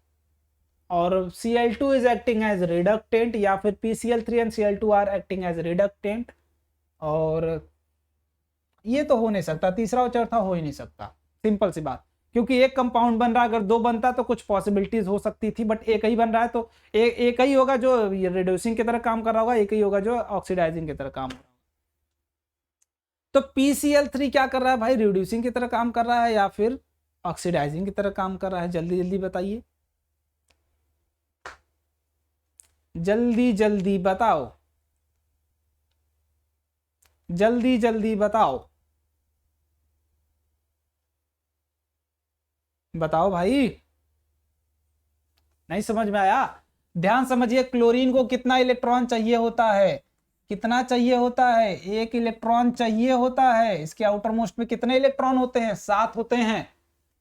और Cl2 is acting as reductant, या फिर PCl3 and Cl2 are acting as reductant. और ये तो हो नहीं सकता, तीसरा और चौथा हो ही नहीं सकता, सिंपल सी बात। क्योंकि एक कंपाउंड बन रहा, अगर दो बनता तो कुछ पॉसिबिलिटीज हो सकती थी, बट एक ही बन रहा है, तो एक ही होगा जो रिड्यूसिंग की तरह काम कर रहा होगा, एक ही होगा जो ऑक्सीडाइजिंग की तरह काम कर रहा होगा। तो PCl3 क्या कर रहा है भाई? रिड्यूसिंग की तरह काम कर रहा है या फिर ऑक्सीडाइजिंग की तरह काम कर रहा है? जल्दी जल्दी बताइए, जल्दी जल्दी बताओ, जल्दी जल्दी बताओ, बताओ भाई। नहीं समझ में आया? ध्यान समझिए, क्लोरीन को कितना इलेक्ट्रॉन चाहिए होता है? कितना चाहिए होता है? एक इलेक्ट्रॉन चाहिए होता है। इसके आउटर मोस्ट में कितने इलेक्ट्रॉन होते हैं? 7 होते हैं।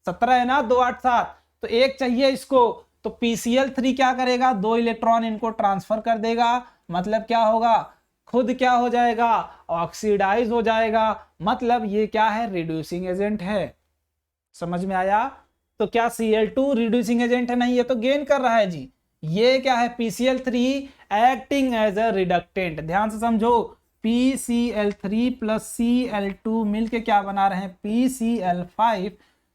17 है ना, 2 8 7, तो एक चाहिए इसको। तो PCl3 क्या करेगा? 2 इलेक्ट्रॉन इनको ट्रांसफर कर देगा, मतलब क्या होगा? खुद क्या हो जाएगा? ऑक्सीडाइज हो जाएगा। मतलब ये क्या है? रिड्यूसिंग एजेंट है। समझ में आया? तो क्या Cl2 रिड्यूसिंग एजेंट है? नहीं, ये तो गेन कर रहा है जी। ये क्या है? PCl3 acting as a reductant. ध्यान से समझो, PCl3 प्लस Cl2 मिलके क्या बना रहे हैं? PCl5।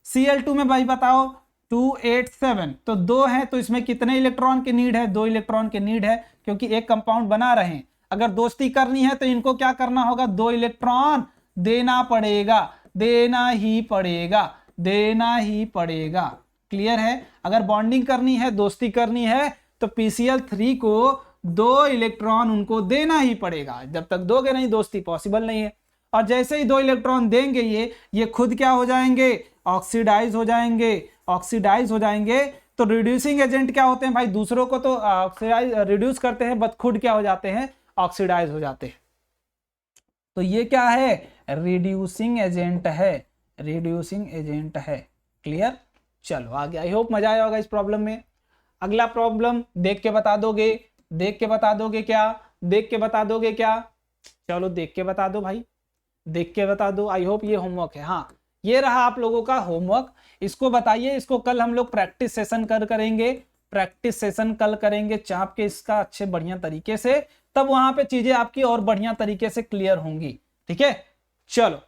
Cl2 में भाई बताओ 2 8 7, तो 2 है, तो इसमें कितने इलेक्ट्रॉन की नीड है? 2 इलेक्ट्रॉन की नीड है, क्योंकि एक कंपाउंड बना रहे हैं। अगर दोस्ती करनी है तो इनको क्या करना होगा? 2 इलेक्ट्रॉन देना पड़ेगा, देना ही पड़ेगा, देना ही पड़ेगा। क्लियर है? अगर बॉन्डिंग करनी है, दोस्ती करनी है, तो PCl3 को 2 इलेक्ट्रॉन उनको देना ही पड़ेगा। जब तक दोगे नहीं, दोस्ती पॉसिबल नहीं है। और जैसे ही 2 इलेक्ट्रॉन देंगे ये खुद क्या हो जाएंगे? ऑक्सीडाइज हो जाएंगे। ऑक्सीडाइज हो जाएंगे तो रिड्यूसिंग एजेंट क्या होते हैं भाई? दूसरों को तो ऑक्सीडाइज रिड्यूस करते हैं, बट खुद क्या हो जाते हैं? ऑक्सीडाइज हो जाते हैं। तो ये क्या है? रिड्यूसिंग एजेंट है, रिड्यूसिंग एजेंट है। क्लियर? चलो आगे। आई होप मजा आया होगा इस प्रॉब्लम में। अगला प्रॉब्लम देख के बता दोगे? देख के बता दोगे क्या? देख के बता दोगे क्या? चलो देख के बता दो भाई, देख के बता दो। आई होप ये होमवर्क है। हाँ, ये रहा आप लोगों का होमवर्क। इसको बताइए, इसको कल हम लोग प्रैक्टिस सेशन करेंगे। प्रैक्टिस सेशन कल करेंगे चाप के इसका अच्छे बढ़िया तरीके से, तब वहां पे चीजें आपकी और बढ़िया तरीके से क्लियर होंगी। ठीक है, चलो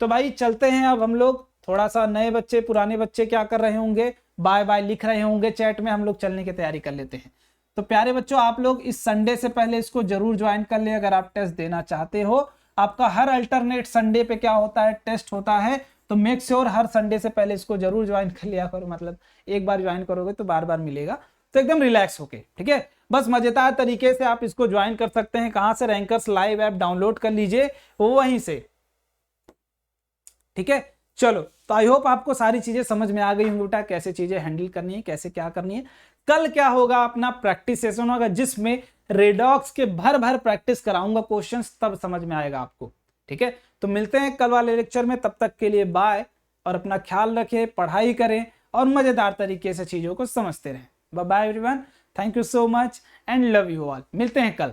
तो भाई चलते हैं अब हम लोग। थोड़ा सा नए बच्चे पुराने बच्चे क्या कर रहे होंगे? बाय बाय लिख रहे होंगे चैट में। हम लोग चलने की तैयारी कर लेते हैं। तो प्यारे बच्चों, आप लोग इस संडे से पहले इसको जरूर ज्वाइन कर ले अगर आप टेस्ट देना चाहते हो। आपका हर अल्टरनेट संडे पे क्या होता है? टेस्ट होता है। तो मेक श्योर हर संडे से पहले इसको जरूर ज्वाइन कर लिया करो। मतलब एक बार ज्वाइन करोगे तो बार बार मिलेगा, तो एकदम रिलैक्स होके। ठीक है, बस मजेदार तरीके से आप इसको ज्वाइन कर सकते हैं। कहां से? रैंकर्स लाइव ऐप डाउनलोड कर लीजिए, वो वहीं से ठीक है, चलो तो आई होप आपको सारी चीजें समझ में आ गई होंगी बेटा, कैसे चीजें हैंडल करनी है, कैसे क्या करनी है। कल क्या होगा, अपना प्रैक्टिस सेशन होगा जिसमें रेडॉक्स के भर भर प्रैक्टिस कराऊंगा क्वेश्चंस, तब समझ में आएगा आपको। ठीक है, तो मिलते हैं कल वाले लेक्चर में, तब तक के लिए बाय, और अपना ख्याल रखें, पढ़ाई करें और मजेदार तरीके से चीजों को समझते रहें। Bye bye everyone, thank you so much and love you all. मिलते हैं कल।